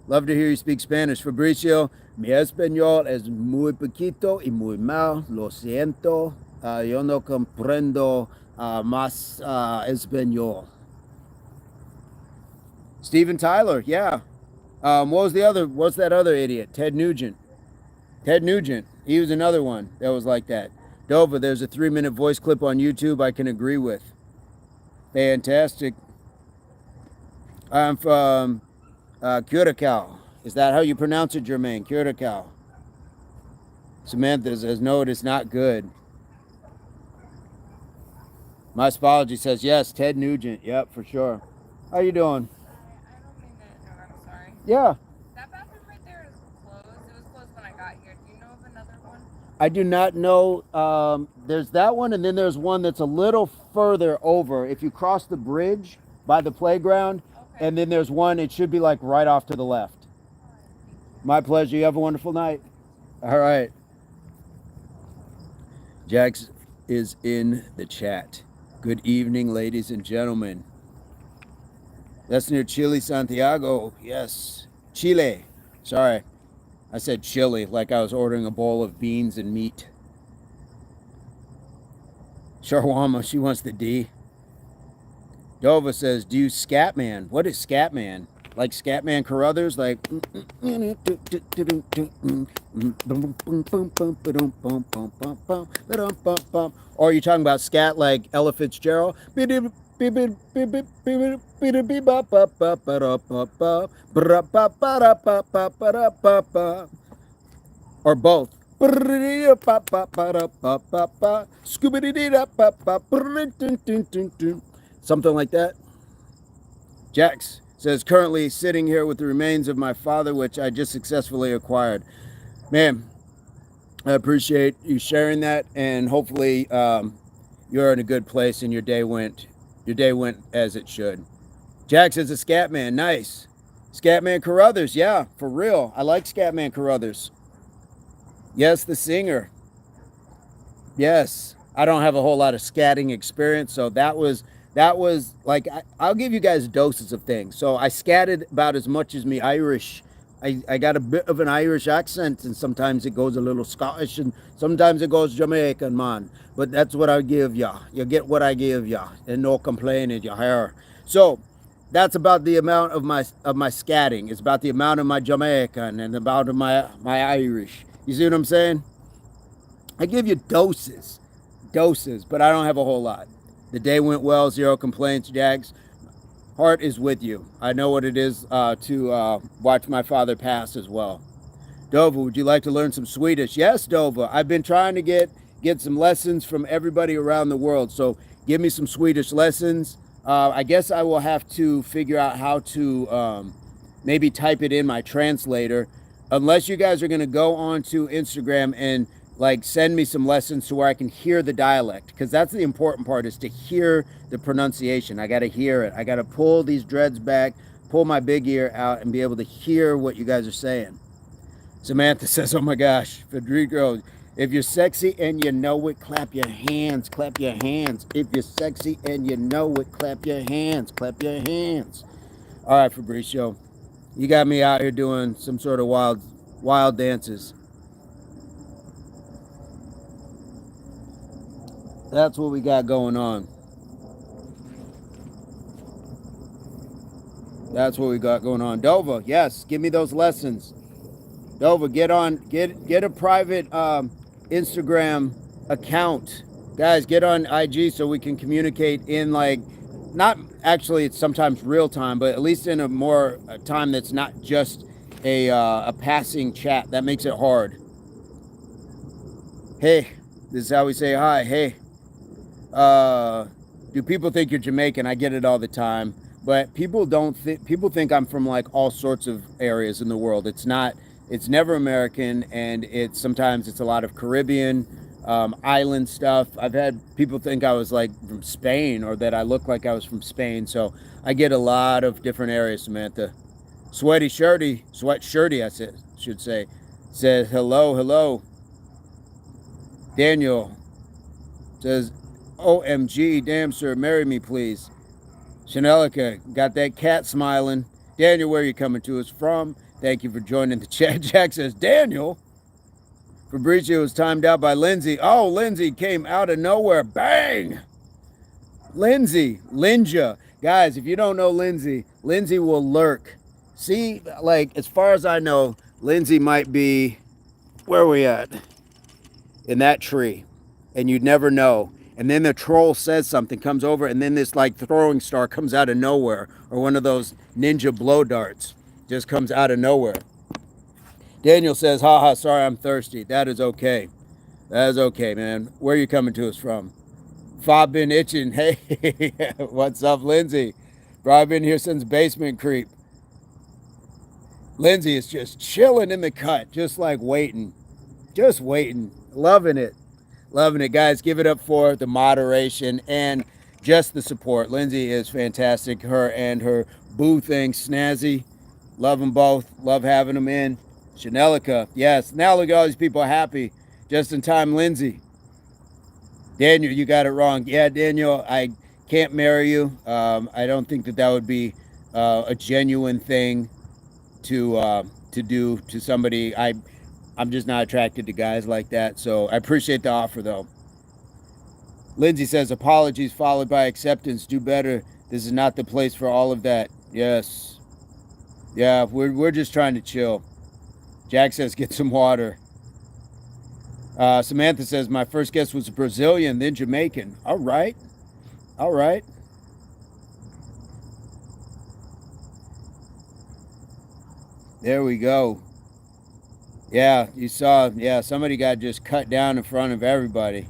Speaker 1: Love to hear you speak Spanish. Fabricio, mi español es muy poquito y muy mal. Lo siento. Yo no comprendo más español. Steven Tyler, yeah. What's that other idiot? Ted Nugent. Ted Nugent. He was another one that was like that. Dova, there's a 3-minute voice clip on YouTube I can agree with. Fantastic. I'm from Curacao. Is that how you pronounce it, Jermaine? Curacao. Samantha says, no, it is not good. My spology says, yes, Ted Nugent. Yep, for sure. How you doing?
Speaker 3: I don't mean to interrupt, I'm sorry.
Speaker 1: Yeah.
Speaker 3: That bathroom right there is closed. It was closed when I got here. Do you know of another one?
Speaker 1: I do not know. There's that one, and then there's one that's a little further over. If you cross the bridge by the playground,
Speaker 3: Okay.
Speaker 1: and then there's one, it should be like right off to the left. My pleasure. You have a wonderful night. All right. Jax is in the chat. Good evening, ladies and gentlemen. That's near Chile, Santiago. Yes. Chile. Sorry. I said chili like I was ordering a bowl of beans and meat. Sharwama, she wants the D. Dova says, do you Scatman? What is Scatman? Like Scatman Carruthers? Like... Or are you talking about scat like Ella Fitzgerald? Or both. Something like that. Jax says, currently sitting here with the remains of my father, which I just successfully acquired. Man, I appreciate you sharing that, and hopefully you're in a good place and your day went as it should. Jax is a Scatman. Nice. Scatman Carruthers. Yeah, for real. I like Scatman Carruthers. Yes, the singer. Yes. I don't have a whole lot of scatting experience, so that was like, I'll give you guys doses of things. So I scatted about as much as me Irish. I got a bit of an Irish accent, and sometimes it goes a little Scottish, and sometimes it goes Jamaican, man. But that's what I give ya. You get what I give ya, and no complaining, you hear. So that's about the amount of my scatting. It's about the amount of my Jamaican and about of my Irish. You see what I'm saying? I give you doses, but I don't have a whole lot. The day went well, 0 complaints, Jags. Heart is with you. I know what it is to watch my father pass as well. Dova, would you like to learn some Swedish? Yes, Dova. I've been trying to get some lessons from everybody around the world. So give me some Swedish lessons. I guess I will have to figure out how to maybe type it in my translator. Unless you guys are going to go onto Instagram and like send me some lessons to where I can hear the dialect, because that's the important part, is to hear the pronunciation. I got to hear it. I got to pull these dreads back, pull my big ear out, and be able to hear what you guys are saying. Samantha says, oh my gosh, Federico, if you're sexy and you know it, clap your hands, clap your hands. If you're sexy and you know it, clap your hands, clap your hands. All right, Fabricio, you got me out here doing some sort of wild dances. That's what we got going on. That's what we got going on. Dova, yes, give me those lessons. Dova, get a private Instagram account. Guys, get on IG so we can communicate in like, not actually it's sometimes real time, but at least in a more time that's not just a passing chat. That makes it hard. Hey, this is how we say hi. Hey. Do people think you're Jamaican? I get it all the time, but people think I'm from like all sorts of areas in the world. It's never American, and sometimes it's a lot of Caribbean, island stuff. I've had people think I was like from Spain, or that I look like I was from Spain. So I get a lot of different areas, Samantha. Sweat shirty, I should say, says hello. Daniel says, OMG, damn sir, marry me please. Chanelica, got that cat smiling. Daniel, where are you coming to us from? Thank you for joining the chat. Jack says, Daniel. Fabricio was timed out by Lindsay. Oh, Lindsay came out of nowhere. Bang! Linja. Guys, if you don't know Lindsay will lurk. See, like, as far as I know, Lindsay might be, where are we at? In that tree. And you'd never know. And then the troll says something, comes over, and then this like throwing star comes out of nowhere, or one of those ninja blow darts just comes out of nowhere. Daniel says, haha, sorry, I'm thirsty. That is okay. That is okay, man. Where are you coming to us from? Fob been itching. Hey, what's up, Lindsay? Bro, I've been here since Basement Creep. Lindsay is just chilling in the cut, just like waiting. Just waiting. Loving it. Loving it, guys. Give it up for the moderation and just the support. Lindsay is fantastic. Her and her boo thing, Snazzy. Love them both. Love having them in. Chanelica, yes. Now look at all these people happy. Just in time, Lindsay. Daniel, you got it wrong. Yeah, Daniel, I can't marry you. I don't think that would be a genuine thing to do to somebody. I'm just not attracted to guys like that. So I appreciate the offer, though. Lindsay says, apologies followed by acceptance. Do better. This is not the place for all of that. Yes. Yeah, we're just trying to chill. Jack says, get some water. Samantha says, my first guess was Brazilian, then Jamaican. All right. All right. There we go. Yeah, you saw, yeah, somebody got just cut down in front of everybody.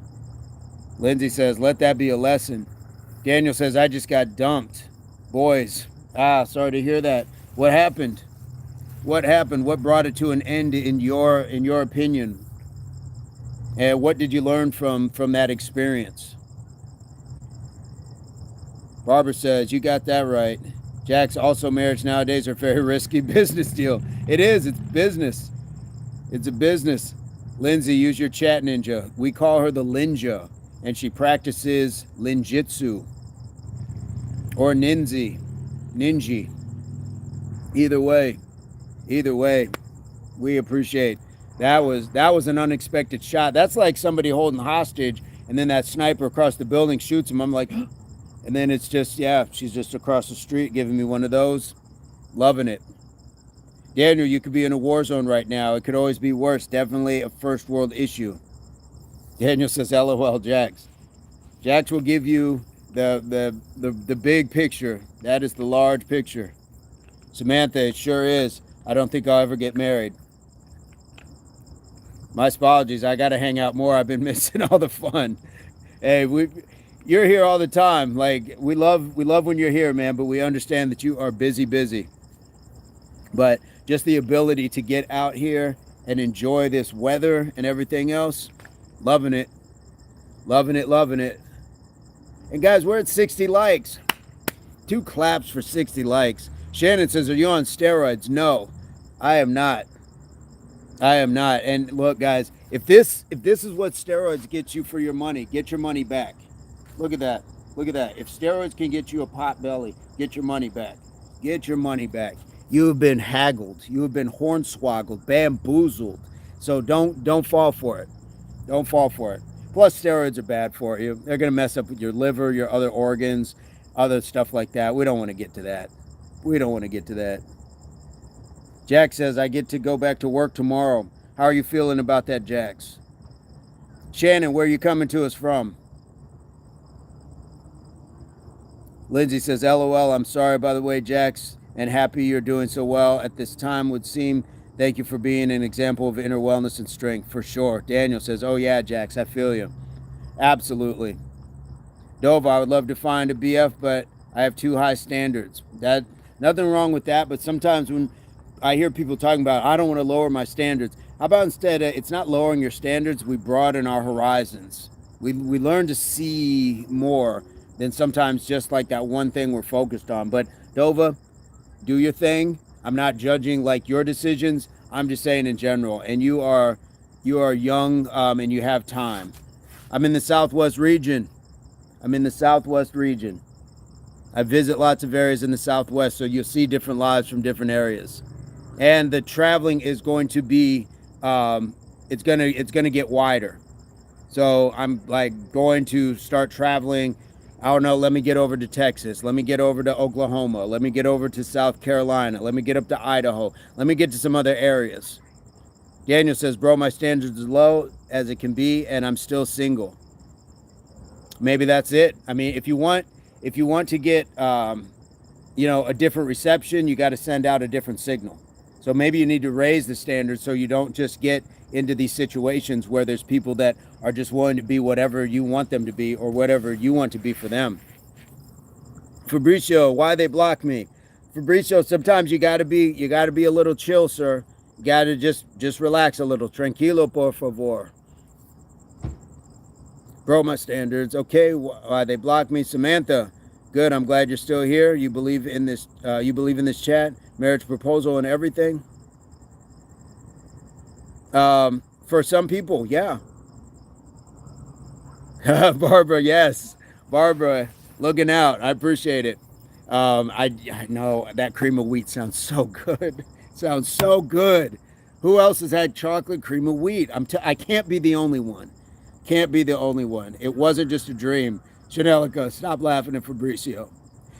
Speaker 1: Lindsay says, let that be a lesson. Daniel says, I just got dumped. Boys, sorry to hear that. What happened? What happened? What brought it to an end in your opinion? And what did you learn from that experience? Barbara says, you got that right. Jack's also marriage nowadays are a very risky business deal. It is, it's business. It's a business. Lindsay, use your chat ninja. We call her the Linja, and she practices linjitsu or ninji. Either way, we appreciate. That was an unexpected shot. That's like somebody holding hostage, and then that sniper across the building shoots him. I'm like, and then it's just, yeah, she's just across the street giving me one of those. Loving it. Daniel, you could be in a war zone right now. It could always be worse. Definitely a first world issue. Daniel says, LOL, Jax. Jax will give you the big picture. That is the large picture. Samantha, it sure is. I don't think I'll ever get married. My apologies. I got to hang out more. I've been missing all the fun. Hey, you're here all the time. Like, we love when you're here, man, but we understand that you are busy. But just the ability to get out here and enjoy this weather and everything else, loving it. And guys, we're at 60 likes. 2 claps for 60 likes. Shannon says, are you on steroids? No, I am not. And look, guys, if this is what steroids get you for your money, get your money back. Look at that. If steroids can get you a pot belly, get your money back. You have been haggled. You have been hornswoggled, bamboozled. So don't fall for it. Plus, steroids are bad for you. They're going to mess up with your liver, your other organs, other stuff like that. We don't want to get to that. Jack says, I get to go back to work tomorrow. How are you feeling about that, Jax? Shannon, where are you coming to us from? Lindsay says, LOL, I'm sorry, by the way, Jax, and happy you're doing so well at this time would seem. Thank you for being an example of inner wellness and strength, for sure. Daniel says, oh yeah, Jax, I feel you. Absolutely. Dova, I would love to find a BF, but I have too high standards. Nothing wrong with that, but sometimes when I hear people talking about, I don't want to lower my standards. How about instead, it's not lowering your standards, we broaden our horizons. We learn to see more than sometimes just like that one thing we're focused on. But Dova, do your thing. I'm not judging like your decisions. I'm just saying in general. And you are young and you have time. I'm in the Southwest region. I visit lots of areas in the Southwest, so you'll see different lives from different areas. And the traveling is going to be, it's gonna get wider. So I'm like going to start traveling. I don't know, let me get over to Texas. Let me get over to Oklahoma. Let me get over to South Carolina. Let me get up to Idaho. Let me get to some other areas. Daniel says, bro, my standards as low as it can be, and I'm still single. Maybe that's it. I mean, if you want to get, a different reception, you got to send out a different signal. So maybe you need to raise the standards so you don't just get into these situations where there's people that are just willing to be whatever you want them to be or whatever you want to be for them. Fabricio, why they block me? Fabricio, sometimes you gotta be a little chill, sir. You gotta just relax a little. Tranquilo, por favor. Bro, my standards. Okay, why they block me? Samantha, good. I'm glad you're still here. You believe in this. You believe in this chat, marriage proposal, and everything. For some people, yeah. Barbara, yes. Barbara, looking out. I appreciate it. I know that cream of wheat sounds so good. Sounds so good. Who else has had chocolate cream of wheat? I can't be the only one. It wasn't just a dream. Chanelica, stop laughing at Fabricio.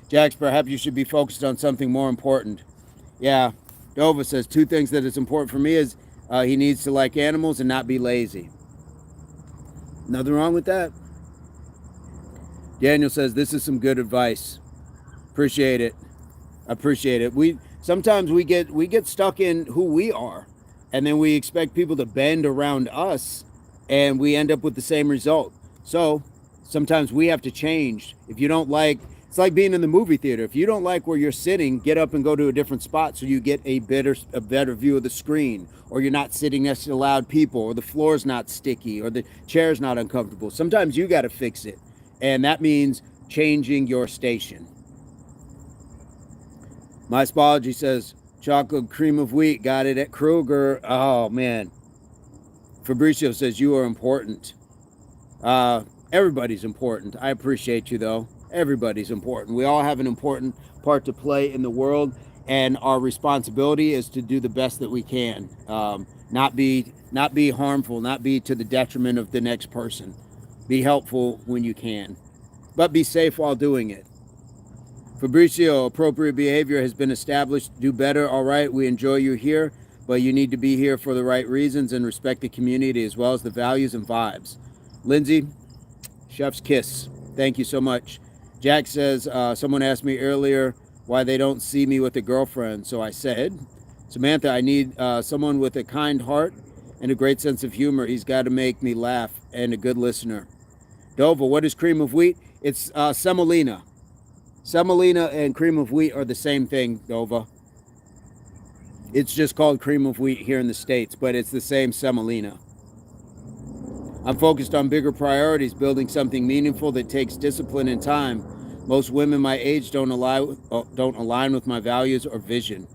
Speaker 1: Jax, perhaps you should be focused on something more important. Yeah. Dova says 2 things that is important for me is he needs to like animals and not be lazy. Nothing wrong with that. Daniel says this is some good advice. Appreciate it. Sometimes we get stuck in who we are, and then we expect people to bend around us, and we end up with the same result. So sometimes we have to change. If you don't like, it's like being in the movie theater. If you don't like where you're sitting, get up and go to a different spot so you get a better view of the screen, or you're not sitting next to loud people, or the floor's not sticky, or the chair's not uncomfortable. Sometimes you got to fix it, and that means changing your station. My apology says chocolate cream of wheat, got it at Kroger. Oh man. Fabricio says you are important. Everybody's important. I appreciate you though. Everybody's important. We all have an important part to play in the world, and our responsibility is to do the best that we can. Not be harmful, not be to the detriment of the next person. Be helpful when you can, but be safe while doing it. Fabricio, appropriate behavior has been established. Do better. All right, we enjoy you here, but you need to be here for the right reasons and respect the community as well as the values and vibes. Lindsay, chef's kiss. Thank you so much. Jack says, someone asked me earlier why they don't see me with a girlfriend. So I said, Samantha, I need someone with a kind heart and a great sense of humor. He's got to make me laugh and a good listener. Dova, what is cream of wheat? It's semolina. Semolina and cream of wheat are the same thing, Dova. It's just called cream of wheat here in the States, but it's the same semolina. I'm focused on bigger priorities, building something meaningful that takes discipline and time. Most women my age don't align with my values or vision.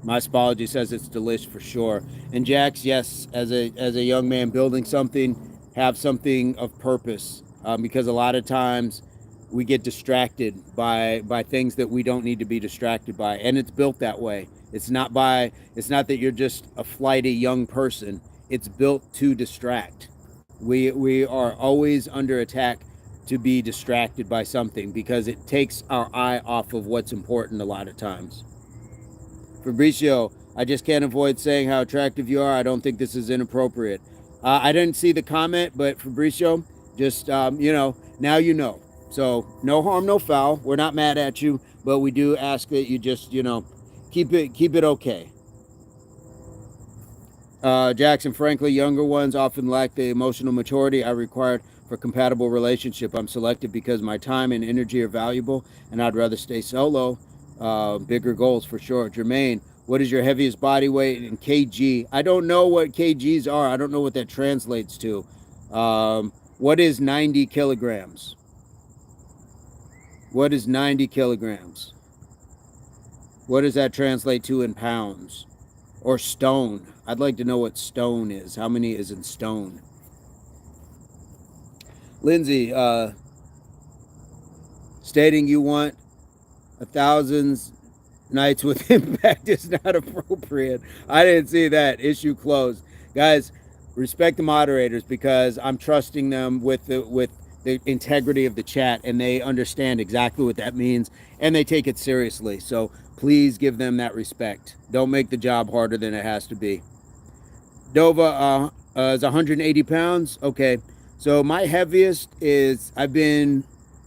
Speaker 1: My apology says it's delish for sure. And Jax, yes, as a young man building something, have something of purpose, because a lot of times we get distracted by things that we don't need to be distracted by, and it's built that way. It's not that you're just a flighty young person. It's built to distract. We are always under attack to be distracted by something because it takes our eye off of what's important a lot of times. Fabricio, I just can't avoid saying how attractive you are. I don't think this is inappropriate. I didn't see the comment, but Fabricio, just, now you know. So no harm, no foul. We're not mad at you, but we do ask that you just, keep it okay. Jackson, frankly, younger ones often lack the emotional maturity I required for compatible relationship. I'm selective because my time and energy are valuable, and I'd rather stay solo. Bigger goals for sure. Jermaine, what is your heaviest body weight in kg? I don't know what kgs are. I don't know what that translates to. What is 90 kilograms? What is 90 kilograms? What does that translate to in pounds? Or stone? I'd like to know what stone is. How many is in stone? Lindsay, stating you want 1,000 nights with impact is not appropriate. I didn't see that. Issue closed. Guys, respect the moderators because I'm trusting them with the integrity of the chat, and they understand exactly what that means, and they take it seriously. So please give them that respect. Don't make the job harder than it has to be. Dova is 180 pounds. Okay. So my heaviest is, I've been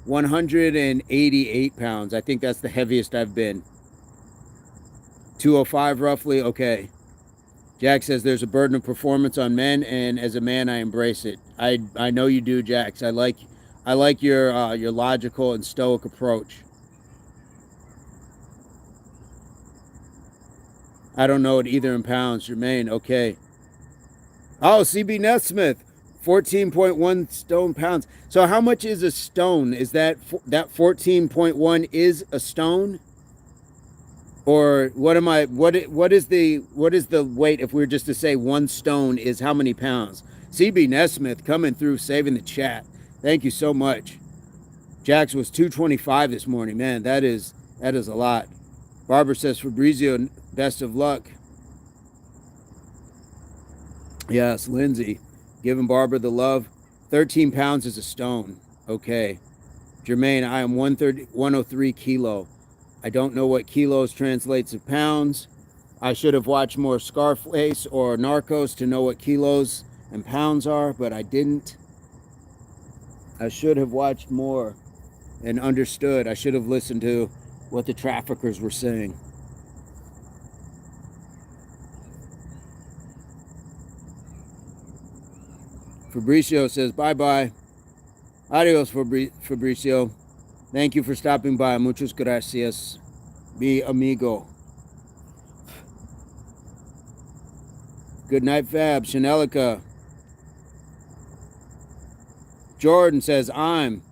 Speaker 1: 188 pounds. I think that's the heaviest I've been. 205 roughly. Okay. Jack says there's a burden of performance on men, and as a man, I embrace it. I know you do, Jax. I like your logical and stoic approach. I don't know it either in pounds, Jermaine. Okay. Oh, CB Nesmith, 14.1 stone pounds. So how much is a stone? Is that 14.1 is a stone? Or what is the weight if we were just to say 1 stone is how many pounds? CB Nesmith coming through, saving the chat. Thank you so much. Jax was 225 this morning. Man, that is a lot. Barbara says, Fabrizio, best of luck. Yes, Lindsay, giving Barbara the love. 13 pounds is a stone. Okay. Jermaine, I am 103 kilo. I don't know what kilos translates to pounds. I should have watched more Scarface or Narcos to know what kilos and pounds are, but I didn't. I should have watched more and understood. I should have listened to what the traffickers were saying. Fabricio says, bye-bye. Adios, Fabricio. Thank you for stopping by. Muchas gracias, mi amigo. Good night, Fab. Chanelica. Jordan says, I'm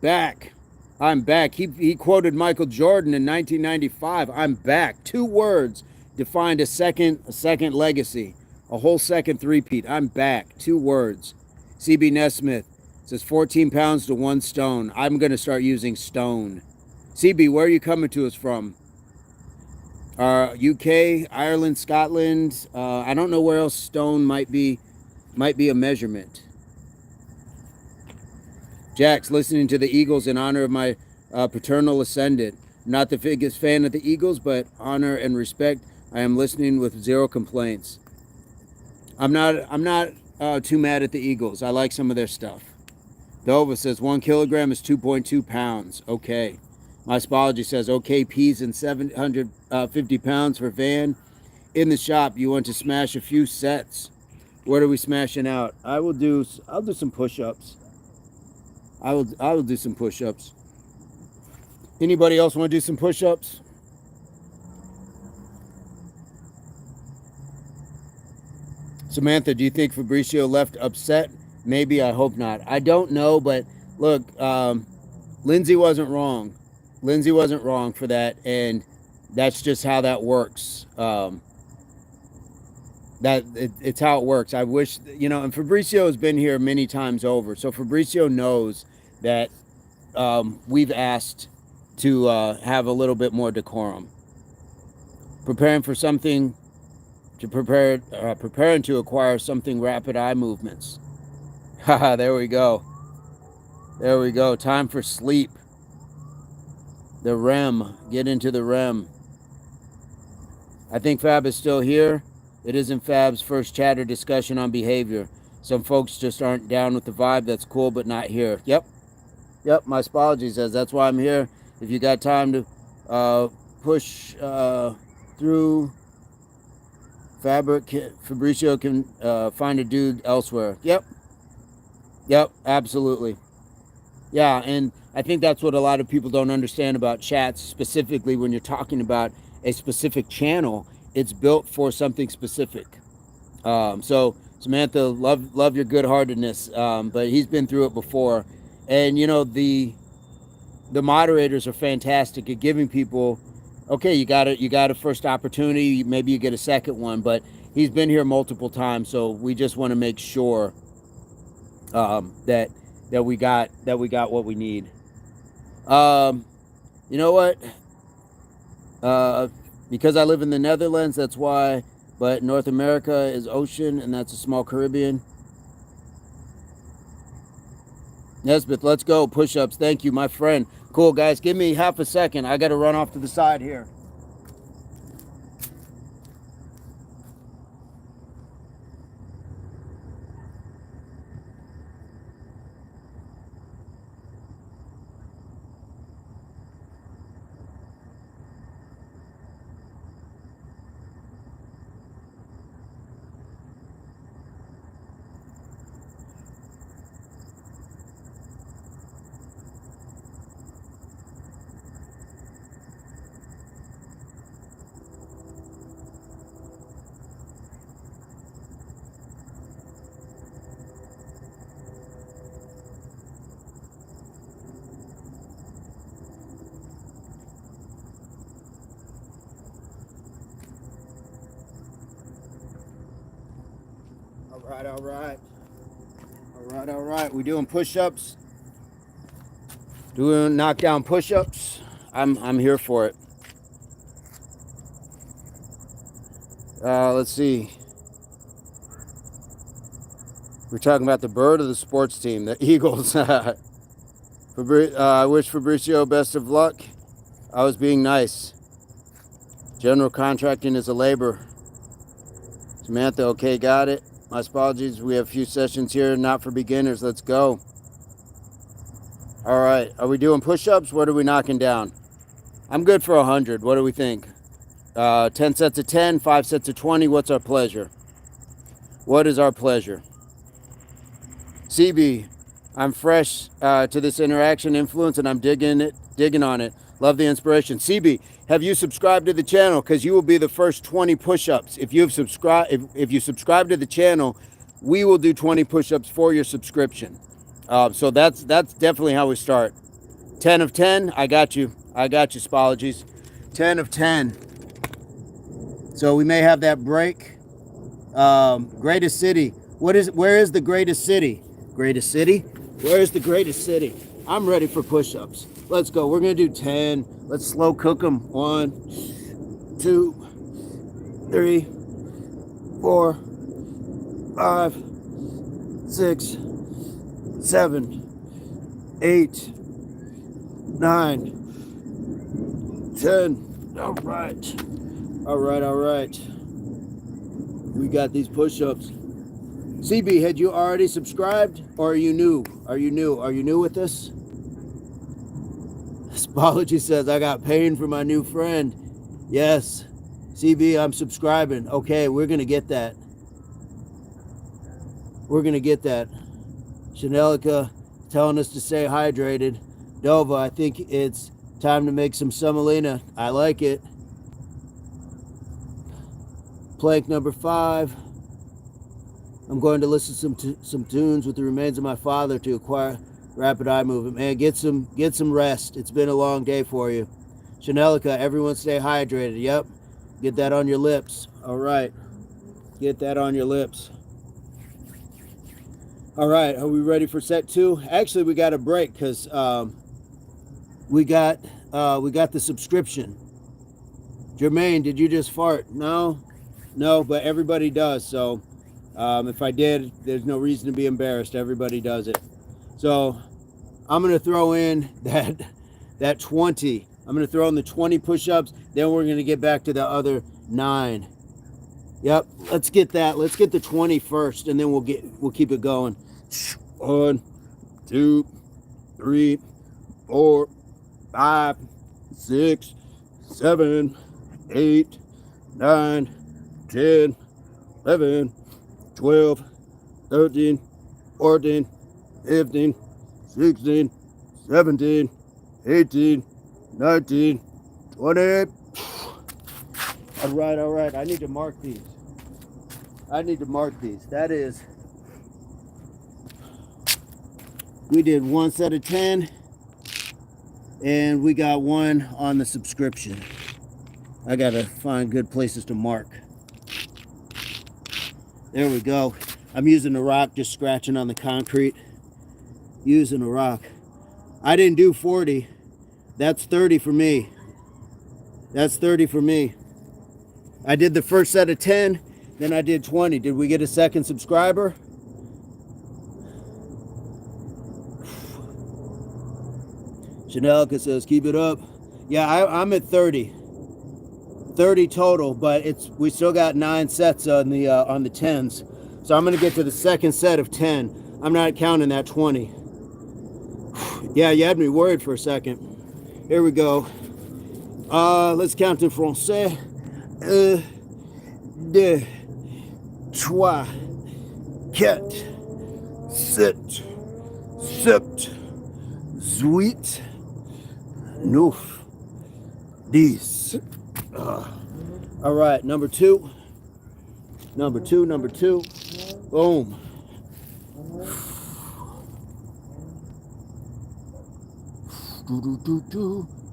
Speaker 1: back. I'm back. He quoted Michael Jordan in 1995. I'm back. 2 words defined a second legacy. A whole second three-peat. I'm back. 2 words. CB Nesmith says 14 pounds to 1 stone. I'm going to start using stone. CB, where are you coming to us from? UK, Ireland, Scotland. I don't know where else stone might be a measurement. Jax, listening to the Eagles in honor of my paternal ascendant. Not the biggest fan of the Eagles, but honor and respect. I am listening with 0 complaints. I'm not too mad at the Eagles. I like some of their stuff. Dova says 1 kilogram is 2.2 pounds. Okay. My Spology says, okay, peas and 750 pounds for Van. In the shop, you want to smash a few sets. What are we smashing out? I'll do some push-ups. I will do some push-ups. Anybody else want to do some push-ups? Samantha, do you think Fabricio left upset? Maybe, I hope not. I don't know, but look, Lindsay wasn't wrong. Lindsay wasn't wrong for that, and that's just how that works. It's how it works. I wish, and Fabricio has been here many times over, so Fabricio knows that we've asked to have a little bit more decorum. Preparing to acquire something rapid eye movements. Haha, there we go. There we go. Time for sleep. The REM. Get into the REM. I think Fab is still here. It isn't Fab's first chatter discussion on behavior. Some folks just aren't down with the vibe. That's cool, but not here. Yep. My Spology says that's why I'm here. If you got time to push through fabric, Fabricio can find a dude elsewhere. Yep, absolutely. Yeah, and I think that's what a lot of people don't understand about chats, specifically when you're talking about a specific channel. It's built for something specific. So Samantha, love your good-heartedness, but he's been through it before. And the moderators are fantastic at giving people, okay, you got a first opportunity, maybe you get a second one, but he's been here multiple times, so we just want to make sure that we got what we need. You know what? Because I live in the Netherlands, that's why. But North America is ocean, and that's a small Caribbean. Nesbeth, let's go. Push-ups. Thank you, my friend. Cool, guys. Give me half a second. I got to run off to the side here. All right. We doing push-ups? Doing knockdown push-ups? I'm here for it. Let's see. We're talking about the bird of the sports team, the Eagles. I wish Fabricio best of luck. I was being nice. General contracting is a labor. Samantha, okay, got it. My apologies. We have a few sessions here, not for beginners. Let's go. All right. Are we doing push-ups? What are we knocking down? I'm good for 100. What do we think? 10 sets of 10, 5 sets of 20. What's our pleasure? What is our pleasure? CB, I'm fresh to this interaction influence, and I'm digging on it. Love the inspiration. CB, have you subscribed to the channel? Because you will be the first 20 push-ups. If you subscribe to the channel, we will do 20 push-ups for your subscription. So that's definitely how we start. 10 of 10. I got you, Spologies. 10 of 10. So we may have that break. Greatest city. Where is the greatest city? Greatest city? Where is the greatest city? I'm ready for push-ups. Let's go. We're going to do 10. Let's slow cook them. 1, 2, 3, 4, 5, 6, 7, 8, 9, 10. All right. We got these push-ups. CB, had you already subscribed, or are you new? Are you new? Are you new with this? Spology says, I got pain for my new friend. Yes. CB, I'm subscribing. Okay, we're going to get that. We're going to get that. Chanelica telling us to stay hydrated. Dova, I think it's time to make some semolina. I like it. Plank number 5. I'm going to listen to some tunes with the remains of my father to acquire rapid eye movement. Man, get some rest. It's been a long day for you. Chanelica, everyone stay hydrated. Yep. Get that on your lips. All right. Get that on your lips. All right. Are we ready for set 2? Actually, we got a break because we got the subscription. Jermaine, did you just fart? No, but everybody does. So if I did, there's no reason to be embarrassed. Everybody does it. So I'm gonna throw in that 20. I'm gonna throw in the 20 push-ups. Then we're gonna get back to the other 9. Yep. Let's get that. Let's get the 20 first, and then we'll keep it going. 1, 2, 3, 4, 5, 6, 7, 8, 9, 10, 11, 12, 13, 14, 15, 16, 17, 18, 19, 20. All right. I need to mark these. That is, we did 1 set of 10, and we got 1 on the subscription. I gotta find good places to mark. There we go. I'm using a rock, just scratching on the concrete. Using a rock. I didn't do 40. That's 30 for me. That's 30 for me. I did the first set of 10, then I did 20. Did we get a second subscriber? Chanelica says, keep it up. Yeah, I'm at 30. 30 total, but we still got 9 sets on the 10s. So I'm gonna get to the second set of 10. I'm not counting that 20. Yeah, you had me worried for a second. Here we go. Let's count in français. 1, 2, 3, 4, 7, 8, 9, 10. All right, number 2. Boom.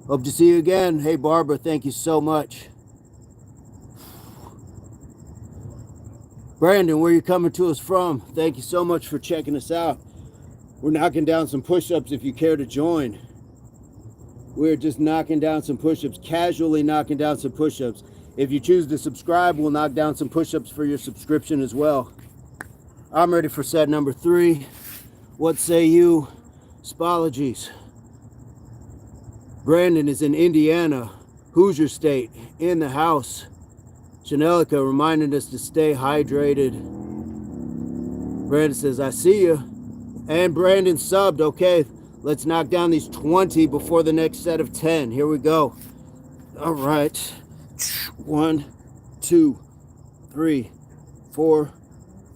Speaker 1: Hope to see you again. Hey, Barbara, thank you so much. Brandon, where you coming to us from? Thank you so much for checking us out. We're knocking down some push-ups if you care to join. We're just knocking down some push-ups, casually knocking down some push-ups. If you choose to subscribe, we'll knock down some push-ups for your subscription as well. I'm ready for set number 3. What say you? Spologies. Brandon is in Indiana, Hoosier State, in the house. Chanelica reminding us to stay hydrated. Brandon says, I see you. And Brandon subbed. Okay, let's knock down these 20 before the next set of 10. Here we go. All right. 1, 2, 3, 4,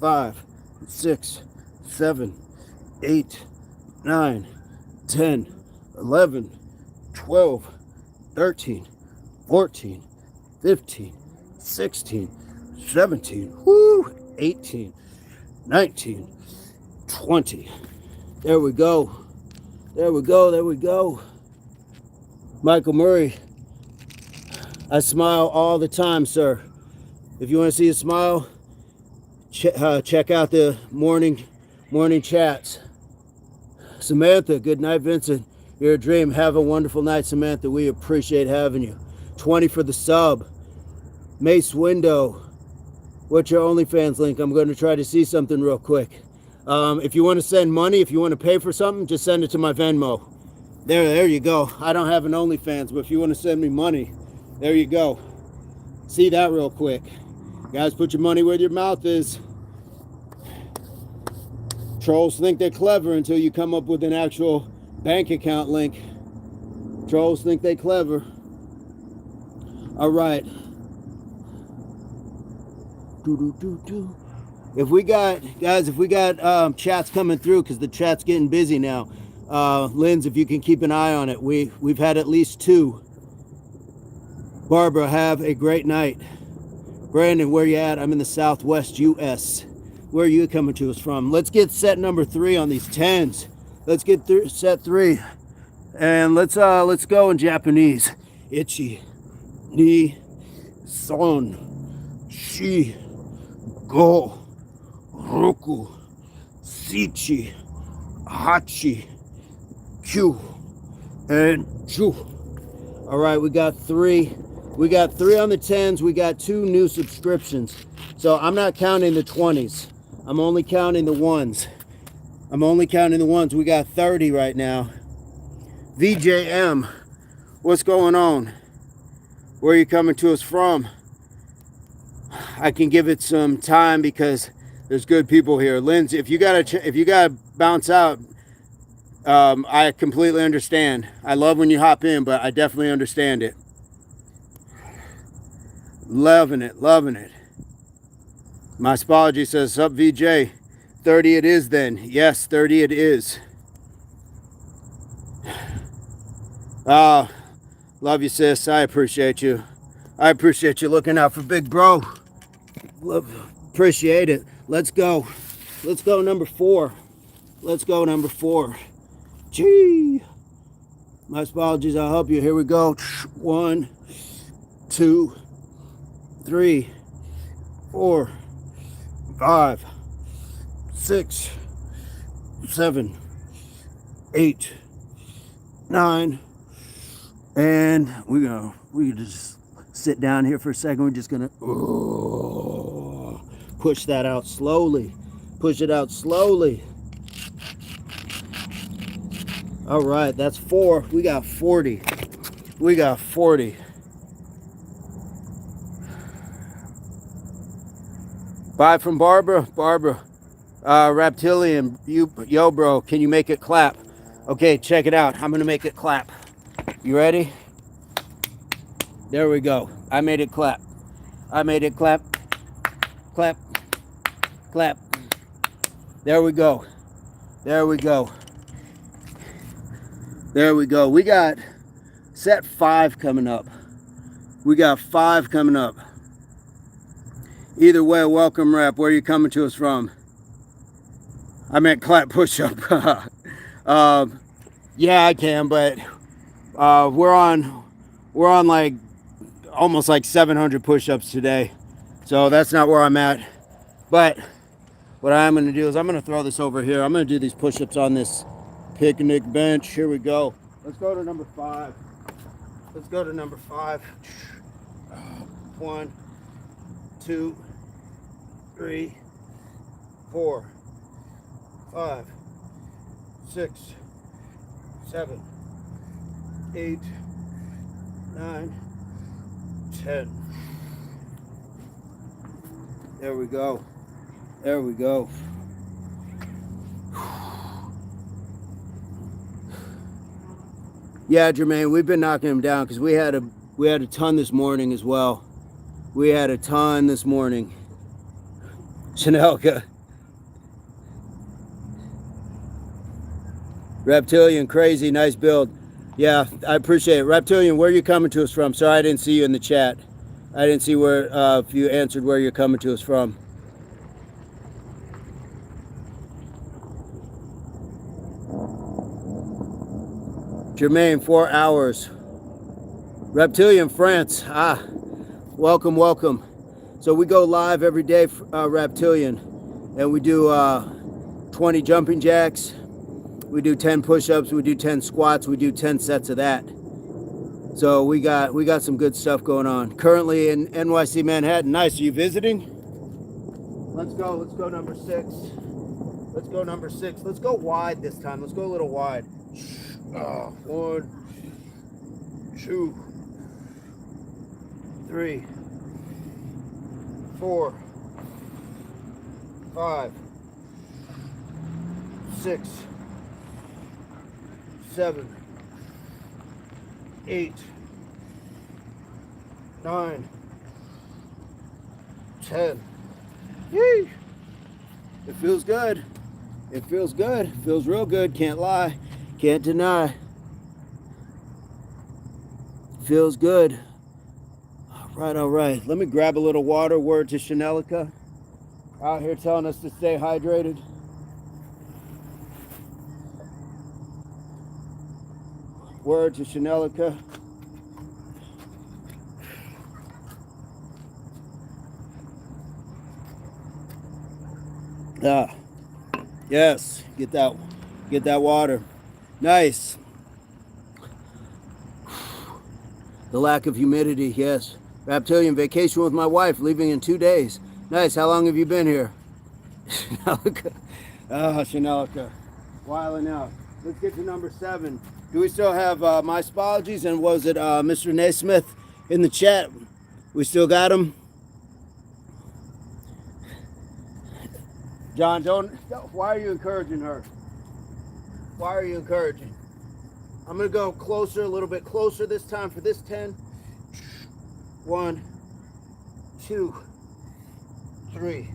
Speaker 1: 5, 6, 7, 8, 9, 10, 11, 12, 13, 14, 15, 16, 17, 18, 19, 20. There we go. There we go. Michael Murray, I smile all the time, sir. If you want to see a smile, check out the morning chats. Samantha, good night, Vincent. You're a dream. Have a wonderful night, Samantha. We appreciate having you. 20 for the sub. Mace Window. What's your OnlyFans link? I'm going to try to see something real quick. If you want to send money, if you want to pay for something, just send it to my Venmo. There you go. I don't have an OnlyFans, but if you want to send me money, there you go. See that real quick. Guys, put your money where your mouth is. Trolls think they're clever until you come up with an actual bank account link. Trolls think they're clever. All right. If we got, guys, chats coming through, because the chat's getting busy now. Linz, if you can keep an eye on it. We've had at least 2. Barbara, have a great night. Brandon, where you at? I'm in the Southwest US. Where are you coming to us from? Let's get set number 3 on these 10s. Let's get set 3. And let's go in Japanese. Ichi, ni, son, shi, go, roku, shichi, hachi, kyu, and chu. All right, we got 3. We got 3 on the 10s. We got 2 new subscriptions. So I'm not counting the 20s. I'm only counting the 1s. We got 30 right now. VJM, what's going on? Where are you coming to us from? I can give it some time because there's good people here. Lindsay, if you gotta bounce out, I completely understand. I love when you hop in, but I definitely understand it. Loving it. My Spology says, sup VJ, 30 it is then. Yes, 30 it is. Love you, sis. I appreciate you. Looking out for big bro. Appreciate it. Let's go number 4. Gee. My apologies, I'll help you. Here we go. 1, 2, 3, 4, 5, 6, 7, 8, 9, and we just sit down here for a second. We're just gonna push that out slowly. Push it out slowly. All right, that's 4. We got 40. Bye from Barbara. Reptilian, yo bro, can you make it clap? Okay, check it out. I'm gonna make it clap. You ready? There we go. I made it clap. Clap. There we go. We got set 5 coming up. Either way, welcome, Rep. Where are you coming to us from? I meant clap push-up. Yeah, I can, but we're on like almost like 700 push-ups today, so that's not where I'm at. But what I'm going to do is I'm going to throw this over here. I'm going to do these push-ups on this picnic bench. Here we go. Let's go to number 5. 1, 2, 3, 4, 5, 6, 7, 8, 9, 10. There we go. Yeah, Jermaine, we've been knocking him down because we had a ton this morning as well. Chanelka. Reptilian, crazy, nice build. Yeah, I appreciate it. Reptilian, where are you coming to us from? Sorry, I didn't see you in the chat. I didn't see where if you answered where you're coming to us from. Jermaine, 4 hours. Reptilian, France. Welcome. So we go live every day, Reptilian, and we do 20 jumping jacks. We do 10 push-ups. We do 10 squats. We do 10 sets of that. So we got some good stuff going on. Currently in NYC, Manhattan. Nice. Are you visiting? Let's go number 6. Let's go wide this time. Let's go a little wide. 1, 2, 3, 4, 5, 6, 7, 8, 9, 10. Yee! It feels good. It feels good. It feels real good. Can't lie. Can't deny. Feels good. All right. Let me grab a little water. Word to Chanelica. Out here telling us to stay hydrated. Word to Chanelica. Ah, yes. Get that water. Nice. The lack of humidity, yes. Reptilian vacation with my wife, leaving in 2 days. Nice. How long have you been here? Chanelica. Chanelica. Wiling out. Let's get to number 7. Do we still have my spologies and was it Mr. Naismith in the chat? We still got him? John, don't. Why are you encouraging her? Why are you encouraging? I'm going to go closer, a little bit closer this time for this 10. 1, 2, 3,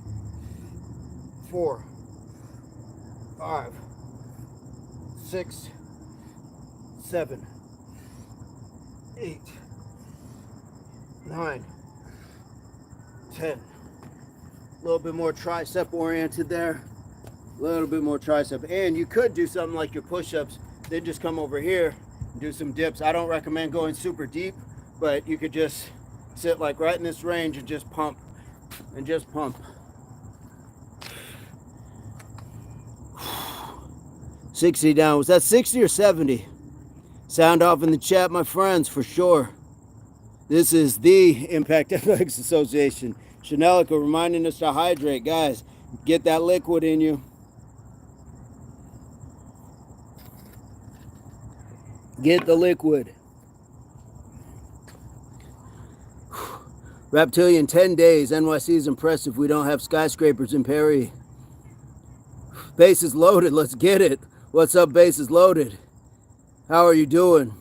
Speaker 1: 4, 5, 6, 7, 8, 9, 10. A little bit more tricep oriented there. A little bit more tricep. And you could do something like your push-ups, then just come over here and do some dips. I don't recommend going super deep, but you could just sit like right in this range and just pump. And just pump. 60 down. Was that 60 or 70? Sound off in the chat, my friends, for sure. This is the Impact Athletics Association. Chanelica reminding us to hydrate. Guys, get that liquid in you. Get the liquid. Reptilian, 10 days. NYC is impressive. We don't have skyscrapers in Perry. Bases loaded. Let's get it. What's up, bases loaded? How are you doing?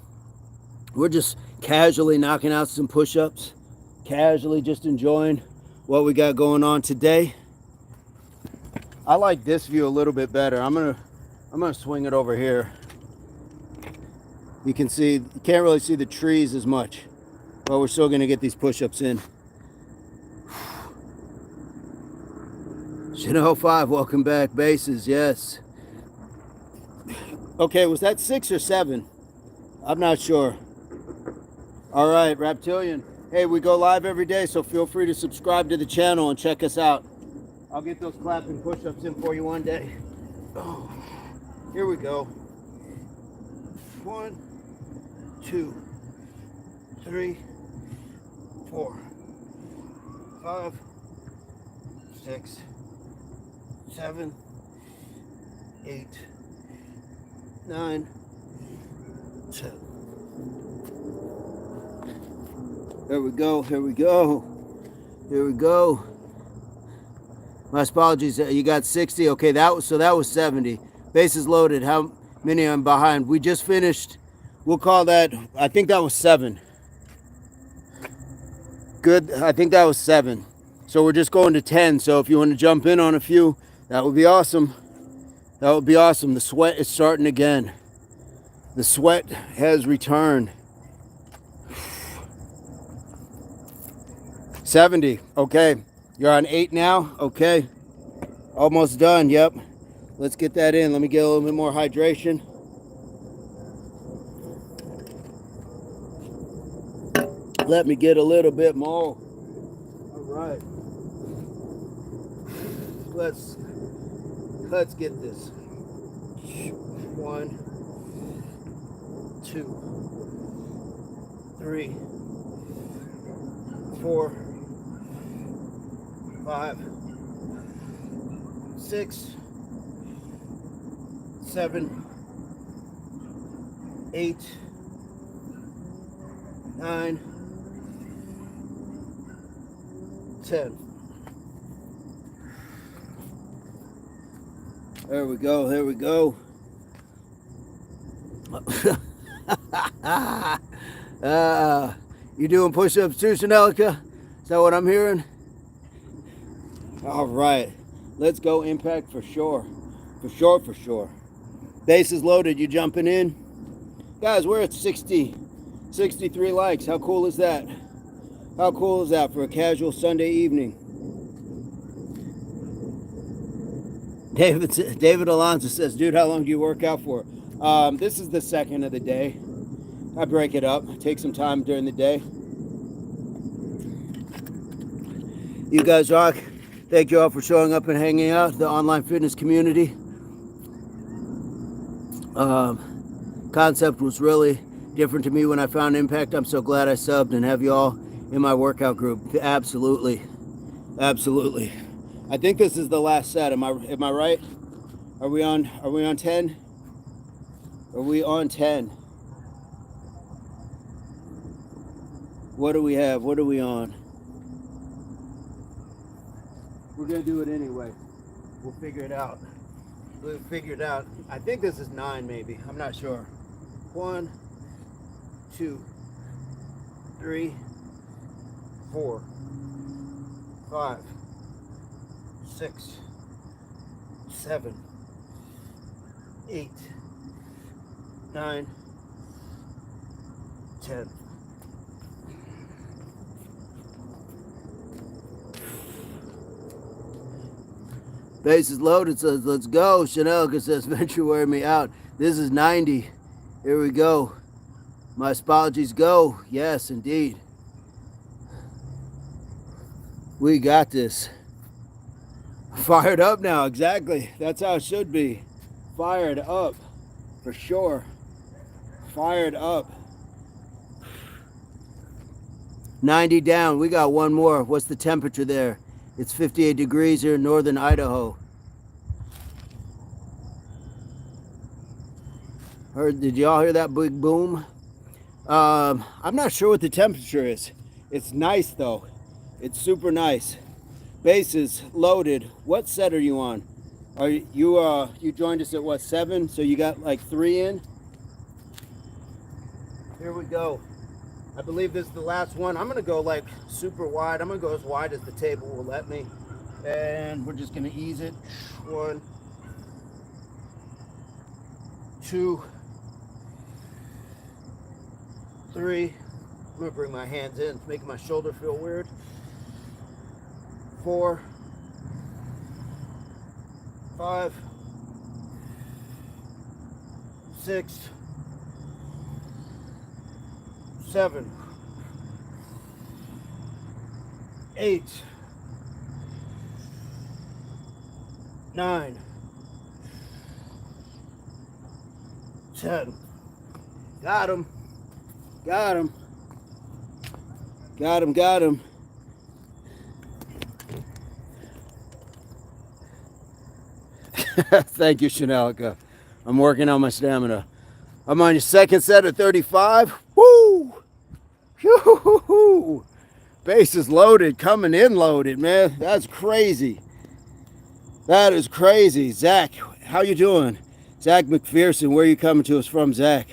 Speaker 1: We're just casually knocking out some push-ups. Casually just enjoying what we got going on today. I like this view a little bit better. I'm gonna swing it over here. You can see, you can't really see the trees as much, but we're still gonna get these push-ups in. Chanel 5, welcome back. Bases, yes. Okay, was that 6 or 7? I'm not sure. All right, Reptilian. Hey, we go live every day, so feel free to subscribe to the channel and check us out. I'll get those clapping push-ups in for you one day. Oh, here we go. 1, 2, 3, 4, 5, 6, 7, 8, 9, 10. There we go, here we go. Here we go. My apologies, you got 60. Okay, that was 70. Bases loaded. How many I'm behind? We just finished. We'll call that, I think that was 7. Good, I think that was 7. So we're just going to 10. So if you want to jump in on a few, that would be awesome. That would be awesome. The sweat is starting again. The sweat has returned. 70. Okay. You're on 8 now? Okay. Almost done. Yep. Let's get that in. Let me get a little bit more hydration. Let me get a little bit more. All right. Let's get this. 1, 2, 3, 4, 5, 6, 7, 8, 9, 10. There we go. There we go. You doing push-ups too, Chanelica? Is that what I'm hearing? All right. Let's go impact for sure. For sure, for sure. Base is loaded. You jumping in? Guys, we're at 63 likes. How cool is that? How cool is that for a casual Sunday evening? David Alonso says, dude, how long do you work out for? This is the second of the day. I break it up. Take some time during the day. You guys rock. Thank you all for showing up and hanging out. The online fitness community. Concept was really different to me when I found Impact. I'm so glad I subbed and have you all in my workout group. Absolutely. Absolutely. I think this is the last set. Am I right? Are we on 10? Are we on 10? What do we have? What are we on? We're gonna do it anyway. We'll figure it out. We'll figure it out. I think this is 9 maybe. I'm not sure. 1, 2, 3, 4, 5, 6, 7, 8, 9, 10. Base is loaded, says, let's go. Chanel says, venture wear me out. This is 90. Here we go. My apologies go. Yes, indeed. We got this. Fired up now, exactly. That's how it should be. Fired up, for sure. Fired up. 90 down. We got one more. What's the temperature there? It's 58 degrees here in northern Idaho. Did y'all hear that big boom? I'm not sure what the temperature is. It's nice though. It's super nice. Base is loaded. What set are you on? Are you joined us at what, 7? So you got like 3 in? Here we go. I believe this is the last one. I'm gonna go like super wide. I'm gonna go as wide as the table will let me. And we're just gonna ease it. 1, 2, 3. I'm gonna bring my hands in. It's making my shoulder feel weird. 4, 5, 6, 7, 8, 9, 10. Got him. Got him. Got him. Got him. Thank you, Chanelica. I'm working on my stamina. I'm on your second set of 35. Woo! Woo! Base is loaded, coming in loaded, man. That's crazy. That is crazy. Zach, how you doing? Zach McPherson, where are you coming to us from, Zach?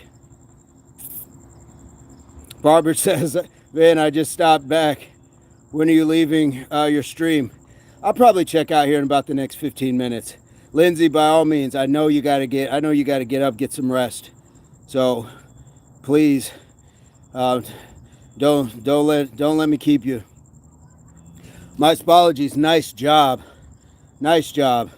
Speaker 1: Barbara says, man, I just stopped back. When are you leaving your stream? I'll probably check out here in about the next 15 minutes. Lindsay, by all means, I know you gotta get up, get some rest. So please, don't let me keep you. My apologies. Nice job. Nice job.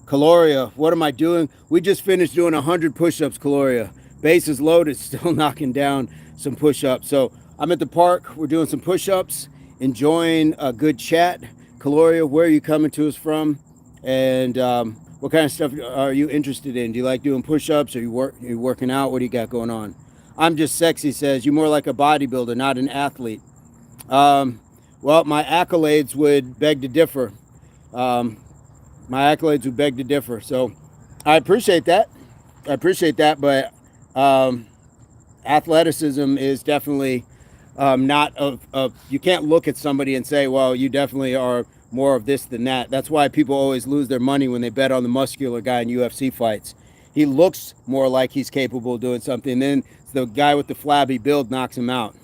Speaker 1: Caloria, what am I doing? We just finished doing 100 push-ups, Caloria. Base is loaded, still knocking down some push-ups. So I'm at the park. We're doing some push-ups, enjoying a good chat. Caloria, where are you coming to us from? And what kind of stuff are you interested in? Do you like doing push-ups? Are you working out? What do you got going on? I'm just sexy, says, you're more like a bodybuilder, not an athlete. Well, my accolades would beg to differ. So I appreciate that. But athleticism is definitely not you can't look at somebody and say, well, you definitely are more of this than that. That's why people always lose their money when they bet on the muscular guy in UFC fights. He looks more like he's capable of doing something. Then the guy with the flabby build knocks him out.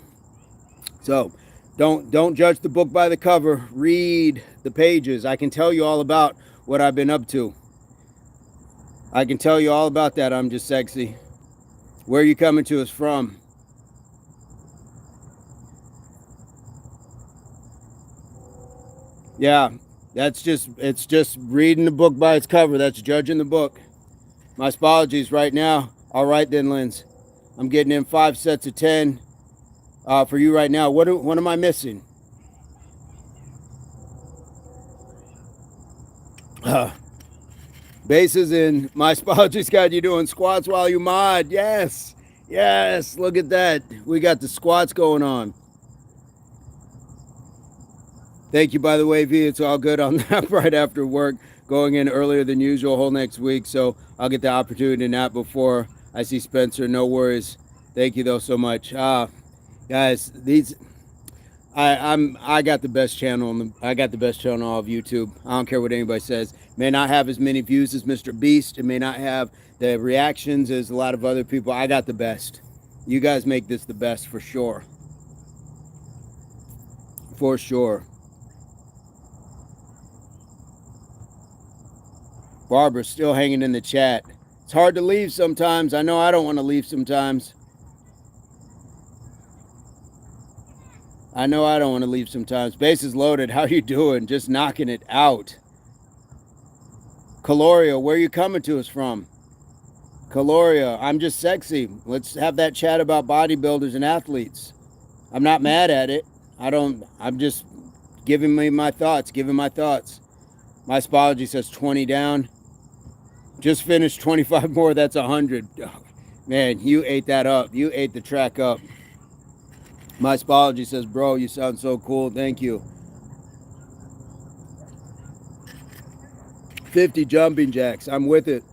Speaker 1: So don't judge the book by the cover. Read the pages. I can tell you all about what I've been up to. I can tell you all about that. I'm just sexy. Where are you coming to us from? Yeah, it's just reading the book by its cover. That's judging the book. My apologies right now. All right then, Linz. I'm getting in 5 sets of 10 for you right now. What am I missing? Bases in. My apologies, got you doing squats while you mod. Yes, yes. Look at that. We got the squats going on. Thank you, by the way, V. It's all good. I'm nap right after work, going in earlier than usual whole next week, so I'll get the opportunity to nap before I see Spencer. No worries. Thank you though so much. Guys, I got the best channel I got the best channel on all of YouTube. I don't care what anybody says. May not have as many views as Mr. Beast. It may not have the reactions as a lot of other people. I got the best. You guys make this the best for sure. For sure. Barbara's still hanging in the chat. It's hard to leave sometimes. I know I don't want to leave sometimes. I know I don't want to leave sometimes. Base is loaded. How you doing? Just knocking it out. Caloria, where are you coming to us from? Caloria, I'm just sexy. Let's have that chat about bodybuilders and athletes. I'm not mad at it. I'm just giving my thoughts. My apology says 20 down. Just finished 25 more. That's 100. Oh, man, you ate that up. You ate the track up. My apology says, bro, you sound so cool. Thank you. 50 jumping jacks. I'm with it.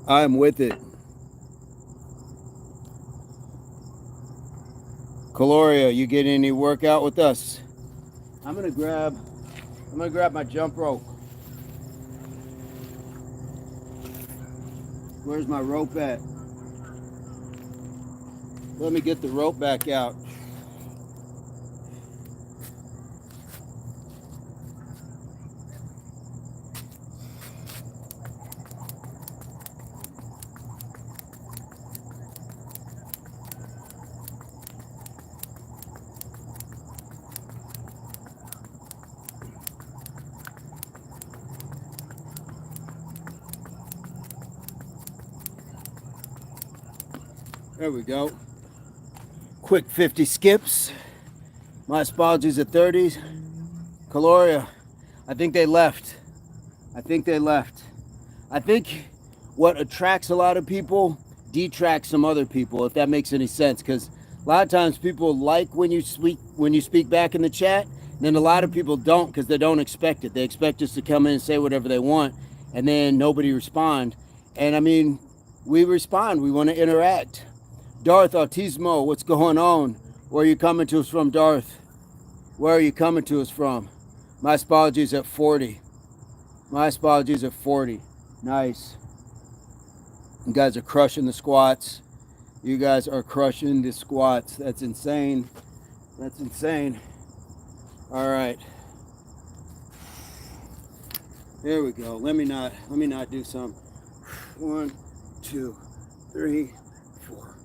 Speaker 1: I'm with it. Caloria, you getting any workout with us? I'm gonna grab my jump rope. Where's my rope at? Let me get the rope back out. There we go. Quick 50 skips. My apologies at 30s. Caloria, I think they left. I think what attracts a lot of people detracts some other people, if that makes any sense. Because a lot of times people like when you speak back in the chat, and then a lot of people don't because they don't expect it. They expect us to come in and say whatever they want, and then nobody respond. And I mean, we respond. We want to interact. Darth Autismo, what's going on? Where are you coming to us from, Darth? Where are you coming to us from? My apologies at 40. My apologies at 40. Nice. You guys are crushing the squats. You guys are crushing the squats. That's insane. That's insane. All right. There we go. Let me not do some. 1, 2, 3, 4,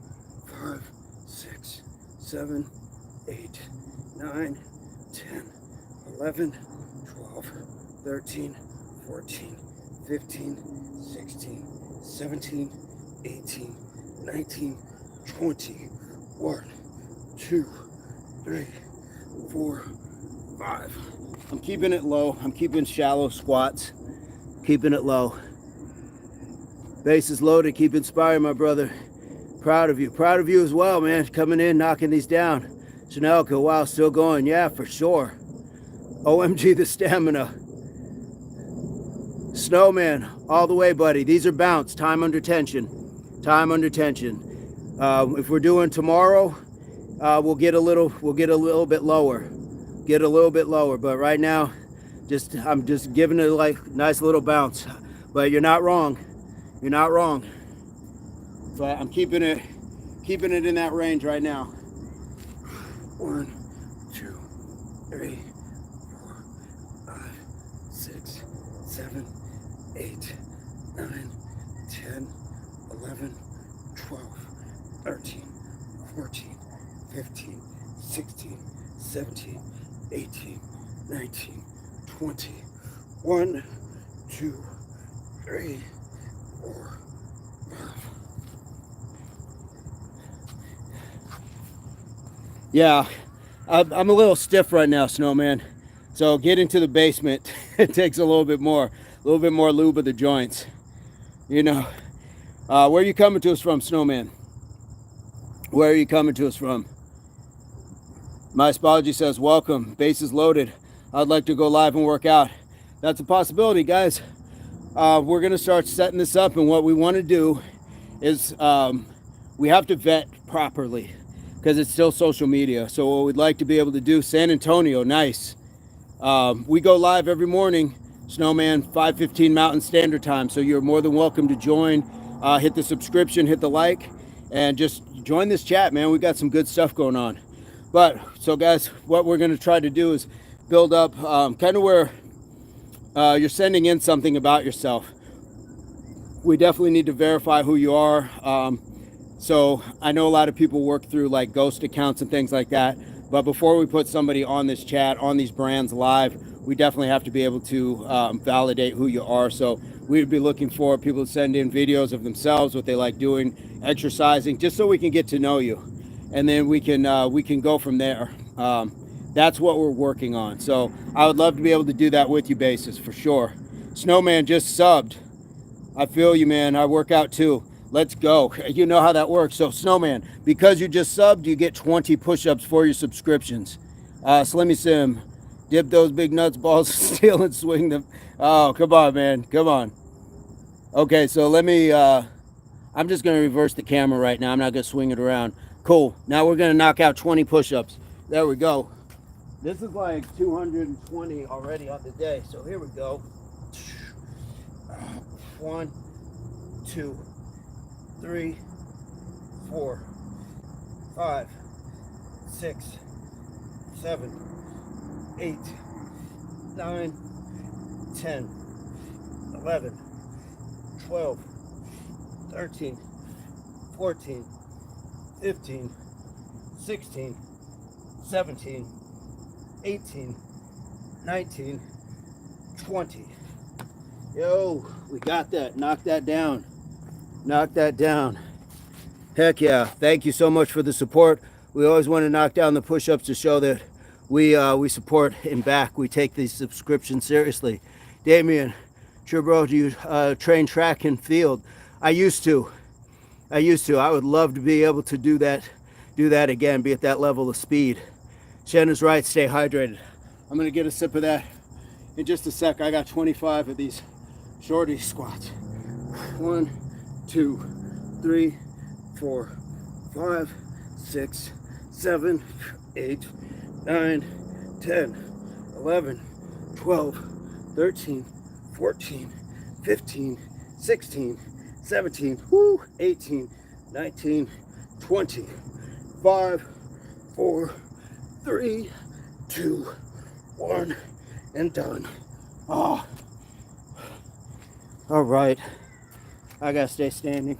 Speaker 1: 5, 6, 7, 8, 9, 10, 11, 12, 13, 14, 15, 16, 17, 18, 19, 20, 1, 2, 3, 4, 5. I'm keeping it low. I'm keeping shallow squats. Keeping it low. Base is loaded. Keep inspiring, my brother. Proud of you. Proud of you as well, man. Coming in, knocking these down. Chanelka, wow, still going. Yeah, for sure. OMG, the stamina. Snowman, all the way, buddy. These are bounce. Time under tension. Time under tension. If we're doing tomorrow, we'll get a little bit lower. get a little bit lower. But right now, I'm just giving it like nice little bounce. But you're not wrong. You're not wrong. But I'm keeping it in that range right now. 1, 2, 3, 4, 5, 6, 7, 8, 9, 10, 11, 12, 13, 14, 15, 16, 17, 18, 19, 20. 1, 2, 3, 4, 5. Yeah, I'm a little stiff right now, Snowman. So getting to the basement, it takes a little bit more lube of the joints. You know, where are you coming to us from, Snowman? Where are you coming to us from? My Spology says, welcome, base is loaded. I'd like to go live and work out. That's a possibility, guys. We're gonna start setting this up, and what we wanna do is we have to vet properly because it's still social media. So what we'd like to be able to do, San Antonio, nice. We go live every morning, Snowman, 5:15 Mountain Standard Time. So you're more than welcome to join. Hit the subscription, hit the like, and just join this chat, man. We got some good stuff going on. But so guys, what we're going to try to do is build up kind of where you're sending in something about yourself. We definitely need to verify who you are. So I know a lot of people work through like ghost accounts and things like that. But before we put somebody on this chat, on these brands live, we definitely have to be able to validate who you are. So we'd be looking for people to send in videos of themselves, what they like doing, exercising, just so we can get to know you. And then we can go from there. That's what we're working on. So I would love to be able to do that with you, basis, for sure. Snowman just subbed. I feel you, man. I work out too. Let's go. You know how that works. So Snowman, because you just subbed, you get 20 push-ups for your subscriptions. Slimmy Sim, dip those big nuts balls, steal and swing them. Oh, come on, man. Come on. Okay, so let me, I'm just going to reverse the camera right now. I'm not going to swing it around. Cool. Now we're going to knock out 20 push-ups. There we go. This is like 220 already on the day. So here we go. 1, 2, 3, 4, 5, 6, 7, 8, 9, 10, 11, 12, 13, 14, 15, 16, 17, 18, 19, 20. Yo, we got that. Knock that down. Knock that down. Heck yeah. Thank you so much for the support. We always want to knock down the push-ups to show that we support and back. We take these subscriptions seriously. Damien, sure bro, do you train track and field? I used to. I would love to be able to do that again, be at that level of speed. Shanna's right, stay hydrated. I'm gonna get a sip of that in just a sec. I got 25 of these shorty squats. 1, 2, 3, 4, 5, 6, 7, 8, 9, 10, 11, 12, 13, 14, 15, 16, 17, 18, 19, 20. 5, 4, 3, 2, 1, and done. Oh. All right. I gotta stay standing.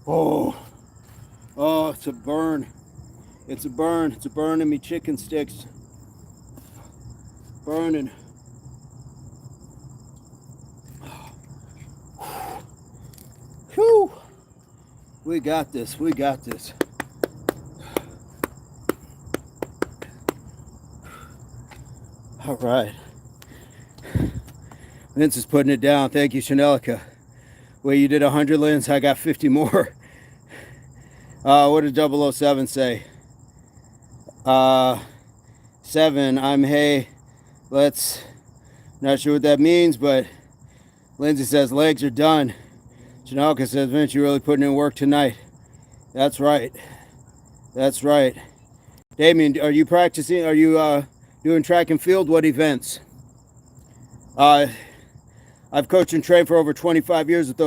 Speaker 1: Oh, it's a burn. It's a burn. It's a burn in me chicken sticks. Burning. Whew. We got this. We got this. All right. Vince is putting it down. Thank you, Chanelica. Well, you did 100 lens. I got 50 more. What did 007 say? 7. I'm hey. Let's. Not sure what that means, but Lindsay says legs are done. Chanelica says, Vince, you're really putting in work tonight. That's right. That's right. Damien, are you practicing? Are you doing track and field? What events? I've coached and trained for over 25 years with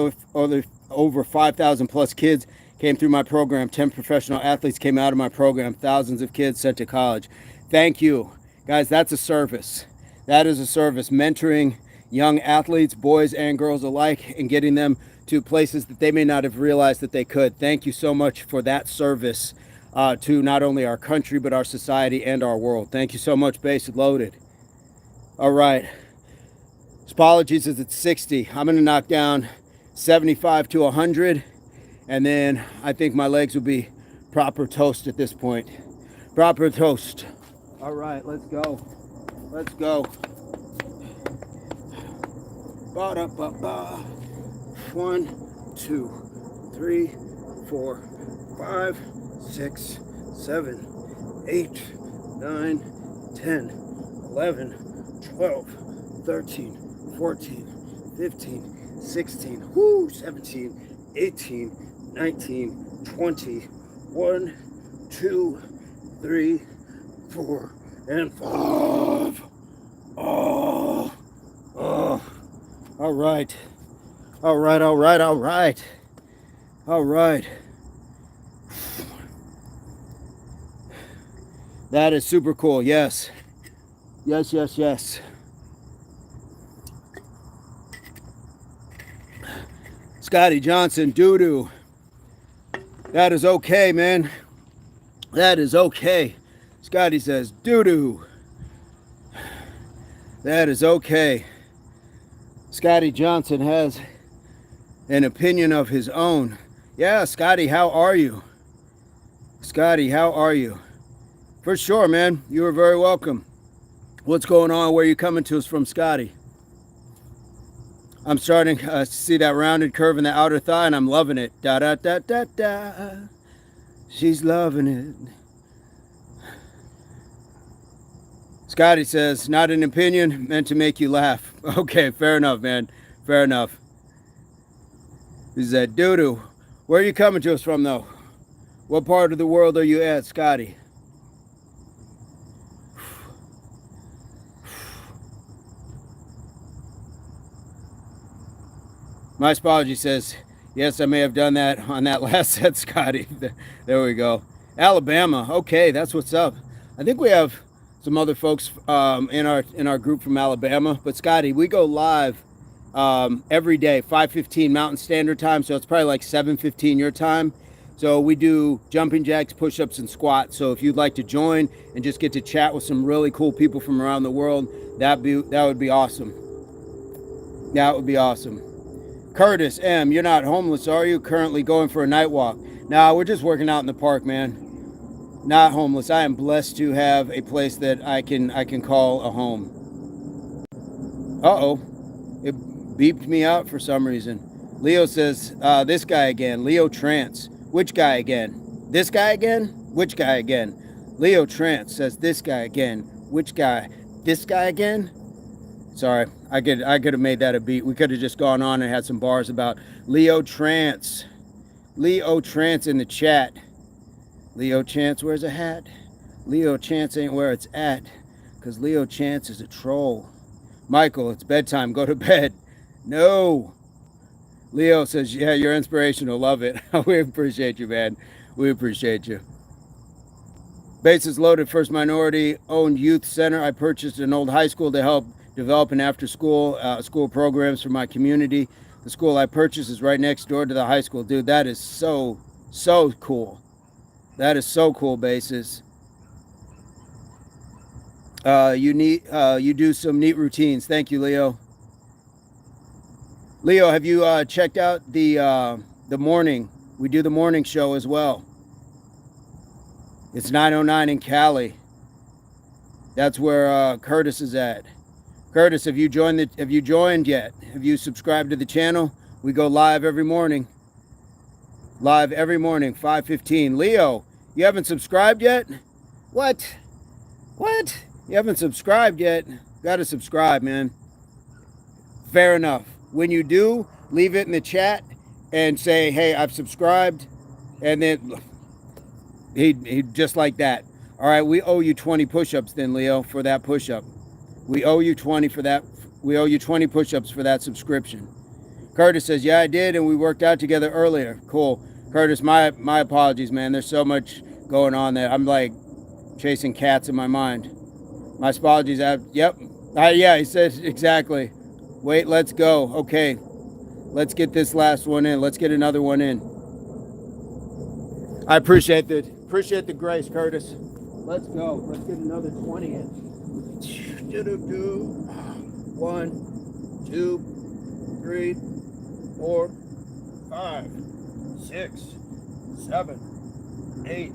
Speaker 1: over 5,000 plus kids came through my program. 10 professional athletes came out of my program. Thousands of kids sent to college. Thank you. Guys, that's a service. That is a service. Mentoring young athletes, boys and girls alike, and getting them to places that they may not have realized that they could. Thank you so much for that service to not only our country, but our society and our world. Thank you so much, Base Loaded. All right. Apologies is at 60. I'm going to knock down 75 to 100. And then I think my legs will be proper toast at this point. Proper toast. All right, let's go. Let's go. Ba-da-ba-ba. 1, 2, 3, 4, 5, 6, 7, 8, 9, 10, 11, 12, 13, 14, 15, 16, 17, 18, 19, 20, 1, 2, 3, 4, and 5. Oh. All right. All right, all right, all right. All right. That is super cool. Yes. Yes, yes, yes. Scotty Johnson, doo-doo. That is okay, man. That is okay. Scotty says, doo-doo. That is okay. Scotty Johnson has an opinion of his own. Yeah, Scotty, how are you? Scotty, how are you? For sure, man. You are very welcome. What's going on? Where are you coming to us from, Scotty? I'm starting to see that rounded curve in the outer thigh, and I'm loving it. Da da da da da. She's loving it. Scotty says, not an opinion, meant to make you laugh. Okay, fair enough, man. Fair enough. He said, doo-doo. Where are you coming to us from, though? What part of the world are you at, Scotty? My apology says, yes, I may have done that on that last set, Scotty. There we go. Alabama. Okay, that's what's up. I think we have some other folks in our group from Alabama. But Scotty, we go live every day, 5:15 Mountain Standard Time. So it's probably like 7:15 your time. So we do jumping jacks, push-ups, and squats. So if you'd like to join and just get to chat with some really cool people from around the world, that would be awesome. That would be awesome. Curtis M., you're not homeless, are you? Currently going for a night walk. Nah, we're just working out in the park, man. Not homeless. I am blessed to have a place that I can call a home. Uh-oh. It beeped me out for some reason. Leo says, this guy again. Leo Trance. Which guy again? This guy again? Which guy again? Leo Trance says, this guy again. Which guy? This guy again? Sorry, I could have made that a beat. We could have just gone on and had some bars about Leo Trance. Leo Trance in the chat. Leo Chance wears a hat. Leo Chance ain't where it's at, because Leo Chance is a troll. Michael, it's bedtime. Go to bed. No. Leo says, yeah, you're inspirational. Love it. We appreciate you, man. We appreciate you. Bases loaded. First minority-owned youth center. I purchased an old high school to help develop an after-school school programs for my community. The school I purchased is right next door to the high school. Dude, that is so cool. That is so cool, Bases. You do some neat routines. Thank you, Leo. Leo, have you checked out the morning? We do the morning show as well. It's 9:09 in Cali. That's where Curtis is at. Curtis, have you joined yet? Have you subscribed to the channel? We go live every morning. Live every morning, 5:15. Leo, you haven't subscribed yet? What? You haven't subscribed yet? Gotta subscribe, man. Fair enough. When you do, leave it in the chat and say, hey, I've subscribed. And then he just like that. All right, we owe you 20 push-ups then, Leo, for that push-up. We owe you 20 for that. We owe you 20 push-ups for that subscription. Curtis says, yeah, I did, and we worked out together earlier. Cool. Curtis, my apologies, man. There's so much going on there. I'm like chasing cats in my mind. My apologies. Yep. Yeah, he says exactly. Wait, let's go. Okay. Let's get this last one in. Let's get another one in. I appreciate the grace, Curtis. Let's go. Let's get another 20 in. 1, 2, 3, 4, 5, 6, 7, 8,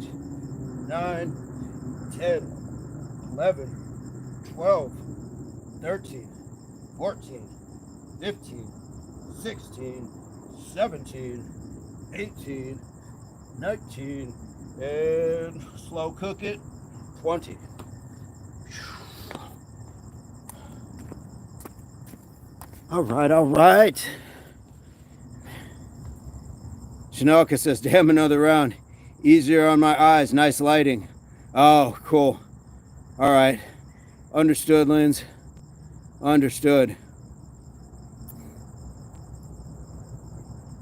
Speaker 1: 9, 10, 11, 12, 13, 14, 15, 16, 17, 18, 19, and slow cook it, 20. All right. Shanoka says, damn, another round. Easier on my eyes. Nice lighting. Oh, cool. All right. Understood, Linz. Understood.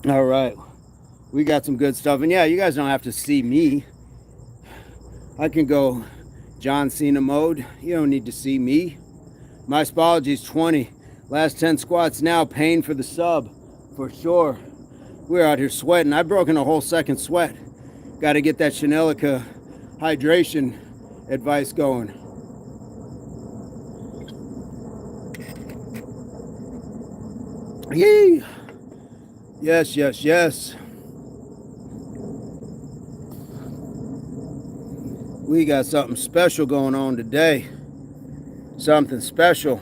Speaker 1: All right. We got some good stuff. And yeah, you guys don't have to see me. I can go John Cena mode. You don't need to see me. My apologies, 20. Last 10 squats now. Pain for the sub. For sure. We're out here sweating. I've broken a whole second sweat. Got to get that Chanelica hydration advice going. Yee! Yes. We got something special going on today. Something special.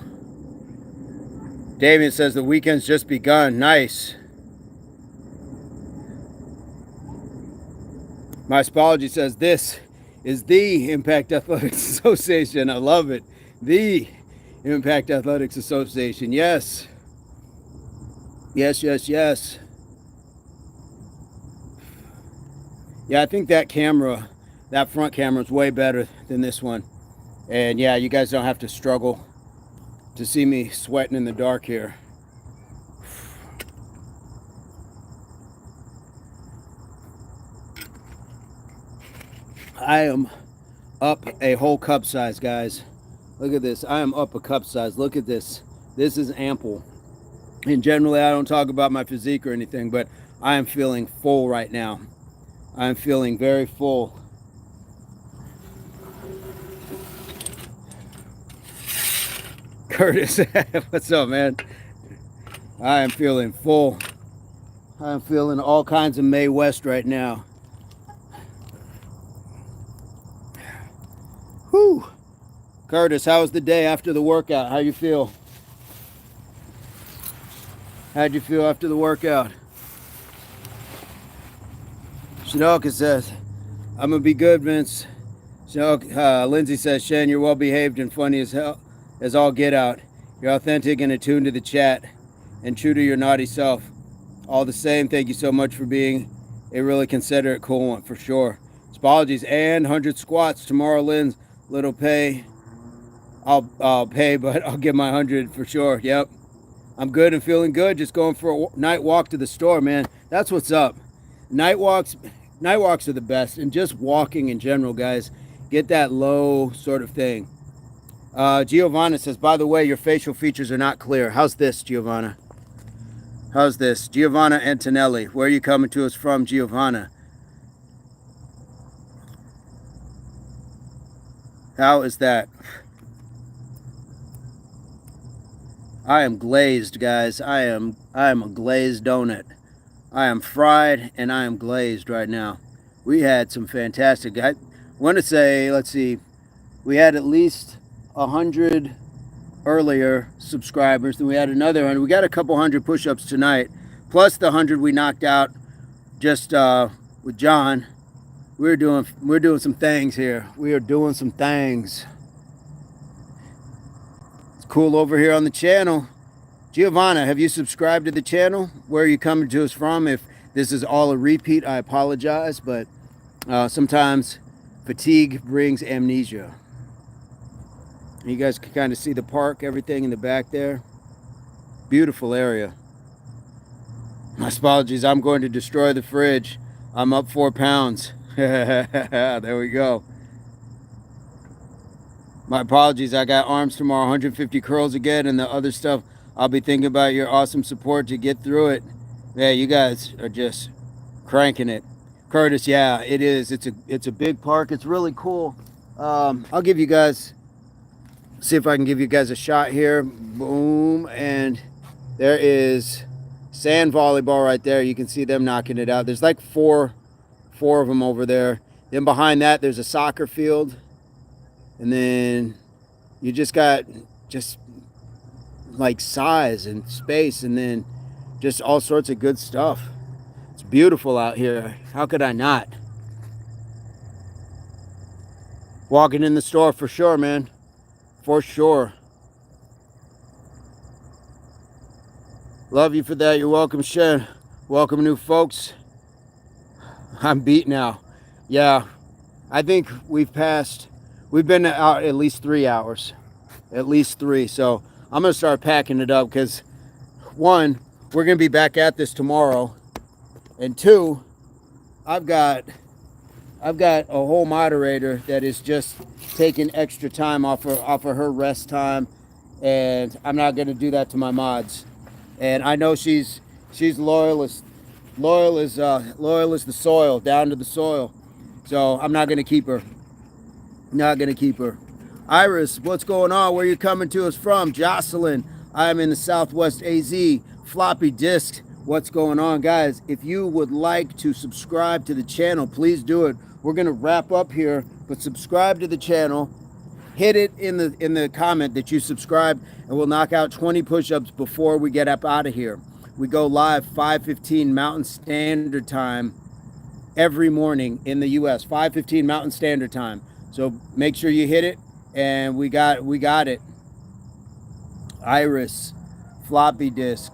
Speaker 1: Damien says the weekend's just begun. Nice. My apology says this is the Impact Athletics Association. I love it. The Impact Athletics Association. Yes. Yes. Yeah, I think that camera, that front camera is way better than this one. And yeah, you guys don't have to struggle to see me sweating in the dark here. I am up a whole cup size, guys. Look at this. I am up a cup size. Look at this. This is ample. And generally, I don't talk about my physique or anything, but I am feeling full right now. I'm feeling very full. Curtis, what's up, man? I am feeling full. I'm feeling all kinds of Mae West right now. Whew. Curtis, how was the day after the workout? How you feel? How'd you feel after the workout? Shinoka says, I'm gonna be good, Vince. Lindsay says, Shan, you're well behaved and funny as hell, as all get out. You're authentic and attuned to the chat and true to your naughty self. All the same, thank you so much for being a really considerate, cool one, for sure. Apologies and 100 squats tomorrow, Linz. Little pay. I'll pay, but I'll give my 100 for sure. Yep. I'm good and feeling good. Just going for a night walk to the store, man. That's what's up. Night walks are the best, and just walking in general, guys. Get that low sort of thing. Giovanna says, by the way, your facial features are not clear. How's this, Giovanna? How's this? Giovanna Antonelli. Where are you coming to us from, Giovanna? How is that? I am glazed, guys. I am a glazed donut. I am fried and I am glazed right now. We had some fantastic. I want to say, let's see, we had at least 100 earlier subscribers. Then we had another 100. We got a couple hundred push-ups tonight, plus the 100 we knocked out just with John. We're doing some things here. We are doing some things. It's cool over here on the channel. Giovanna, have you subscribed to the channel? Where are you coming to us from? If this is all a repeat, I apologize, but sometimes Fatigue brings amnesia. You guys can kind of see the park, everything in the back there. Beautiful area. My apologies, I'm going to destroy the fridge. I'm up 4 pounds. There we go. My apologies, I got arms tomorrow, 150 curls again, and the other stuff. I'll be thinking about your awesome support to get through it. Yeah, you guys are just cranking it. Curtis, yeah, it is. It's a big park. It's really cool. I'll give you guys, see if I can give you guys a shot here. Boom, and there is sand volleyball right there. You can see them knocking it out. There's like four of them over there. Then behind that, there's a soccer field. And then you just got just like size and space, and then just all sorts of good stuff. It's beautiful out here. How could I not? Walking in the store for sure, man. For sure. Love you for that. You're welcome, Shen. Welcome, new folks. I'm beat now. Yeah, I think we've been out at least 3 hours. At least 3. So I'm going to start packing it up because, 1, we're going to be back at this tomorrow. And 2, I've got a whole moderator that is just taking extra time off of her rest time. And I'm not going to do that to my mods. And I know she's loyal as the soil, down to the soil. So I'm not going to keep her. Not going to keep her. Iris, what's going on? Where are you coming to us from? Jocelyn, I am in the Southwest AZ. Floppy disk, what's going on? Guys, if you would like to subscribe to the channel, please do it. We're going to wrap up here, but subscribe to the channel. Hit it in the comment that you subscribed, and we'll knock out 20 push-ups before we get up out of here. We go live 5:15 Mountain Standard Time every morning in the US. 5:15 Mountain Standard Time. So make sure you hit it, and we got it. Iris, Floppy Disk,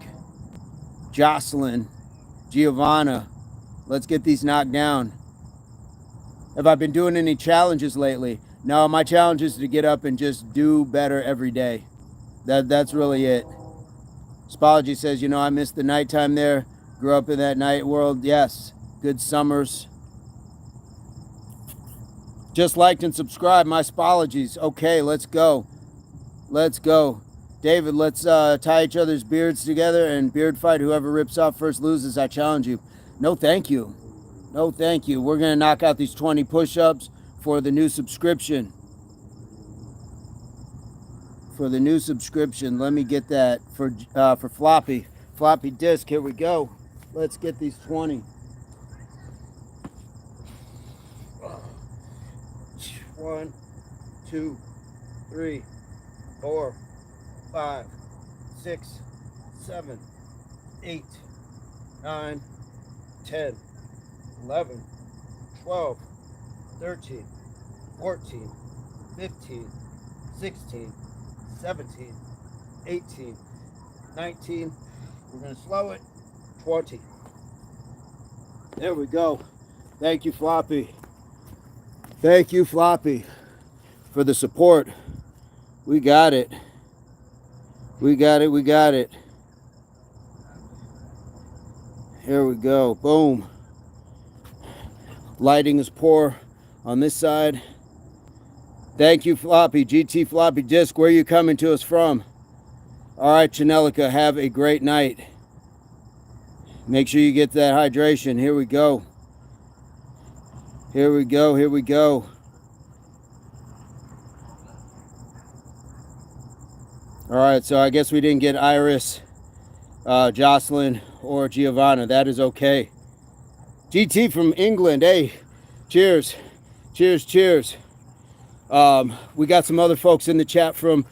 Speaker 1: Jocelyn, Giovanna. Let's get these knocked down. Have I been doing any challenges lately? No, my challenge is to get up and just do better every day. That's really it. Spology says, I missed the nighttime there. Grew up in that night world. Yes. Good summers. Just liked and subscribed. My Spologies. Okay, let's go. Let's go. David, let's tie each other's beards together and beard fight. Whoever rips off first loses. I challenge you. No, thank you. No, thank you. We're going to knock out these 20 push-ups for the new subscription. For the new subscription. Let me get that for Floppy. Floppy disk. Here we go. Let's get these 20. 1, 2, 3, 4, 5, 6, 7, 8, 9, 10, 11, 12, 13, 14, 15, 16, 17, 18, 19. We're going to slow it. 20. There we go. Thank you, Floppy. Thank you, Floppy, for the support. We got it. We got it. We got it. Here we go. Boom. Lighting is poor on this side. Thank you, Floppy. GT Floppy Disk. Where are you coming to us from? All right, Chanelica, have a great night. Make sure you get that hydration. Here we go. Here we go. Here we go. All right, so I guess we didn't get Iris, Jocelyn, or Giovanna. That is okay. GT from England. Hey, cheers. Cheers, cheers. We got some other folks in the chat from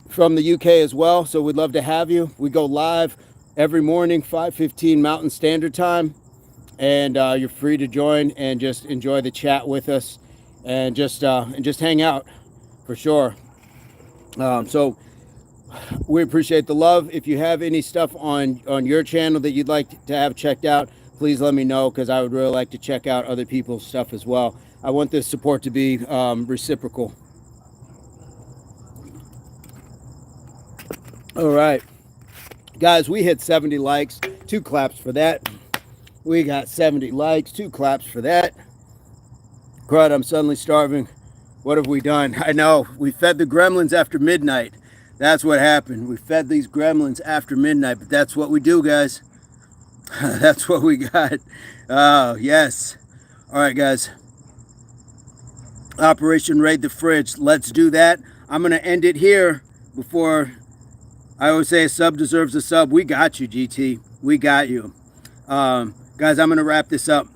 Speaker 1: the UK as well, so we'd love to have you. We go live every morning, 5:15 Mountain Standard Time, and you're free to join and just enjoy the chat with us, and just hang out for sure. So we appreciate the love. If you have any stuff on your channel that you'd like to have checked out, please let me know, because I would really like to check out other people's stuff as well. I want this support to be reciprocal. All right, guys, we hit 70 likes. 2 claps for that. We got 70 likes. 2 claps for that. Crud, I'm suddenly starving. What have we done? I know, we fed the gremlins after midnight. That's what happened. We fed these gremlins after midnight, but that's what we do, guys. That's what we got. Oh, yes. All right, guys. Operation Raid the Fridge. Let's do that. I'm going to end it here before... I always say a sub deserves a sub. We got you, GT. We got you. Guys, I'm going to wrap this up.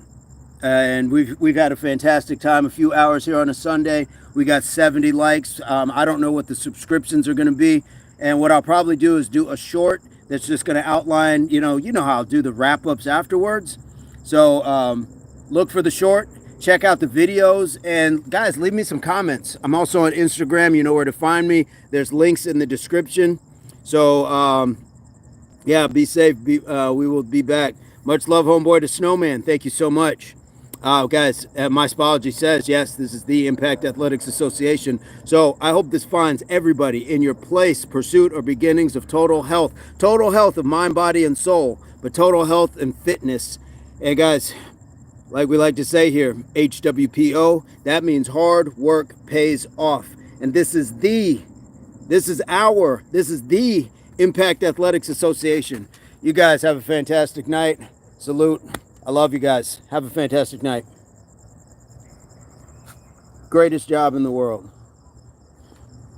Speaker 1: And we've had a fantastic time. A few hours here on a Sunday. We got 70 likes. I don't know what the subscriptions are going to be. And what I'll probably do is do a short that's just going to outline, you know how I'll do the wrap-ups afterwards. So look for the short. Check out the videos. And guys, leave me some comments. I'm also on Instagram. You know where to find me. There's links in the description. So, yeah, be safe. We will be back. Much love, homeboy, to Snowman. Thank you so much. Guys, my Spology says, yes, this is the Impact Athletics Association. So I hope this finds everybody in your place, pursuit, or beginnings of total health. Total health of mind, body, and soul, but total health and fitness. And guys, like we like to say here, HWPO, that means hard work pays off. And this is the Impact Athletics Association. You guys have a fantastic night. Salute. I love you guys. Have a fantastic night. Greatest job in the world.